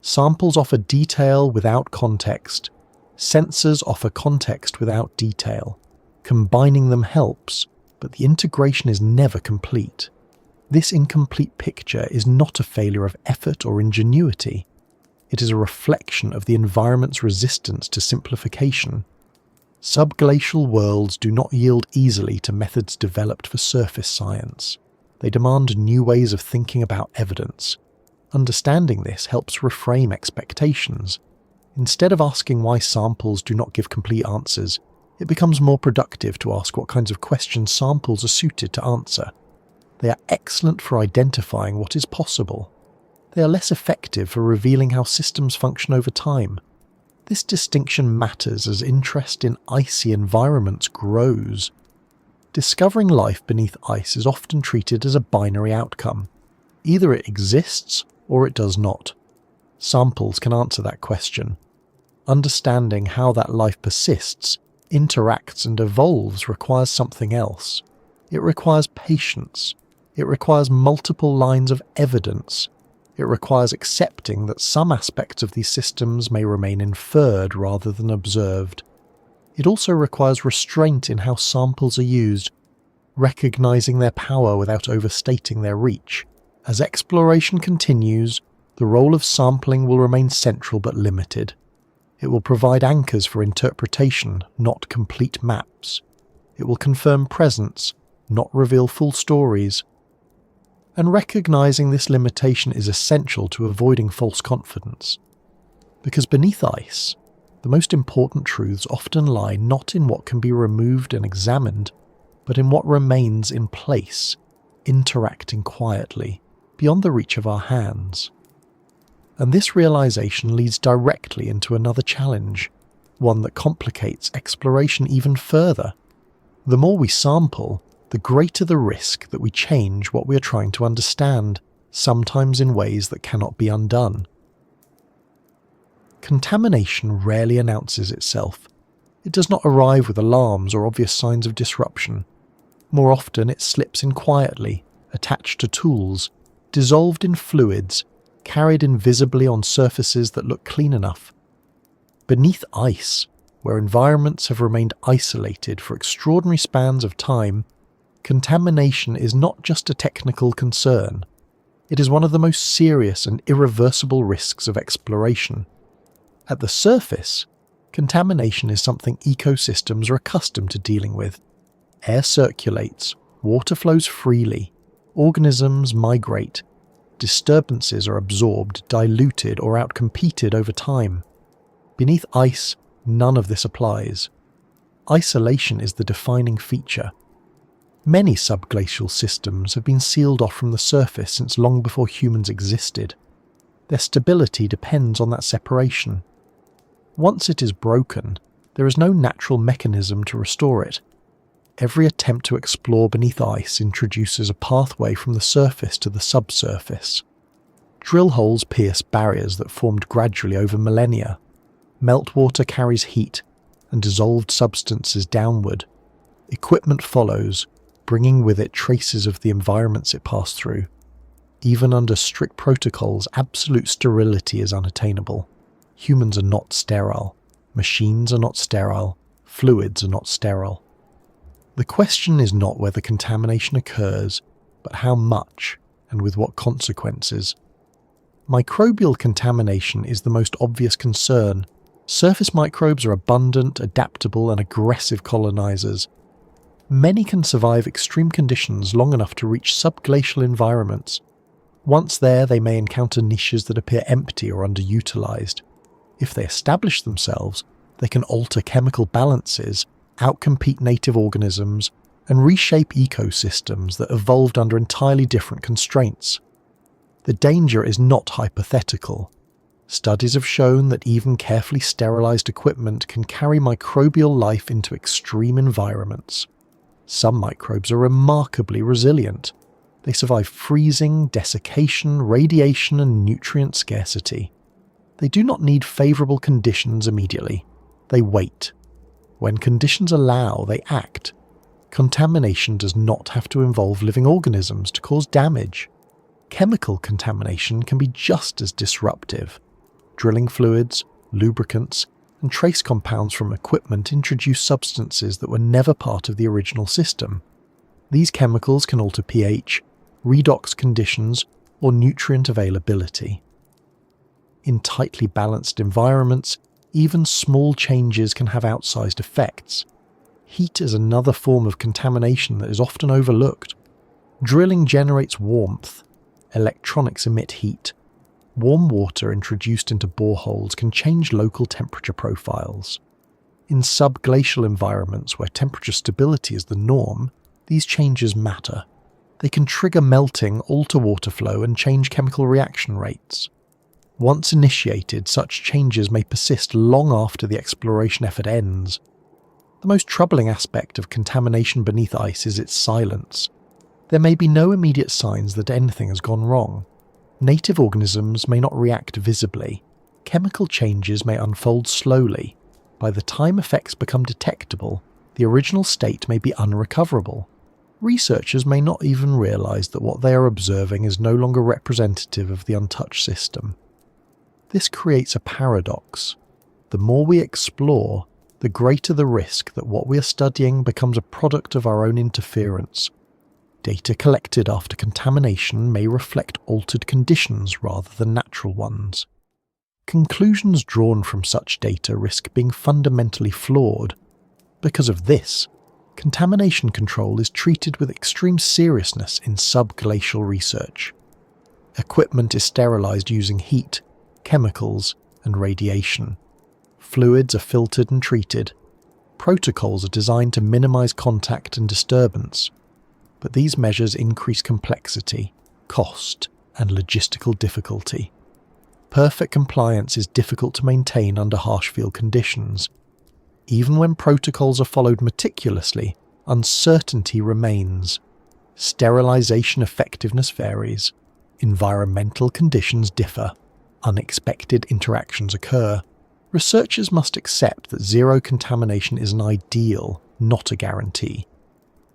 Samples offer detail without context. Sensors offer context without detail. Combining them helps, but the integration is never complete. This incomplete picture is not a failure of effort or ingenuity. It is a reflection of the environment's resistance to simplification. Subglacial worlds do not yield easily to methods developed for surface science. They demand new ways of thinking about evidence. Understanding this helps reframe expectations. Instead of asking why samples do not give complete answers, it becomes more productive to ask what kinds of questions samples are suited to answer. They are excellent for identifying what is possible. They are less effective for revealing how systems function over time. This distinction matters as interest in icy environments grows. Discovering life beneath ice is often treated as a binary outcome. Either it exists or it does not. Samples can answer that question. Understanding how that life persists, interacts and evolves requires something else. It requires patience. It requires multiple lines of evidence. It requires accepting that some aspects of these systems may remain inferred rather than observed. It also requires restraint in how samples are used, recognizing their power without overstating their reach. As exploration continues, the role of sampling will remain central but limited. It will provide anchors for interpretation, not complete maps. It will confirm presence, not reveal full stories. And recognizing this limitation is essential to avoiding false confidence. Because beneath ice, the most important truths often lie not in what can be removed and examined, but in what remains in place, interacting quietly, beyond the reach of our hands. And this realization leads directly into another challenge, one that complicates exploration even further. The more we sample, the greater the risk that we change what we are trying to understand, sometimes in ways that cannot be undone. Contamination rarely announces itself. It does not arrive with alarms or obvious signs of disruption. More often it slips in quietly, attached to tools, dissolved in fluids, carried invisibly on surfaces that look clean enough. Beneath ice, where environments have remained isolated for extraordinary spans of time, contamination is not just a technical concern. It is one of the most serious and irreversible risks of exploration. At the surface, contamination is something ecosystems are accustomed to dealing with. Air circulates, water flows freely, organisms migrate, disturbances are absorbed, diluted, or outcompeted over time. Beneath ice, none of this applies. Isolation is the defining feature. Many subglacial systems have been sealed off from the surface since long before humans existed. Their stability depends on that separation. Once it is broken, there is no natural mechanism to restore it. Every attempt to explore beneath ice introduces a pathway from the surface to the subsurface. Drill holes pierce barriers that formed gradually over millennia. Meltwater carries heat and dissolved substances downward. Equipment follows, bringing with it traces of the environments it passed through. Even under strict protocols, absolute sterility is unattainable. Humans are not sterile. Machines are not sterile. Fluids are not sterile. The question is not whether contamination occurs, but how much and with what consequences. Microbial contamination is the most obvious concern. Surface microbes are abundant, adaptable, and aggressive colonizers. Many can survive extreme conditions long enough to reach subglacial environments. Once there, they may encounter niches that appear empty or underutilized. If they establish themselves, they can alter chemical balances, outcompete native organisms, and reshape ecosystems that evolved under entirely different constraints. The danger is not hypothetical. Studies have shown that even carefully sterilized equipment can carry microbial life into extreme environments. Some microbes are remarkably resilient. They survive freezing, desiccation, radiation, and nutrient scarcity. They do not need favorable conditions immediately. They wait. When conditions allow, they act. Contamination does not have to involve living organisms to cause damage. Chemical contamination can be just as disruptive. Drilling fluids, lubricants, and trace compounds from equipment introduce substances that were never part of the original system. These chemicals can alter pH, redox conditions, or nutrient availability. In tightly balanced environments, even small changes can have outsized effects. Heat is another form of contamination that is often overlooked. Drilling generates warmth. Electronics emit heat. Warm water introduced into boreholes can change local temperature profiles. In subglacial environments where temperature stability is the norm, these changes matter. They can trigger melting, alter water flow, and change chemical reaction rates. Once initiated, such changes may persist long after the exploration effort ends. The most troubling aspect of contamination beneath ice is its silence. There may be no immediate signs that anything has gone wrong. Native organisms may not react visibly. Chemical changes may unfold slowly. By the time effects become detectable, the original state may be unrecoverable. Researchers may not even realize that what they are observing is no longer representative of the untouched system. This creates a paradox. The more we explore, the greater the risk that what we are studying becomes a product of our own interference. Data collected after contamination may reflect altered conditions rather than natural ones. Conclusions drawn from such data risk being fundamentally flawed. Because of this, contamination control is treated with extreme seriousness in subglacial research. Equipment is sterilized using heat, chemicals, and radiation. Fluids are filtered and treated. Protocols are designed to minimize contact and disturbance. But these measures increase complexity, cost, and logistical difficulty. Perfect compliance is difficult to maintain under harsh field conditions. Even when protocols are followed meticulously, uncertainty remains. Sterilization effectiveness varies. Environmental conditions differ. Unexpected interactions occur. Researchers must accept that zero contamination is an ideal, not a guarantee.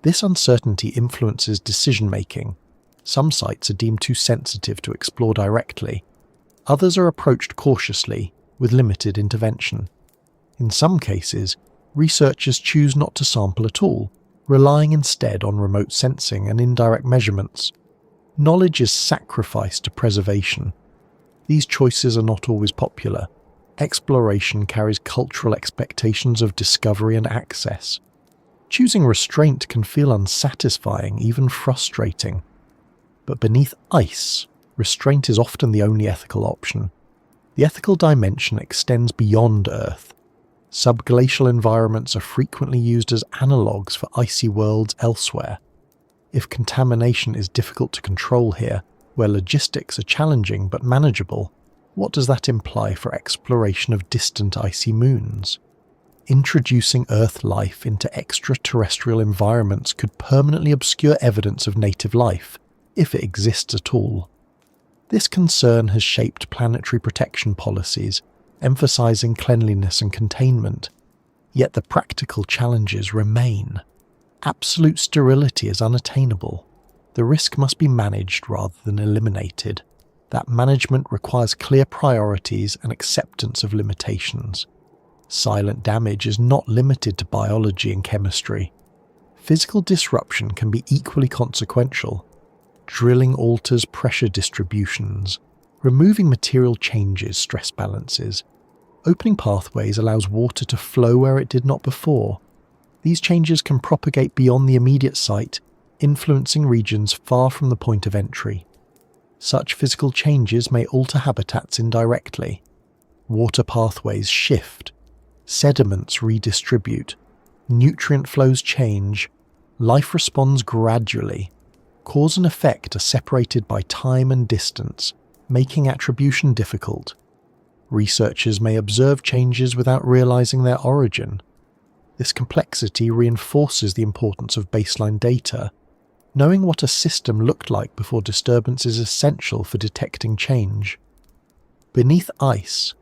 This uncertainty influences decision-making. Some sites are deemed too sensitive to explore directly. Others are approached cautiously, with limited intervention. In some cases, researchers choose not to sample at all, relying instead on remote sensing and indirect measurements. Knowledge is sacrificed to preservation. These choices are not always popular. Exploration carries cultural expectations of discovery and access. Choosing restraint can feel unsatisfying, even frustrating. But beneath ice, restraint is often the only ethical option. The ethical dimension extends beyond Earth. Subglacial environments are frequently used as analogues for icy worlds elsewhere. If contamination is difficult to control here, where logistics are challenging but manageable, what does that imply for exploration of distant icy moons? Introducing Earth life into extraterrestrial environments could permanently obscure evidence of native life, if it exists at all. This concern has shaped planetary protection policies, emphasizing cleanliness and containment. Yet the practical challenges remain. Absolute sterility is unattainable. The risk must be managed rather than eliminated. That management requires clear priorities and acceptance of limitations. Silent damage is not limited to biology and chemistry. Physical disruption can be equally consequential. Drilling alters pressure distributions. Removing material changes stress balances. Opening pathways allows water to flow where it did not before. These changes can propagate beyond the immediate site, influencing regions far from the point of entry. Such physical changes may alter habitats indirectly. Water pathways shift. Sediments redistribute. Nutrient flows change. Life responds gradually. Cause and effect are separated by time and distance, making attribution difficult. Researchers may observe changes without realizing their origin. This complexity reinforces the importance of baseline data. Knowing what a system looked like before disturbance is essential for detecting change. Beneath ice,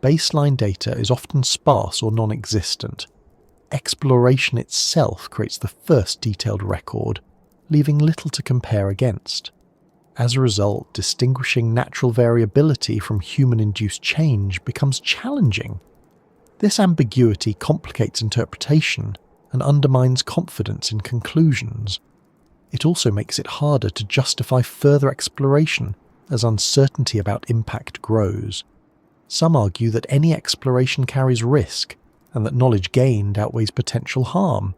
baseline data is often sparse or non-existent. exploration itself creates the first detailed record, leaving little to compare against. As a result, distinguishing natural variability from human-induced change becomes challenging. This ambiguity complicates interpretation and undermines confidence in conclusions. It also makes it harder to justify further exploration as uncertainty about impact grows. Some argue that any exploration carries risk and that knowledge gained outweighs potential harm.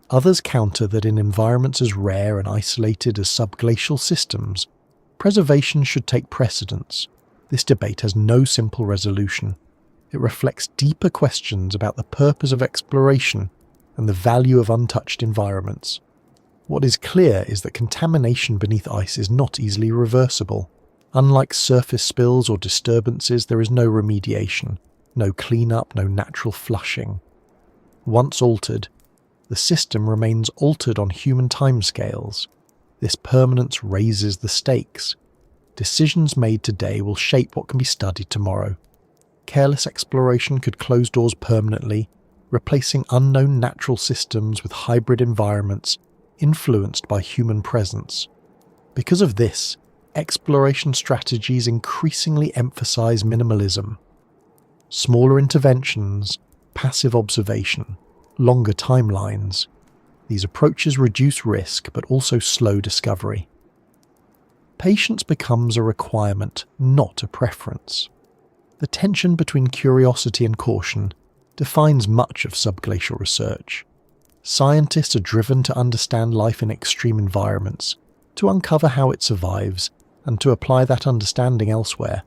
Others counter that in environments as rare and isolated as subglacial systems, preservation should take precedence. This debate has no simple resolution. It reflects deeper questions about the purpose of exploration and the value of untouched environments. What is clear is that contamination beneath ice is not easily reversible. Unlike surface spills or disturbances, there is no remediation, no cleanup, no natural flushing. Once altered, the system remains altered on human timescales. This permanence raises the stakes. Decisions made today will shape what can be studied tomorrow. Careless exploration could close doors permanently, replacing unknown natural systems with hybrid environments influenced by human presence. Because of this, exploration strategies increasingly emphasize minimalism. Smaller interventions, passive observation, longer timelines. These approaches reduce risk but also slow discovery. Patience becomes a requirement, not a preference. The tension between curiosity and caution defines much of subglacial research. Scientists are driven to understand life in extreme environments, to uncover how it survives, and to apply that understanding elsewhere.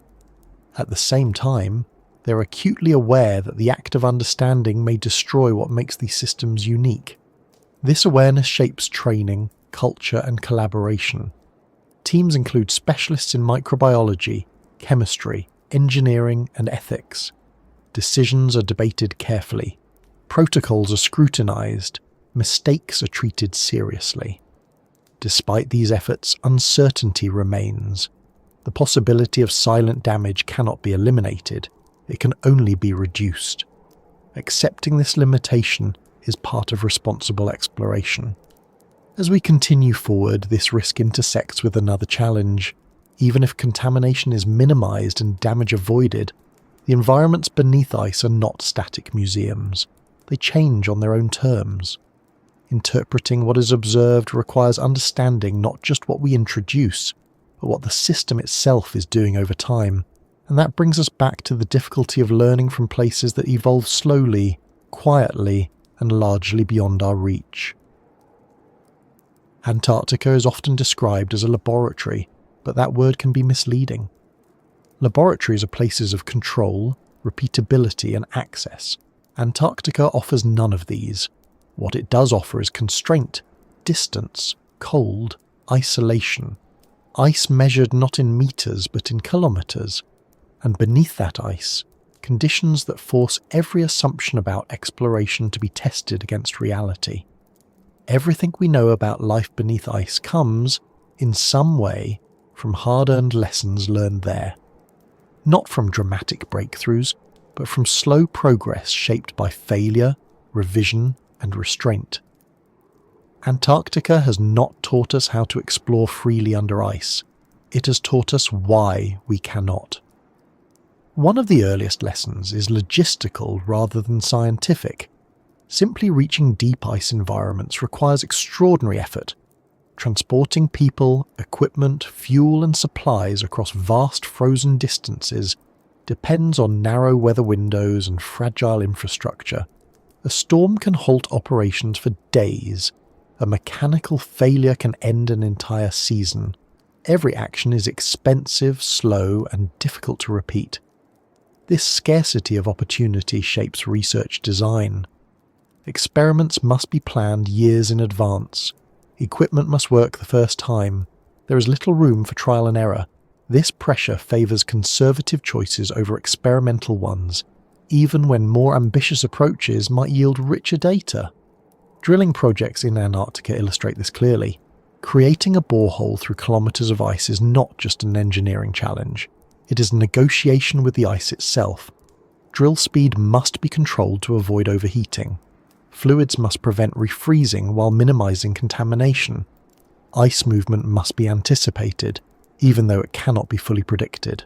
At the same time, they're acutely aware that the act of understanding may destroy what makes these systems unique. This awareness shapes training, culture, and collaboration. Teams include specialists in microbiology, chemistry, engineering, and ethics. Decisions are debated carefully. Protocols are scrutinized. Mistakes are treated seriously. Despite these efforts, uncertainty remains. The possibility of silent damage cannot be eliminated. It can only be reduced. Accepting this limitation is part of responsible exploration. As we continue forward, this risk intersects with another challenge. Even if contamination is minimized and damage avoided, the environments beneath ice are not static museums. They change on their own terms. Interpreting what is observed requires understanding not just what we introduce, but what the system itself is doing over time. And that brings us back to the difficulty of learning from places that evolve slowly, quietly, and largely beyond our reach. Antarctica is often described as a laboratory, but that word can be misleading. Laboratories are places of control, repeatability, and access. Antarctica offers none of these. What it does offer is constraint, distance, cold, isolation. Ice measured not in meters but in kilometers. And beneath that ice, conditions that force every assumption about exploration to be tested against reality. Everything we know about life beneath ice comes, in some way, from hard-earned lessons learned there. Not from dramatic breakthroughs, but from slow progress shaped by failure, revision, and restraint. Antarctica has not taught us how to explore freely under ice. It has taught us why we cannot. One of the earliest lessons is logistical rather than scientific. Simply reaching deep ice environments requires extraordinary effort. Transporting people, equipment, fuel and supplies across vast frozen distances depends on narrow weather windows and fragile infrastructure. A storm can halt operations for days. A mechanical failure can end an entire season. Every action is expensive, slow, and difficult to repeat. This scarcity of opportunity shapes research design. Experiments must be planned years in advance. Equipment must work the first time. There is little room for trial and error. This pressure favours conservative choices over experimental ones, even when more ambitious approaches might yield richer data. Drilling projects in Antarctica illustrate this clearly. Creating a borehole through kilometres of ice is not just an engineering challenge. It is a negotiation with the ice itself. Drill speed must be controlled to avoid overheating. Fluids must prevent refreezing while minimizing contamination. Ice movement must be anticipated, even though it cannot be fully predicted.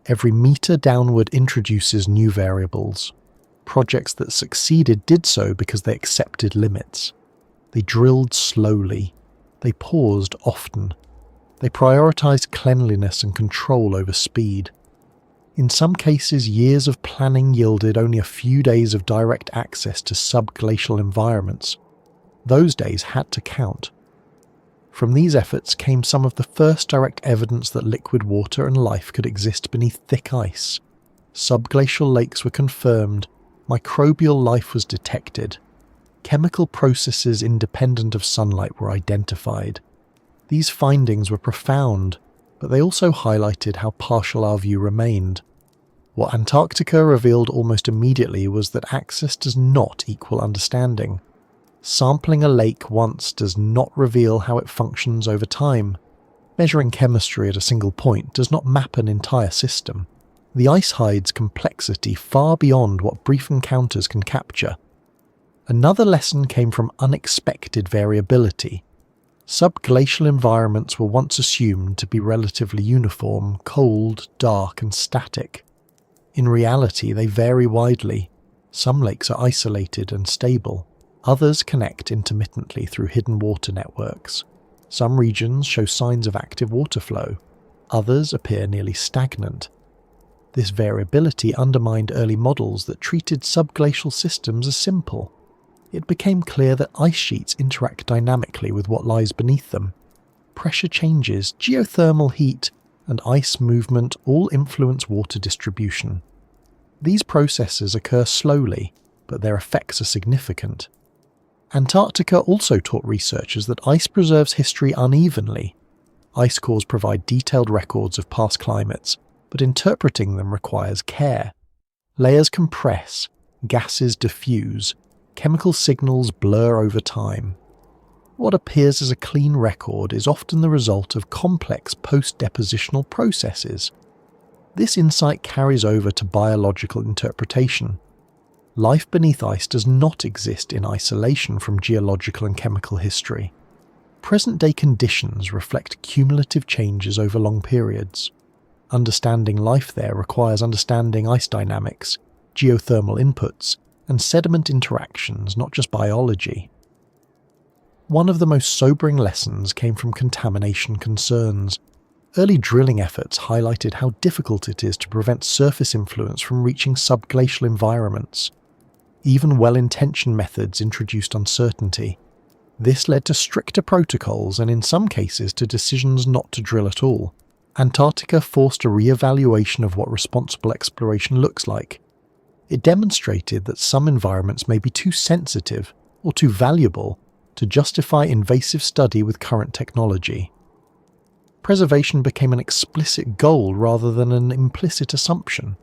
Every meter downward introduces new variables. Projects that succeeded did so because they accepted limits. They drilled slowly. They paused often. They prioritized cleanliness and control over speed. In some cases, years of planning yielded only a few days of direct access to subglacial environments. Those days had to count. From these efforts came some of the first direct evidence that liquid water and life could exist beneath thick ice. Subglacial lakes were confirmed, microbial life was detected, chemical processes independent of sunlight were identified. These findings were profound, but they also highlighted how partial our view remained. What Antarctica revealed almost immediately was that access does not equal understanding. Sampling a lake once does not reveal how it functions over time. Measuring chemistry at a single point does not map an entire system. The ice hides complexity far beyond what brief encounters can capture. Another lesson came from unexpected variability. Subglacial environments were once assumed to be relatively uniform, cold, dark, and static. In reality, they vary widely. Some lakes are isolated and stable. Others connect intermittently through hidden water networks. Some regions show signs of active water flow. Others appear nearly stagnant. This variability undermined early models that treated subglacial systems as simple. It became clear that ice sheets interact dynamically with what lies beneath them. Pressure changes, geothermal heat, and ice movement all influence water distribution. These processes occur slowly, but their effects are significant. Antarctica also taught researchers that ice preserves history unevenly. Ice cores provide detailed records of past climates, but interpreting them requires care. Layers compress, gases diffuse, chemical signals blur over time. What appears as a clean record is often the result of complex post-depositional processes. This insight carries over to biological interpretation. Life beneath ice does not exist in isolation from geological and chemical history. Present-day conditions reflect cumulative changes over long periods. Understanding life there requires understanding ice dynamics, geothermal inputs, and sediment interactions, not just biology. One of the most sobering lessons came from contamination concerns. Early drilling efforts highlighted how difficult it is to prevent surface influence from reaching subglacial environments. Even well-intentioned methods introduced uncertainty. This led to stricter protocols and in some cases to decisions not to drill at all. Antarctica forced a re-evaluation of what responsible exploration looks like. It demonstrated that some environments may be too sensitive or too valuable to justify invasive study with current technology. Preservation became an explicit goal rather than an implicit assumption.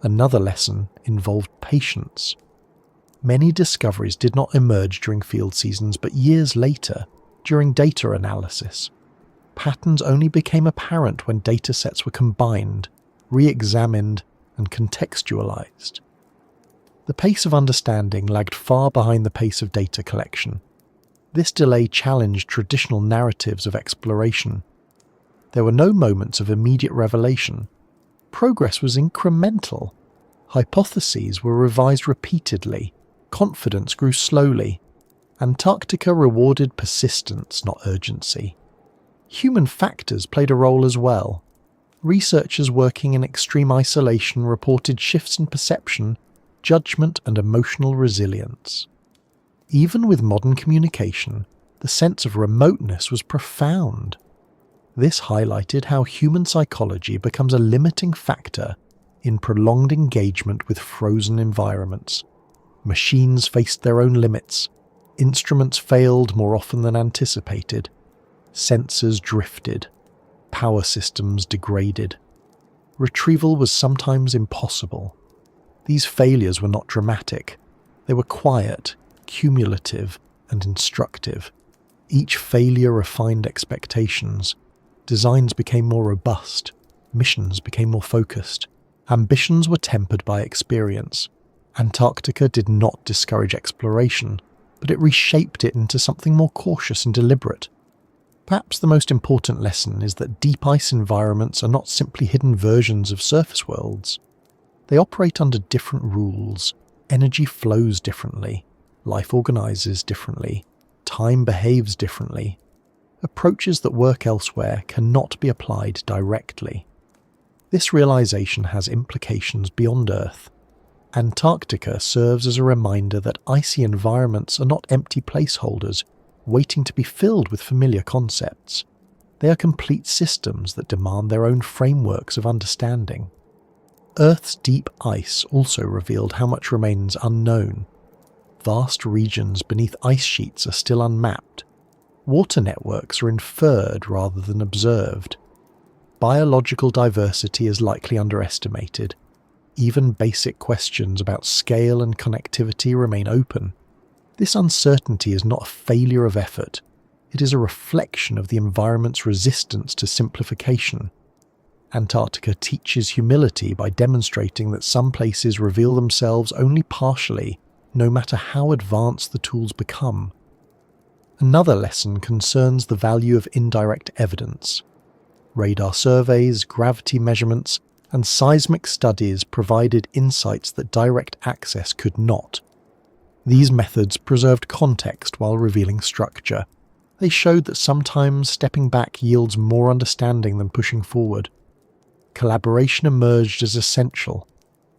Another lesson involved patience. Many discoveries did not emerge during field seasons but years later, during data analysis. Patterns only became apparent when data sets were combined, re-examined, and contextualized. The pace of understanding lagged far behind the pace of data collection. This delay challenged traditional narratives of exploration. There were no moments of immediate revelation. Progress was incremental. Hypotheses were revised repeatedly. Confidence grew slowly. Antarctica rewarded persistence, not urgency. Human factors played a role as well. Researchers working in extreme isolation reported shifts in perception, judgment, and emotional resilience. Even with modern communication, the sense of remoteness was profound. This highlighted how human psychology becomes a limiting factor in prolonged engagement with frozen environments. Machines faced their own limits. Instruments failed more often than anticipated. Sensors drifted. Power systems degraded. Retrieval was sometimes impossible. These failures were not dramatic. They were quiet, cumulative, and instructive. Each failure refined expectations. Designs became more robust. Missions became more focused. Ambitions were tempered by experience. Antarctica did not discourage exploration, but it reshaped it into something more cautious and deliberate. Perhaps the most important lesson is that deep ice environments are not simply hidden versions of surface worlds. They operate under different rules, energy flows differently, life organizes differently, time behaves differently. Approaches that work elsewhere cannot be applied directly. This realization has implications beyond Earth. Antarctica serves as a reminder that icy environments are not empty placeholders waiting to be filled with familiar concepts. They are complete systems that demand their own frameworks of understanding. Earth's deep ice also revealed how much remains unknown. Vast regions beneath ice sheets are still unmapped. Water networks are inferred rather than observed. Biological diversity is likely underestimated. Even basic questions about scale and connectivity remain open. This uncertainty is not a failure of effort. It is a reflection of the environment's resistance to simplification. Antarctica teaches humility by demonstrating that some places reveal themselves only partially, no matter how advanced the tools become. Another lesson concerns the value of indirect evidence. Radar surveys, gravity measurements, and seismic studies provided insights that direct access could not. These methods preserved context while revealing structure. They showed that sometimes stepping back yields more understanding than pushing forward. Collaboration emerged as essential.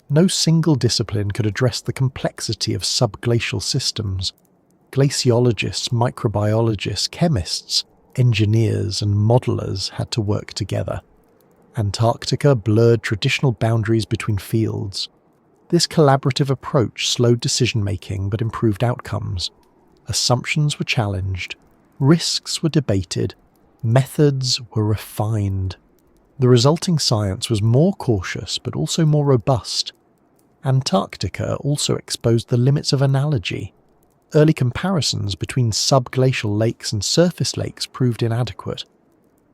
No single discipline could address the complexity of subglacial systems. Glaciologists, microbiologists, chemists, engineers, and modelers had to work together. Antarctica blurred traditional boundaries between fields. This collaborative approach slowed decision-making but improved outcomes. Assumptions were challenged, risks were debated, methods were refined. The resulting science was more cautious but also more robust. Antarctica also exposed the limits of analogy. Early comparisons between subglacial lakes and surface lakes proved inadequate.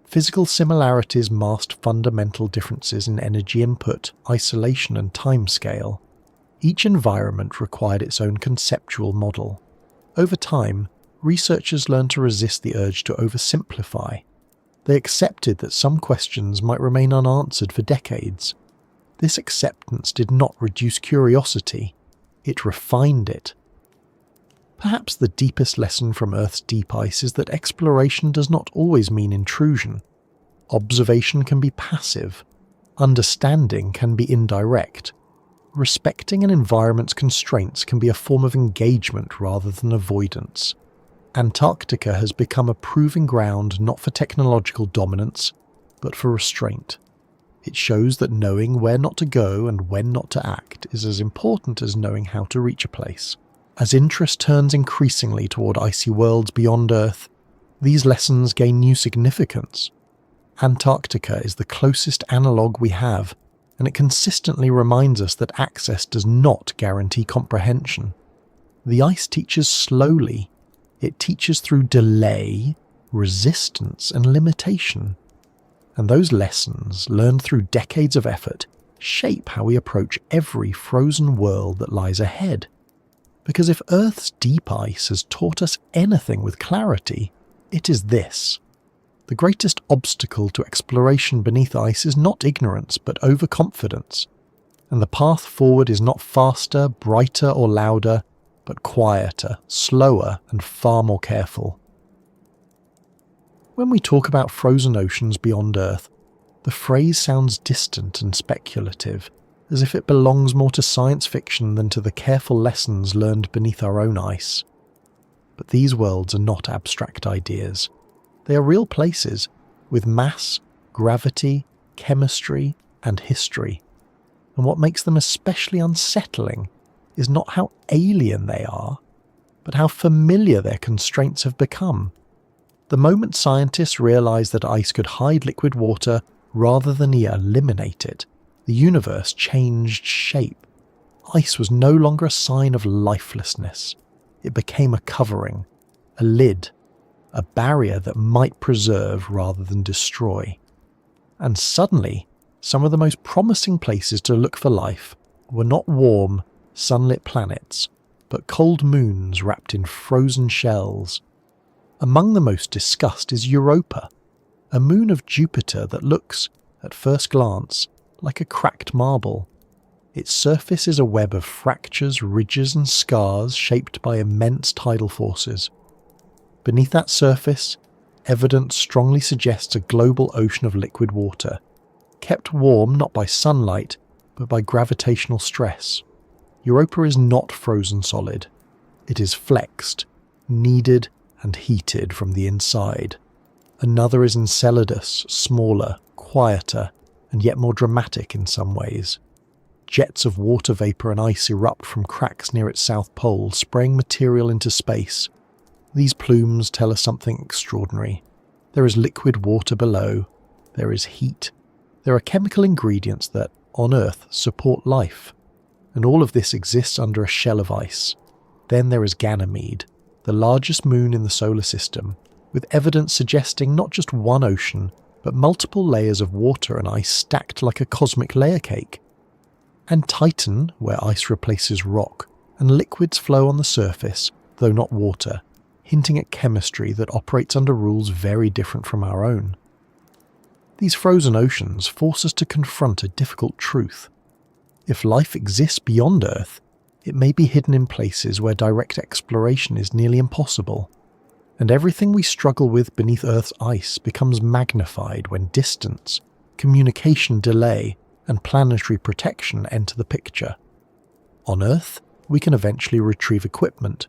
Physical similarities masked fundamental differences in energy input, isolation, and timescale. Each environment required its own conceptual model. Over time, researchers learned to resist the urge to oversimplify. They accepted that some questions might remain unanswered for decades. This acceptance did not reduce curiosity, it refined it. Perhaps the deepest lesson from Earth's deep ice is that exploration does not always mean intrusion. Observation can be passive. Understanding can be indirect. Respecting an environment's constraints can be a form of engagement rather than avoidance. Antarctica has become a proving ground not for technological dominance, but for restraint. It shows that knowing where not to go and when not to act is as important as knowing how to reach a place. As interest turns increasingly toward icy worlds beyond Earth, these lessons gain new significance. Antarctica is the closest analogue we have, and it consistently reminds us that access does not guarantee comprehension. The ice teaches slowly. It teaches through delay, resistance, and limitation. And those lessons, learned through decades of effort, shape how we approach every frozen world that lies ahead. Because if Earth's deep ice has taught us anything with clarity, it is this. The greatest obstacle to exploration beneath ice is not ignorance, but overconfidence. And the path forward is not faster, brighter, or louder, but quieter, slower, and far more careful. When we talk about frozen oceans beyond Earth, the phrase sounds distant and speculative, as if it belongs more to science fiction than to the careful lessons learned beneath our own ice. But these worlds are not abstract ideas. They are real places, with mass, gravity, chemistry, and history. And what makes them especially unsettling is not how alien they are, but how familiar their constraints have become. The moment scientists realized that ice could hide liquid water rather than eliminate it, the universe changed shape. Ice was no longer a sign of lifelessness. It became a covering, a lid, a barrier that might preserve rather than destroy. And suddenly, some of the most promising places to look for life were not warm, sunlit planets, but cold moons wrapped in frozen shells. Among the most discussed is Europa, a moon of Jupiter that looks, at first glance, like a cracked marble. Its surface is a web of fractures, ridges and scars shaped by immense tidal forces. Beneath that surface, evidence strongly suggests a global ocean of liquid water, kept warm not by sunlight, but by gravitational stress. Europa is not frozen solid. It is flexed, kneaded and heated from the inside. Another is Enceladus, smaller, quieter, and yet more dramatic in some ways. Jets of water vapour and ice erupt from cracks near its south pole, spraying material into space. These plumes tell us something extraordinary. There is liquid water below. There is heat. There are chemical ingredients that, on Earth, support life. And all of this exists under a shell of ice. Then there is Ganymede, the largest moon in the solar system, with evidence suggesting not just one ocean, but multiple layers of water and ice stacked like a cosmic layer cake. And Titan, where ice replaces rock, and liquids flow on the surface, though not water, hinting at chemistry that operates under rules very different from our own. These frozen oceans force us to confront a difficult truth. If life exists beyond Earth, it may be hidden in places where direct exploration is nearly impossible. And everything we struggle with beneath Earth's ice becomes magnified when distance, communication delay, and planetary protection enter the picture. On Earth, we can eventually retrieve equipment.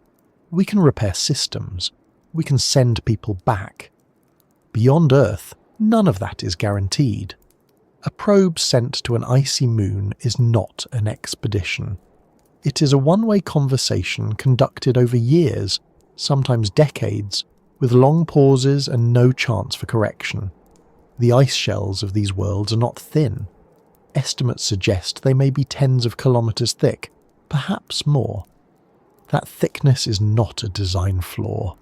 We can repair systems. We can send people back. Beyond Earth, none of that is guaranteed. A probe sent to an icy moon is not an expedition. It is a one-way conversation conducted over years, sometimes decades, with long pauses and no chance for correction. The ice shells of these worlds are not thin. Estimates suggest they may be tens of kilometers thick, perhaps more. That thickness is not a design flaw.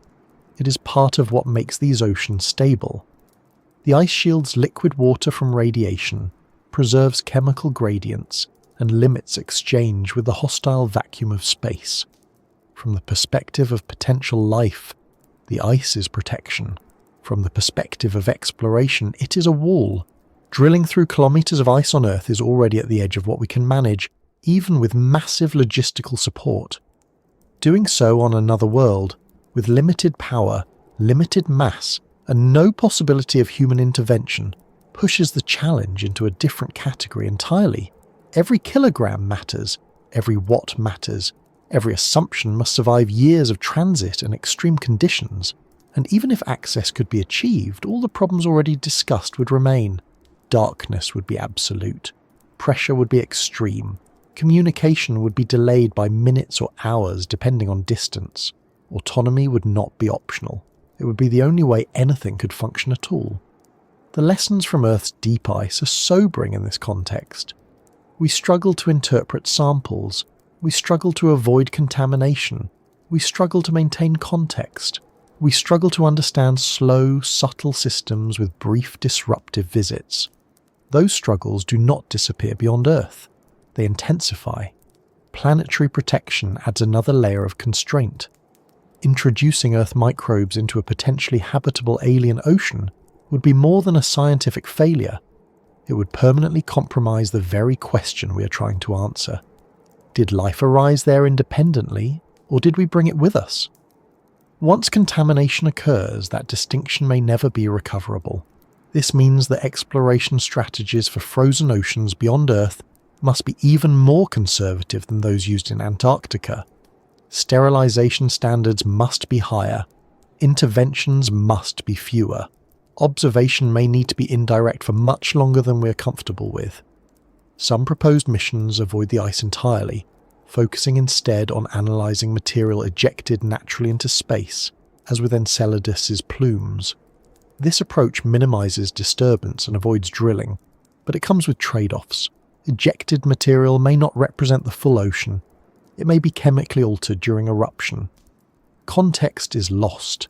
It is part of what makes these oceans stable. The ice shields liquid water from radiation, preserves chemical gradients, and limits exchange with the hostile vacuum of space. From the perspective of potential life, the ice is protection. From the perspective of exploration, it is a wall. Drilling through kilometers of ice on Earth is already at the edge of what we can manage, even with massive logistical support. Doing so on another world, with limited power, limited mass, and no possibility of human intervention, pushes the challenge into a different category entirely. Every kilogram matters, every watt matters, every assumption must survive years of transit and extreme conditions, and even if access could be achieved, all the problems already discussed would remain. Darkness would be absolute, pressure would be extreme, communication would be delayed by minutes or hours depending on distance, autonomy would not be optional, it would be the only way anything could function at all. The lessons from Earth's deep ice are sobering in this context. We struggle to interpret samples, we struggle to avoid contamination, we struggle to maintain context, we struggle to understand slow, subtle systems with brief disruptive visits. Those struggles do not disappear beyond Earth, they intensify. Planetary protection adds another layer of constraint. Introducing Earth microbes into a potentially habitable alien ocean would be more than a scientific failure. It would permanently compromise the very question we are trying to answer. Did life arise there independently, or did we bring it with us? Once contamination occurs, that distinction may never be recoverable. This means that exploration strategies for frozen oceans beyond Earth must be even more conservative than those used in Antarctica. Sterilization standards must be higher. Interventions must be fewer. Observation may need to be indirect for much longer than we're comfortable with. Some proposed missions avoid the ice entirely, focusing instead on analysing material ejected naturally into space, as with Enceladus's plumes. This approach minimises disturbance and avoids drilling, but it comes with trade-offs. Ejected material may not represent the full ocean. It may be chemically altered during eruption. Context is lost.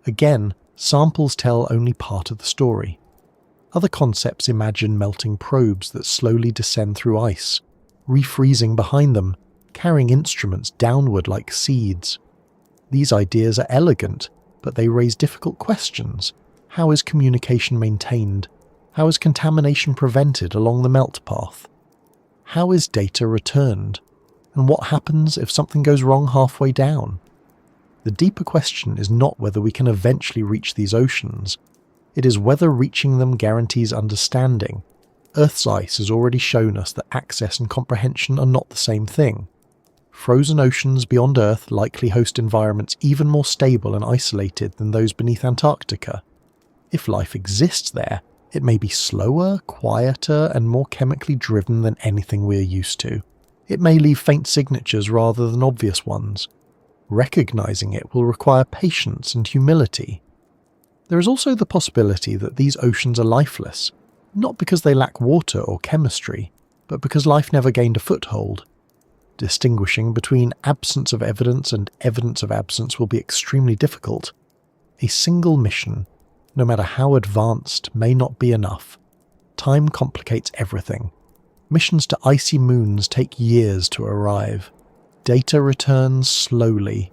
Again, samples tell only part of the story. Other concepts imagine melting probes that slowly descend through ice, refreezing behind them, carrying instruments downward like seeds. These ideas are elegant, but they raise difficult questions. How is communication maintained? How is contamination prevented along the melt path? How is data returned? And what happens if something goes wrong halfway down? The deeper question is not whether we can eventually reach these oceans. It is whether reaching them guarantees understanding. Earth's ice has already shown us that access and comprehension are not the same thing. Frozen oceans beyond Earth likely host environments even more stable and isolated than those beneath Antarctica. If life exists there, it may be slower, quieter, and more chemically driven than anything we are used to. It may leave faint signatures rather than obvious ones. Recognizing it will require patience and humility. There is also the possibility that these oceans are lifeless, not because they lack water or chemistry, but because life never gained a foothold. Distinguishing between absence of evidence and evidence of absence will be extremely difficult. A single mission, no matter how advanced, may not be enough. Time complicates everything. Missions to icy moons take years to arrive. Data returns slowly.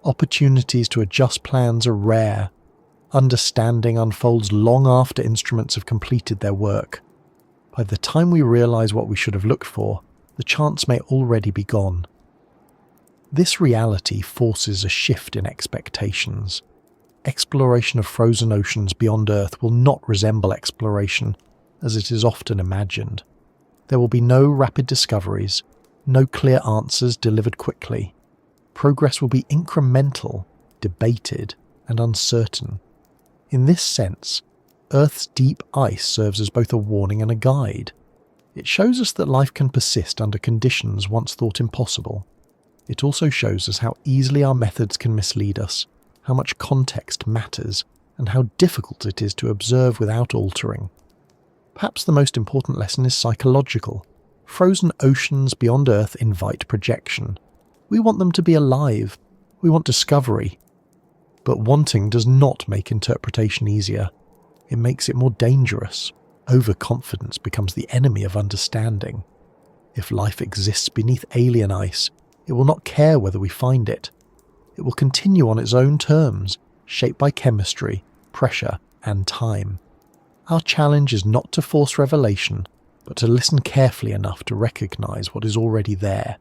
Opportunities to adjust plans are rare. Understanding unfolds long after instruments have completed their work. By the time we realize what we should have looked for, the chance may already be gone. This reality forces a shift in expectations. Exploration of frozen oceans beyond Earth will not resemble exploration as it is often imagined. There will be no rapid discoveries, no clear answers delivered quickly. Progress will be incremental, debated, and uncertain. In this sense, Earth's deep ice serves as both a warning and a guide. It shows us that life can persist under conditions once thought impossible. It also shows us how easily our methods can mislead us, how much context matters, and how difficult it is to observe without altering. Perhaps the most important lesson is psychological. Frozen oceans beyond Earth invite projection. We want them to be alive. We want discovery. But wanting does not make interpretation easier. It makes it more dangerous. Overconfidence becomes the enemy of understanding. If life exists beneath alien ice, it will not care whether we find it. It will continue on its own terms, shaped by chemistry, pressure, and time. Our challenge is not to force revelation, but to listen carefully enough to recognize what is already there.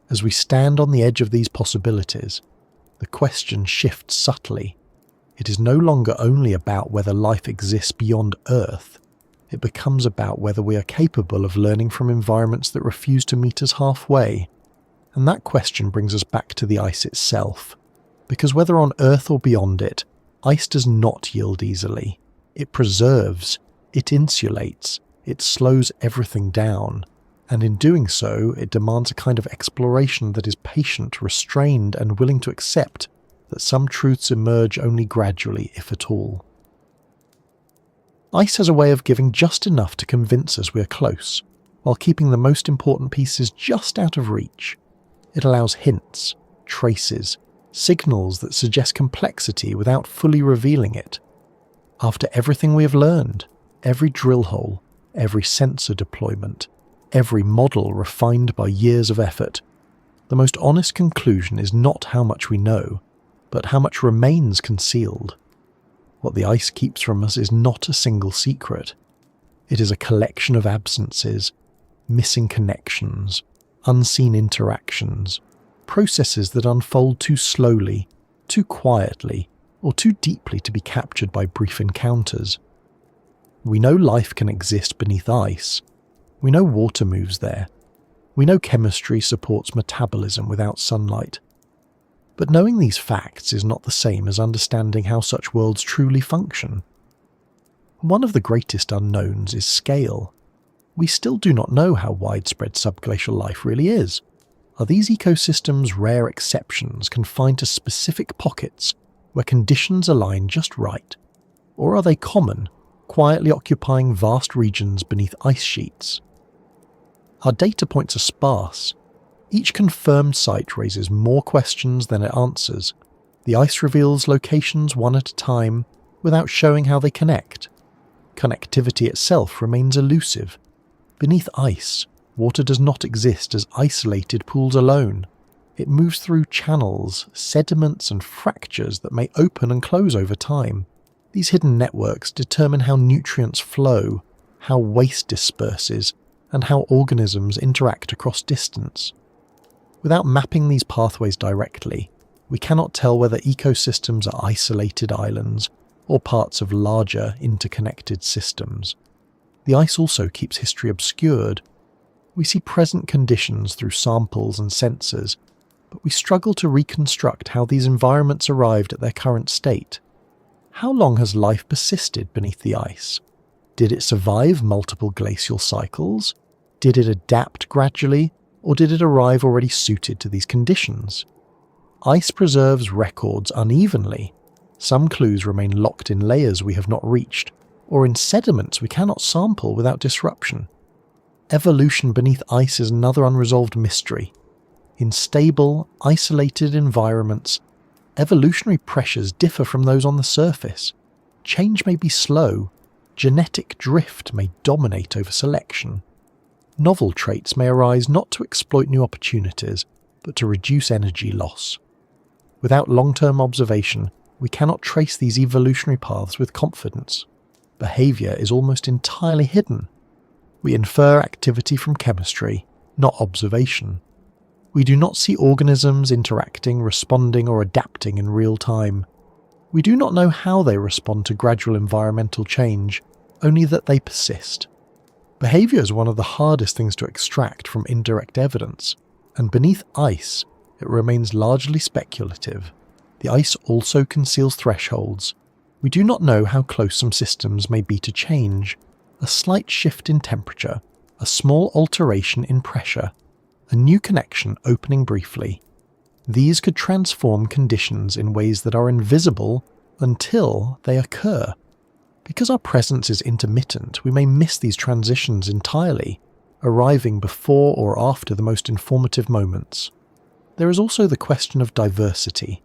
As we stand on the edge of these possibilities, the question shifts subtly. It is no longer only about whether life exists beyond Earth. It becomes about whether we are capable of learning from environments that refuse to meet us halfway. And that question brings us back to the ice itself. Because whether on Earth or beyond it, ice does not yield easily. It preserves, it insulates, it slows everything down. And in doing so, it demands a kind of exploration that is patient, restrained, and willing to accept that some truths emerge only gradually, if at all. Ice has a way of giving just enough to convince us we are close, while keeping the most important pieces just out of reach. It allows hints, traces, signals that suggest complexity without fully revealing it. After everything we have learned, every drill hole, every sensor deployment, every model refined by years of effort, the most honest conclusion is not how much we know, but how much remains concealed. What the ice keeps from us is not a single secret. It is a collection of absences, missing connections, unseen interactions, processes that unfold too slowly, too quietly, or too deeply to be captured by brief encounters. We know life can exist beneath ice. We know water moves there. We know chemistry supports metabolism without sunlight. But knowing these facts is not the same as understanding how such worlds truly function. One of the greatest unknowns is scale. We still do not know how widespread subglacial life really is. Are these ecosystems rare exceptions confined to specific pockets where conditions align just right? Or are they common, quietly occupying vast regions beneath ice sheets? Our data points are sparse. Each confirmed site raises more questions than it answers. The ice reveals locations one at a time without showing how they connect. Connectivity itself remains elusive. Beneath ice, Water does not exist as isolated pools alone. It moves through channels, sediments and fractures that may open and close over time. These hidden networks determine how nutrients flow, how waste disperses, and how organisms interact across distance. Without mapping these pathways directly, we cannot tell whether ecosystems are isolated islands or parts of larger interconnected systems. The ice also keeps history obscured. We see present conditions through samples and sensors, but we struggle to reconstruct how these environments arrived at their current state. How long has life persisted beneath the ice? Did it survive multiple glacial cycles? Did it adapt gradually, or did it arrive already suited to these conditions? Ice preserves records unevenly. Some clues remain locked in layers we have not reached, or in sediments we cannot sample without disruption. Evolution beneath ice is another unresolved mystery. In stable, isolated environments, evolutionary pressures differ from those on the surface. Change may be slow. Genetic drift may dominate over selection. Novel traits may arise not to exploit new opportunities, but to reduce energy loss. Without long-term observation, we cannot trace these evolutionary paths with confidence. Behaviour is almost entirely hidden. We infer activity from chemistry, not observation. We do not see organisms interacting, responding, or adapting in real time. We do not know how they respond to gradual environmental change, only that they persist. Behaviour is one of the hardest things to extract from indirect evidence, and beneath ice, it remains largely speculative. The ice also conceals thresholds. We do not know how close some systems may be to change. A slight shift in temperature, a small alteration in pressure, a new connection opening briefly. These could transform conditions in ways that are invisible until they occur. Because our presence is intermittent, we may miss these transitions entirely, arriving before or after the most informative moments. There is also the question of diversity.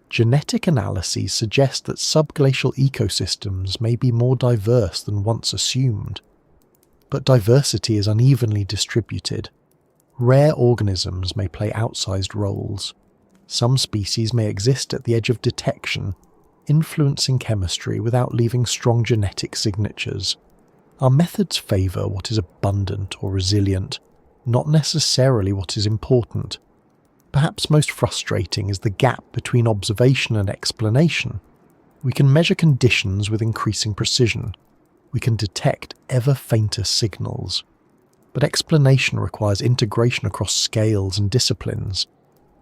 Genetic analyses suggest that subglacial ecosystems may be more diverse than once assumed. But diversity is unevenly distributed. Rare organisms may play outsized roles. Some species may exist at the edge of detection, influencing chemistry without leaving strong genetic signatures. Our methods favour what is abundant or resilient, not necessarily what is important. Perhaps most frustrating is the gap between observation and explanation. We can measure conditions with increasing precision. We can detect ever fainter signals. But explanation requires integration across scales and disciplines.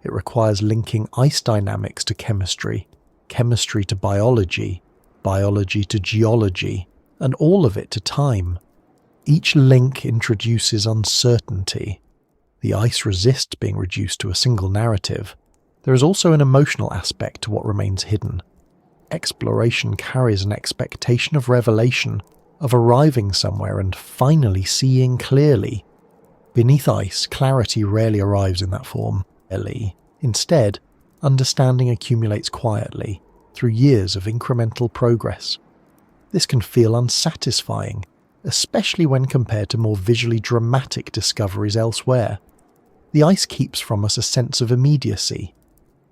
It requires linking ice dynamics to chemistry, chemistry to biology, biology to geology, and all of it to time. Each link introduces uncertainty. The ice resists being reduced to a single narrative. There is also an emotional aspect to what remains hidden. Exploration carries an expectation of revelation, of arriving somewhere and finally seeing clearly. Beneath ice, clarity rarely arrives in that form. Instead, understanding accumulates quietly, through years of incremental progress. This can feel unsatisfying, especially when compared to more visually dramatic discoveries elsewhere. The ice keeps from us a sense of immediacy.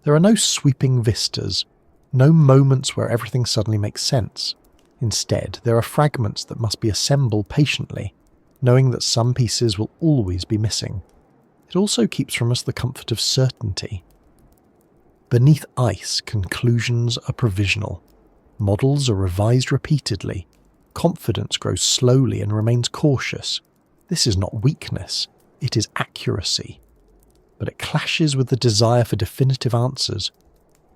There are no sweeping vistas, no moments where everything suddenly makes sense. Instead, there are fragments that must be assembled patiently, knowing that some pieces will always be missing. It also keeps from us the comfort of certainty. Beneath ice, conclusions are provisional. Models are revised repeatedly. Confidence grows slowly and remains cautious. This is not weakness, it is accuracy. But it clashes with the desire for definitive answers.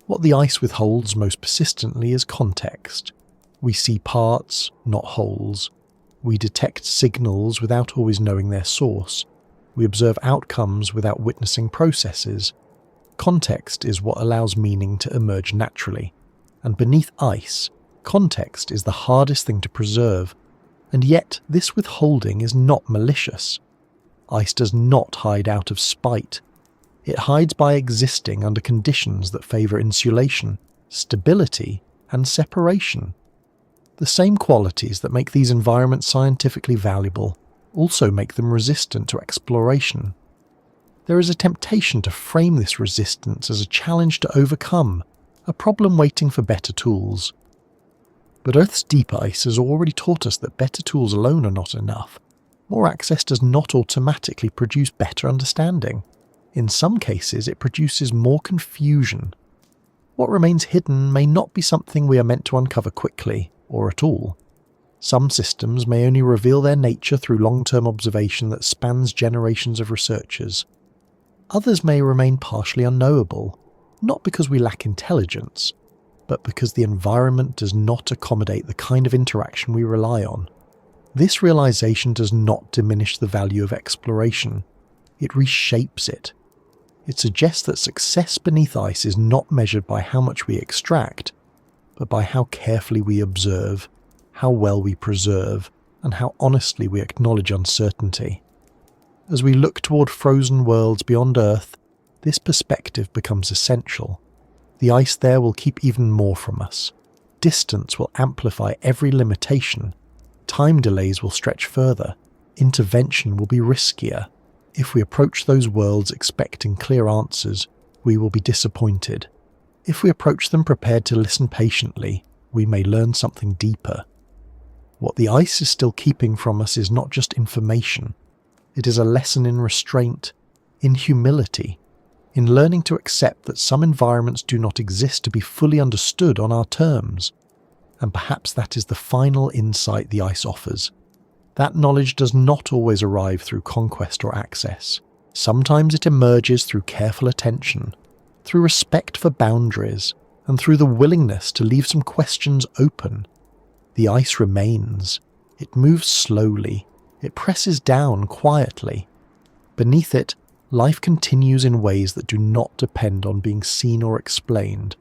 What the ice withholds most persistently is context. We see parts, not wholes. We detect signals without always knowing their source. We observe outcomes without witnessing processes. Context is what allows meaning to emerge naturally. And beneath ice, context is the hardest thing to preserve. And yet, this withholding is not malicious. Ice does not hide out of spite. It hides by existing under conditions that favour insulation, stability, and separation. The same qualities that make these environments scientifically valuable also make them resistant to exploration. There is a temptation to frame this resistance as a challenge to overcome, a problem waiting for better tools. But Earth's deep ice has already taught us that better tools alone are not enough. More access does not automatically produce better understanding. In some cases, it produces more confusion. What remains hidden may not be something we are meant to uncover quickly, or at all. Some systems may only reveal their nature through long-term observation that spans generations of researchers. Others may remain partially unknowable, not because we lack intelligence, but because the environment does not accommodate the kind of interaction we rely on. This realization does not diminish the value of exploration. It reshapes it. It suggests that success beneath ice is not measured by how much we extract, but by how carefully we observe, how well we preserve, and how honestly we acknowledge uncertainty. As we look toward frozen worlds beyond Earth, this perspective becomes essential. The ice there will keep even more from us. Distance will amplify every limitation. Time delays will stretch further. Intervention will be riskier. If we approach those worlds expecting clear answers, we will be disappointed. If we approach them prepared to listen patiently, we may learn something deeper. What the ice is still keeping from us is not just information. It is a lesson in restraint, in humility, in learning to accept that some environments do not exist to be fully understood on our terms. And perhaps that is the final insight the ice offers. That knowledge does not always arrive through conquest or access. Sometimes it emerges through careful attention, through respect for boundaries, and through the willingness to leave some questions open. The ice remains. It moves slowly. It presses down quietly. Beneath it, life continues in ways that do not depend on being seen or explained.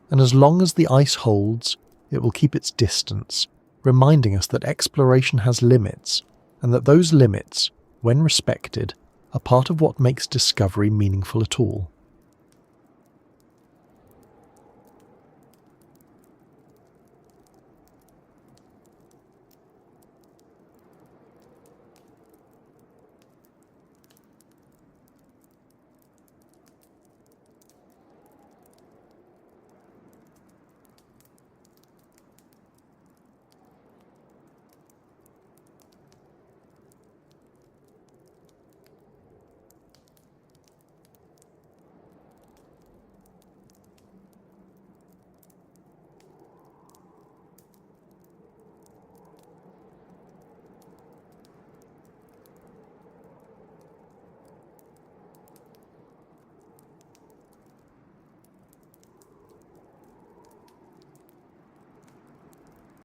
And as long as the ice holds, it will keep its distance, reminding us that exploration has limits, and that those limits, when respected, are part of what makes discovery meaningful at all.